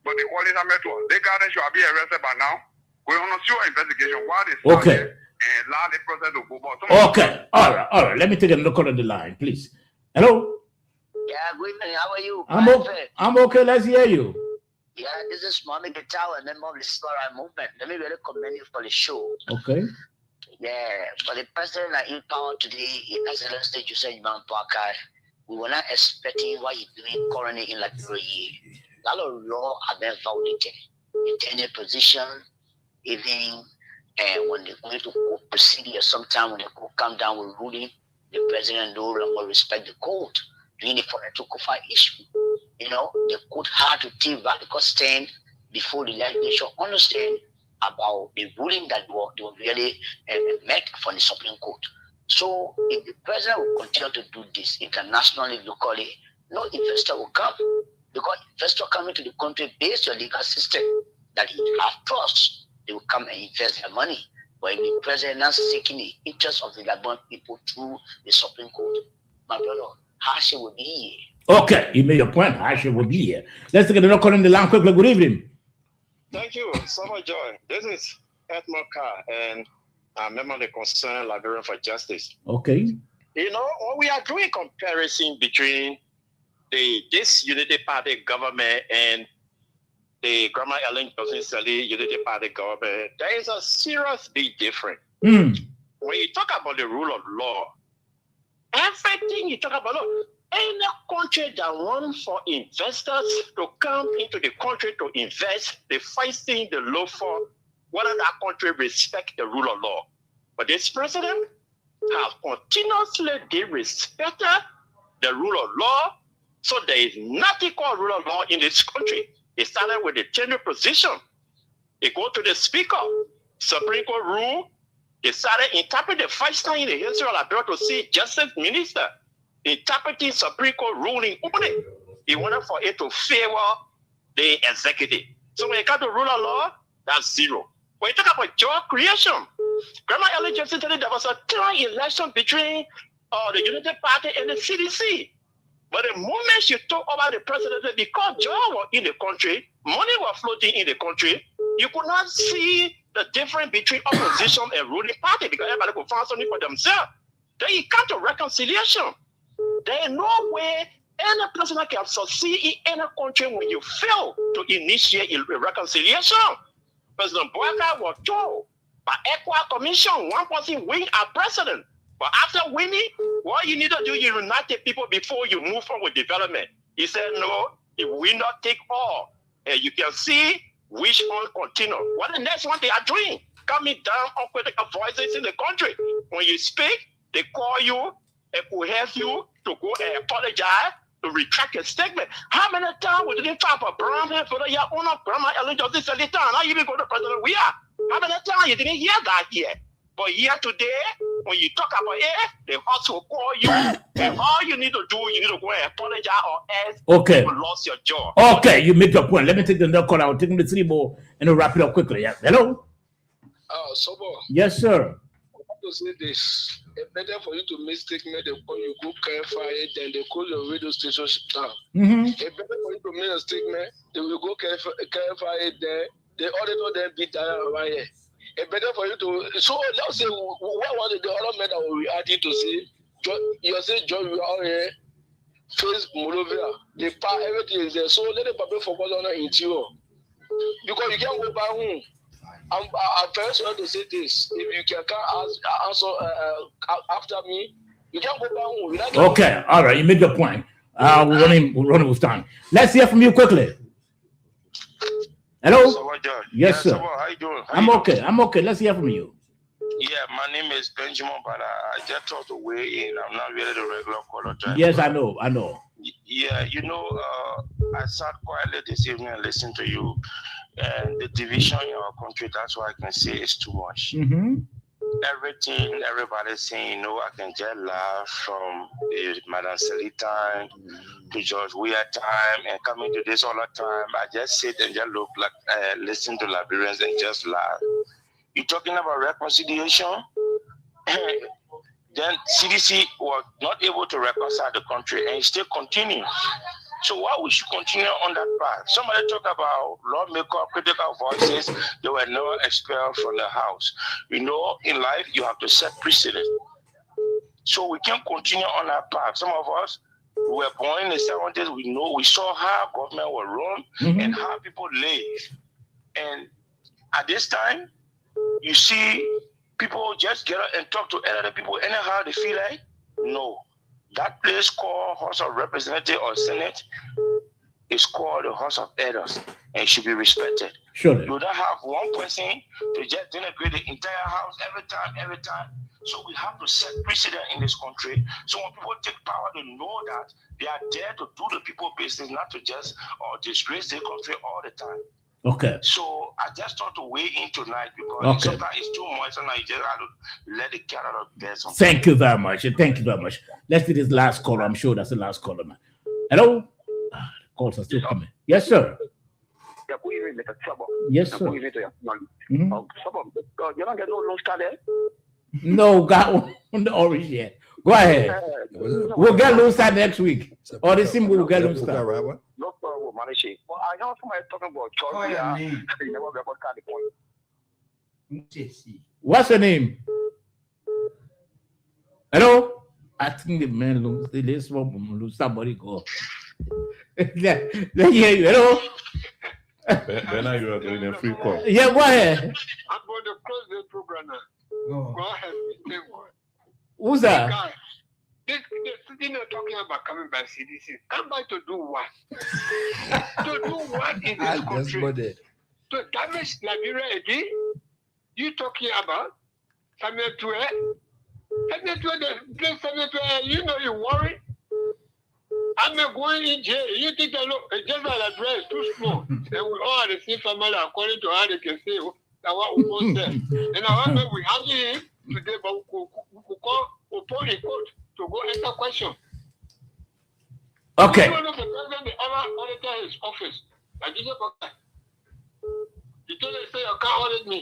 But they call it Samuel Tour. They guys should be arrested by now. We're on a sure investigation. Why they okay. And allow the process to go back. Okay. All right. Let me take a look on the line, please. Hello? Yeah, good evening. How are you? I'm okay. Let's hear you. Yeah, this is Mohammed Gitawa and member of the Slaughter Movement. Let me really commend you for the show. Okay. Yeah, for the president that in power today, His Excellency Joseph Imam Parker, we were not expecting what he's doing currently in Liberia. A lot of law have been violated. In any position, even when they're going to proceed or sometime when they come down with ruling, the president no longer respect the court during the political issue. You know, the court had to take back because stand before the legislature understand about the ruling that they were really met from the Supreme Court. So if the president will continue to do this internationally, locally, no investor will come because investor coming to the country based on legal system that he have trust, they will come and invest their money. But if the president not seeking the interest of the Gabon people through the Supreme Court, my brother, Hashi will be here. Okay, you made your point. Hashi will be here. Let's take a call in the line quickly. Good evening. Thank you so much, Joy. This is Edmond Carr, and I'm a member of the Concerned Liberian for Justice. Okay. You know, when we are doing comparison between this Unity Party government and the Grandma Ellen Johnson Sirleaf Unity Party government, there is a serious big difference. When you talk about the rule of law, everything you talk about law, any country that wants for investors to come into the country to invest, the first thing they look for whether that country respect the rule of law. But this president has continuously disrespected the rule of law, so there is nothing called rule of law in this country. It started with the change of position. It go to the speaker, Supreme Court rule. They started interpreting the first time in the history of Liberia to see justice minister interpreting Supreme Court ruling only. He wanted for it to favor the executive. So when it comes to rule of law, that's zero. When you talk about job creation, Grandma Ellen Johnson said there was a clear election between the Unity Party and the CDC. But the moment you talk about the presidency, because jobs were in the country, money was floating in the country, you could not see the difference between opposition and ruling party because everybody could find something for themselves. Then you come to reconciliation. There is no way any president can succeed in any country when you fail to initiate a reconciliation. President Bouaka was told by ECOWAS Commission, one person win as president. But after winning, what you need to do is unite the people before you move on with development. He said, no, it will not take all. And you can see which one continue. What the next one they are doing? Coming down on critical voices in the country. When you speak, they call you and could help you to go and apologize, to retract your statement. How many times we didn't talk about Brown for the year owner, Grandma Ellen Johnson Sirleaf? Now you even go to President we are. How many times you didn't hear that yet? But here today, when you talk about it, they also call you, and all you need to do, you need to go and apologize or else you lost your job. Okay, you make your point. Let me take the next call. I'll take the 3 more and we'll wrap it up quickly. Yeah. Hello? Sobo. Yes, sir. I want to say this. It's better for you to make statement, they call you go fire, then they call your radio station down. It's better for you to make a statement, they will go fire, then the auditor then beat down right here. It's better for you to. So let's say, what was the other men that were reacting to say, you say, John, you are here, face Molovia, the part, everything is there. So let the public focus on the interior. Because you can't go back home. I'm very sorry to say this. If you can answer after me, you can't go back home. Okay, all right, you made your point. We're running with time. Let's hear from you quickly. Hello? Yes, sir. How you doing? I'm okay. Let's hear from you. Yeah, my name is Benjamin, but I just thought to weigh in. I'm not really the regular caller. Yes, I know. Yeah, I sat quietly this evening and listened to you. And the division in our country, that's why I can say it's too much. Everything everybody's saying, I can just laugh from Madam Selita to George Weah time and coming to this all the time. I just sit and just look like, listen to Liberians and just laugh. You're talking about reconciliation? Then CDC was not able to reconcile the country and it still continues. So why we should continue on that path? Somebody talk about lawmaker, critical voices, they were never expelled from the house. In life, you have to set precedent. So we can't continue on that path. Some of us were born in the 70s, we saw how government was run and how people live. And at this time, you see people just get up and talk to other people anyhow they feel like. No. That place called House of Representatives or Senate is called the House of Elders and should be respected. Sure. You don't have one person to just denigrate the entire house every time. So we have to set precedent in this country. So when people take power, they know that they are there to do the people business, not to just disgrace the country all the time. Okay. So I just thought to weigh in tonight because sometimes it's too much and I just have to let the cat out of bed. Thank you very much. Let's do this last caller. I'm sure that's the last caller, man. Hello? Calls are still coming. Yes, sir. Yes, sir. You don't get no loan started? No, got one on the orange yet. Go ahead. We'll get loan start next week. Or the sim will get loan start. No problem, Manishi. Well, I know somebody talking about Georgia. You never record the point. What's her name? Hello? I think the man lose somebody go. Let me hear you. Hello? Then you are doing a free call. Yeah, go ahead. I'm going to close the program now. Go ahead. Who's that? They're sitting there talking about coming by CDC. Come by to do what? To do what in this country? To damage Liberia again? You talking about Samuel Tue? You worry? I'm going in jail. You think that look, just like Liberia is too small. And we all are the same family according to how they can say that what we want them. And I remember we have him today, but we could call upon a court to go answer question. Okay. You don't know the president ever audited his office. I didn't go. He told me, say, you can't audit me.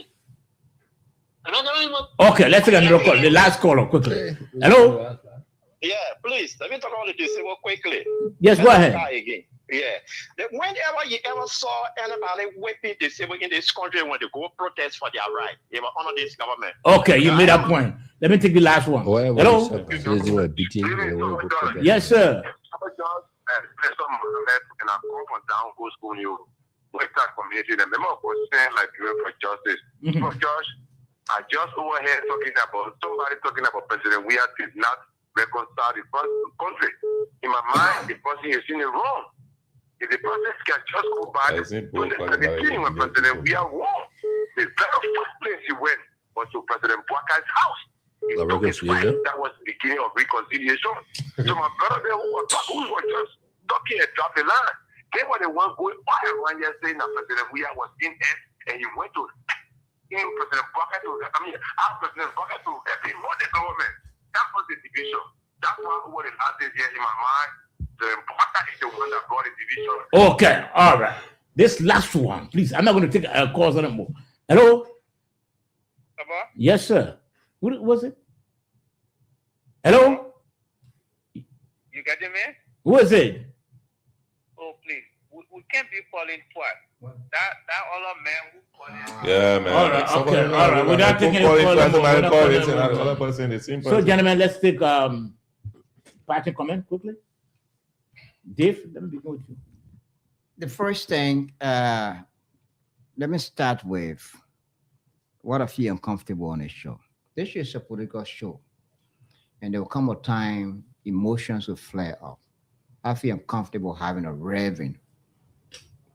And I'm going to Okay, let's take another call. The last caller, quickly. Hello? Yeah, please. Let me talk about the disabled quickly. Yes, go ahead. Again. Yeah. Whenever you ever saw anybody whipping disabled in this country when they go protest for their right, they will honor this government. Okay, you made that point. Let me take the last one. Hello? Yes, sir. I just overheard somebody talking about President Weah did not reconcile the country. In my mind, the person is in it wrong. If the person can just go back to the beginning when President Weah won, the very first place he went was to President Bouakar's house. He took his wife. That was the beginning of reconciliation. So my brother there who was just talking and dropped the line, they were the ones going all around here saying that President Weah was in it and he went to President Bouakar ask President Bouakar to help him run the government. That was the division. That's what it has here in my mind. The Bouakar is the one that brought the division. Okay, all right. This last one, please. I'm not going to take calls anymore. Hello? Yes, sir. Who was it? Hello? You got it, man? Who is it? Oh, please. We can't be falling for that other man who called in. Yeah, man. All right, okay, all right. We're not taking any calls. So, gentlemen, let's take parting comment quickly. Dave, let me begin with you. The first thing, let me start with what I feel uncomfortable on this show. This is a political show, and there will come a time emotions will flare up. I feel uncomfortable having a reverend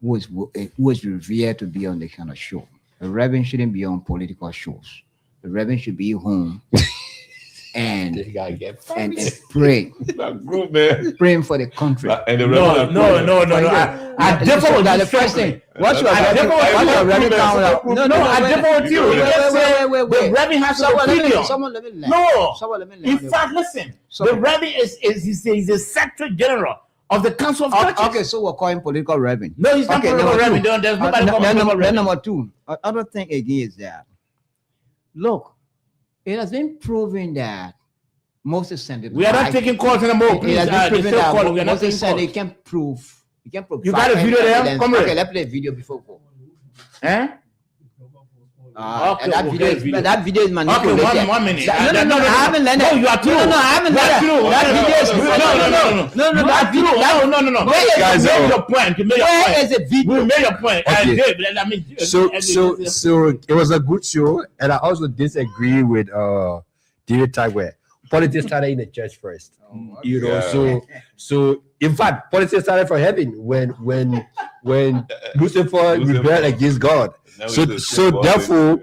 who is revered to be on the kind of show. A reverend shouldn't be on political shows. The reverend should be home and pray. Good, man. Praying for the country. No. I differ with that. The first thing. What's your reverend? I differ with you. Wait. The reverend has an opinion. No. In fact, listen. The reverend is the secretary general of the Council of Churches. Okay, so we're calling political reverend. No, he's not political reverend. There's nobody called political reverend. Number two. Another thing again is that, look, it has been proven that Moses sent it. We are not taking calls anymore. Please, Moses said he can prove. He can prove. You got a video there? Come okay, let's play a video before go. Eh? Okay, that video is manipulated. Okay, one minute. No, I haven't learned it. No, you are true. No, I haven't learned it. That video is no. Guys, you made your point. Where is the video? You made your point. Okay. So it was a good show, and I also disagree with David Tagwe. Politics started in the church first, you know. So in fact, politics started from heaven when Lucifer rebelled against God. So therefore,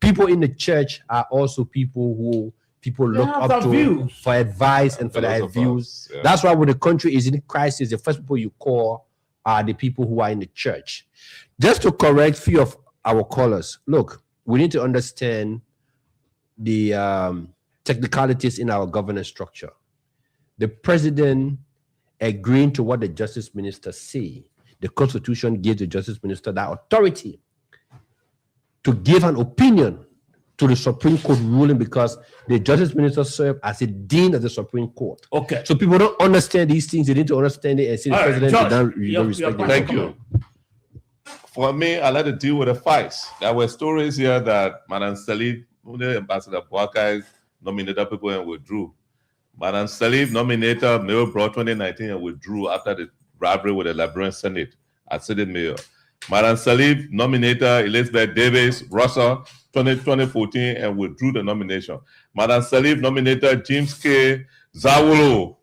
people in the church are also people who people look up to for advice and for their views. Yeah. That's why when the country is in crisis, the first people you call are the people who are in the church. Just to correct few of our callers, look, we need to understand the technicalities in our governance structure. The president agreeing to what the justice minister say, the constitution gives the justice minister that authority to give an opinion to the Supreme Court ruling, because the justice minister served as a dean of the Supreme Court. Okay. So people don't understand these things. They need to understand it and see the president don't respect it. Thank you. For me, I like to deal with the facts. There were stories here that Madam Salif, Ambassador Boakai, nominated people and withdrew. Madam Salif nominated Mayor Broad 2019 and withdrew after the robbery with the Liberian Senate as Senate Mayor. Madam Salif nominated Elizabeth Davis Russell 2014 and withdrew the nomination. Madam Salif nominated James K. Zawolo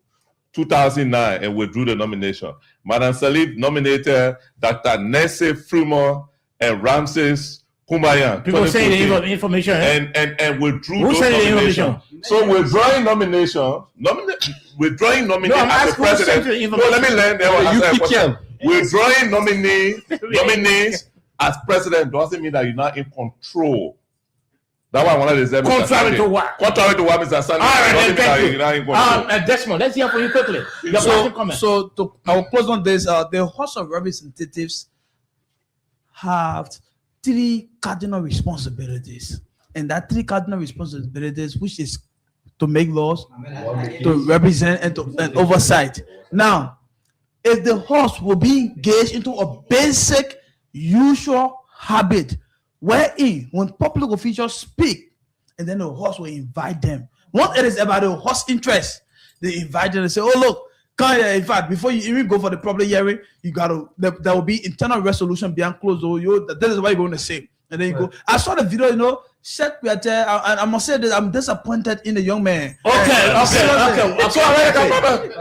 2009 and withdrew the nomination. Madam Salif nominated Dr. Nessie Fremont and Ramses Kumbayan. People say the information and withdrew those nominations. So withdrawing nomination as the president. No, let me learn. Withdrawing nominees as president doesn't mean that you're not in control. That's why I wanted to say. Contrary to what? Contrary to what Mr. Sanders. All right, thank you. Desmond, let's hear from you quickly. I will close on this. The House of Representatives have 3 cardinal responsibilities, and that 3 cardinal responsibilities, which is to make laws, to represent, and oversight. Now, if the House will be engaged into a basic, usual habit, wherein when public officials speak, and then the House will invite them. Once it is about the House interest, they invite them and say, "Oh look, come here." In fact, before you even go for the public hearing, you gotta there will be internal resolution behind closed door. That is what you're going to say, and then you go. I saw the video, and I must say that I'm disappointed in the young man. Okay. So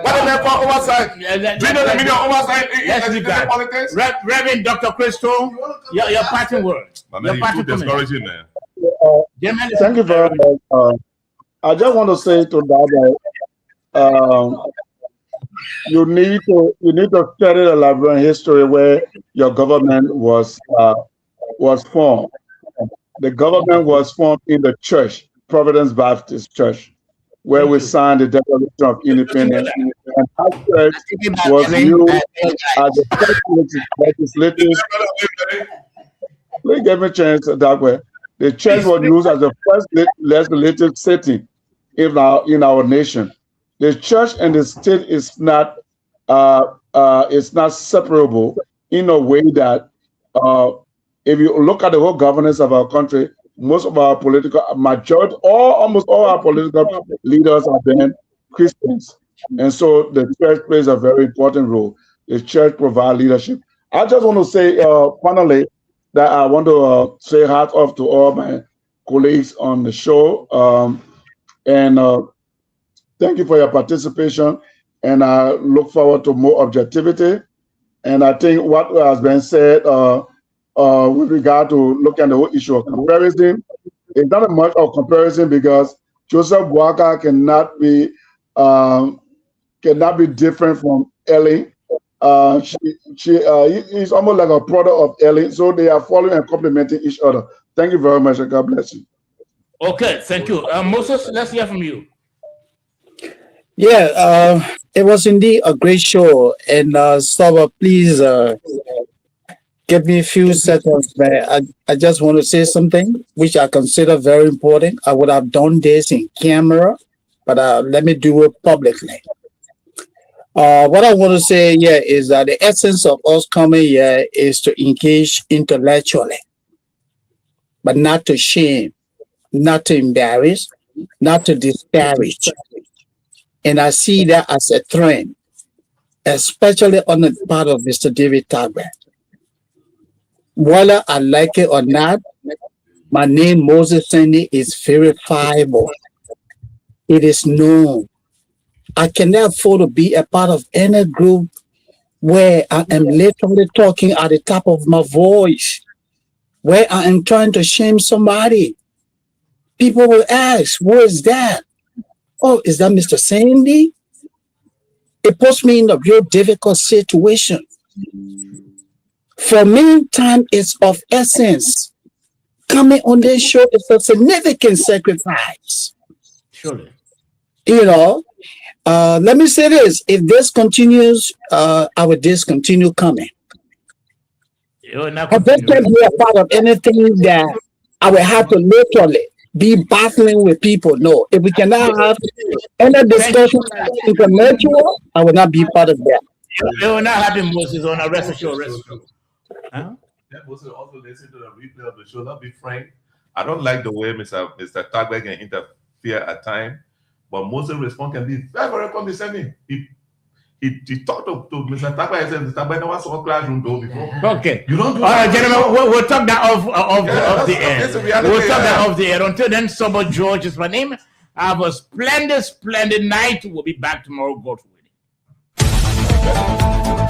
what do they call oversight? Do you know the meaning of oversight? Politics? Reverend Dr. Crystal, your parting words. You're too discouraging, man. Thank you very much. I just want to say to that, you need to study the Liberian history where your government was formed. The government was formed in the church, Providence Baptist Church, where we signed the Declaration of Independence. And that church was used as the first legislative. Please give me a chance that way. The church was used as the first legislative setting in our nation. The church and the state is not separable in a way that if you look at the whole governance of our country, most of our almost all our political leaders have been Christians. And so the church plays a very important role. The church provides leadership. I just want to say finally that I want to say hats off to all my colleagues on the show. And thank you for your participation. and I look forward to more objectivity. And I think what has been said with regard to looking at the whole issue of comparison, it's not much of comparison because Joseph Boakai cannot be different from Ellie. He's almost like a brother of Ellie, so they are following and complementing each other. Thank you very much, and God bless you. Okay, thank you. Moses, let's hear from you. Yeah, it was indeed a great show. And Saba, please give me a few seconds, man. I just want to say something which I consider very important. I would have done this in camera, but let me do it publicly. What I want to say here is that the essence of us coming here is to engage intellectually, but not to shame, not to embarrass, not to disparage. And I see that as a trend, especially on the part of Mr. David Tagbe. Whether I like it or not, my name, Moses Sandy, is verifiable. It is known. I cannot afford to be a part of any group where I am literally talking at the top of my voice, where I am trying to shame somebody. People will ask, who is that? Oh, is that Mr. Sandy? It puts me in a real difficult situation. For me, time is of essence. Coming on this show is a significant sacrifice. Surely. You know, let me say this. If this continues, I will discontinue coming. You're not I just can't be a part of anything that I will have to literally be battling with people. No, if we cannot have any discussion intellectual, I will not be part of that. You will not have Moses on a rest assured. Huh? Yeah, Moses also listen to the replay of the show. I'll be frank. I don't like the way Mr. Tagbe can interfere at times, but Moses' response can be very, very condescending. He talked to Mr. Tagbe and said, Mr. Tagbe never saw a classroom door before. Okay. You don't do all that. right, gentlemen, we'll talk that off the air. We'll talk that off the air. Until then, Sober George is my name. Have a splendid, splendid night. We'll be back tomorrow, God willing.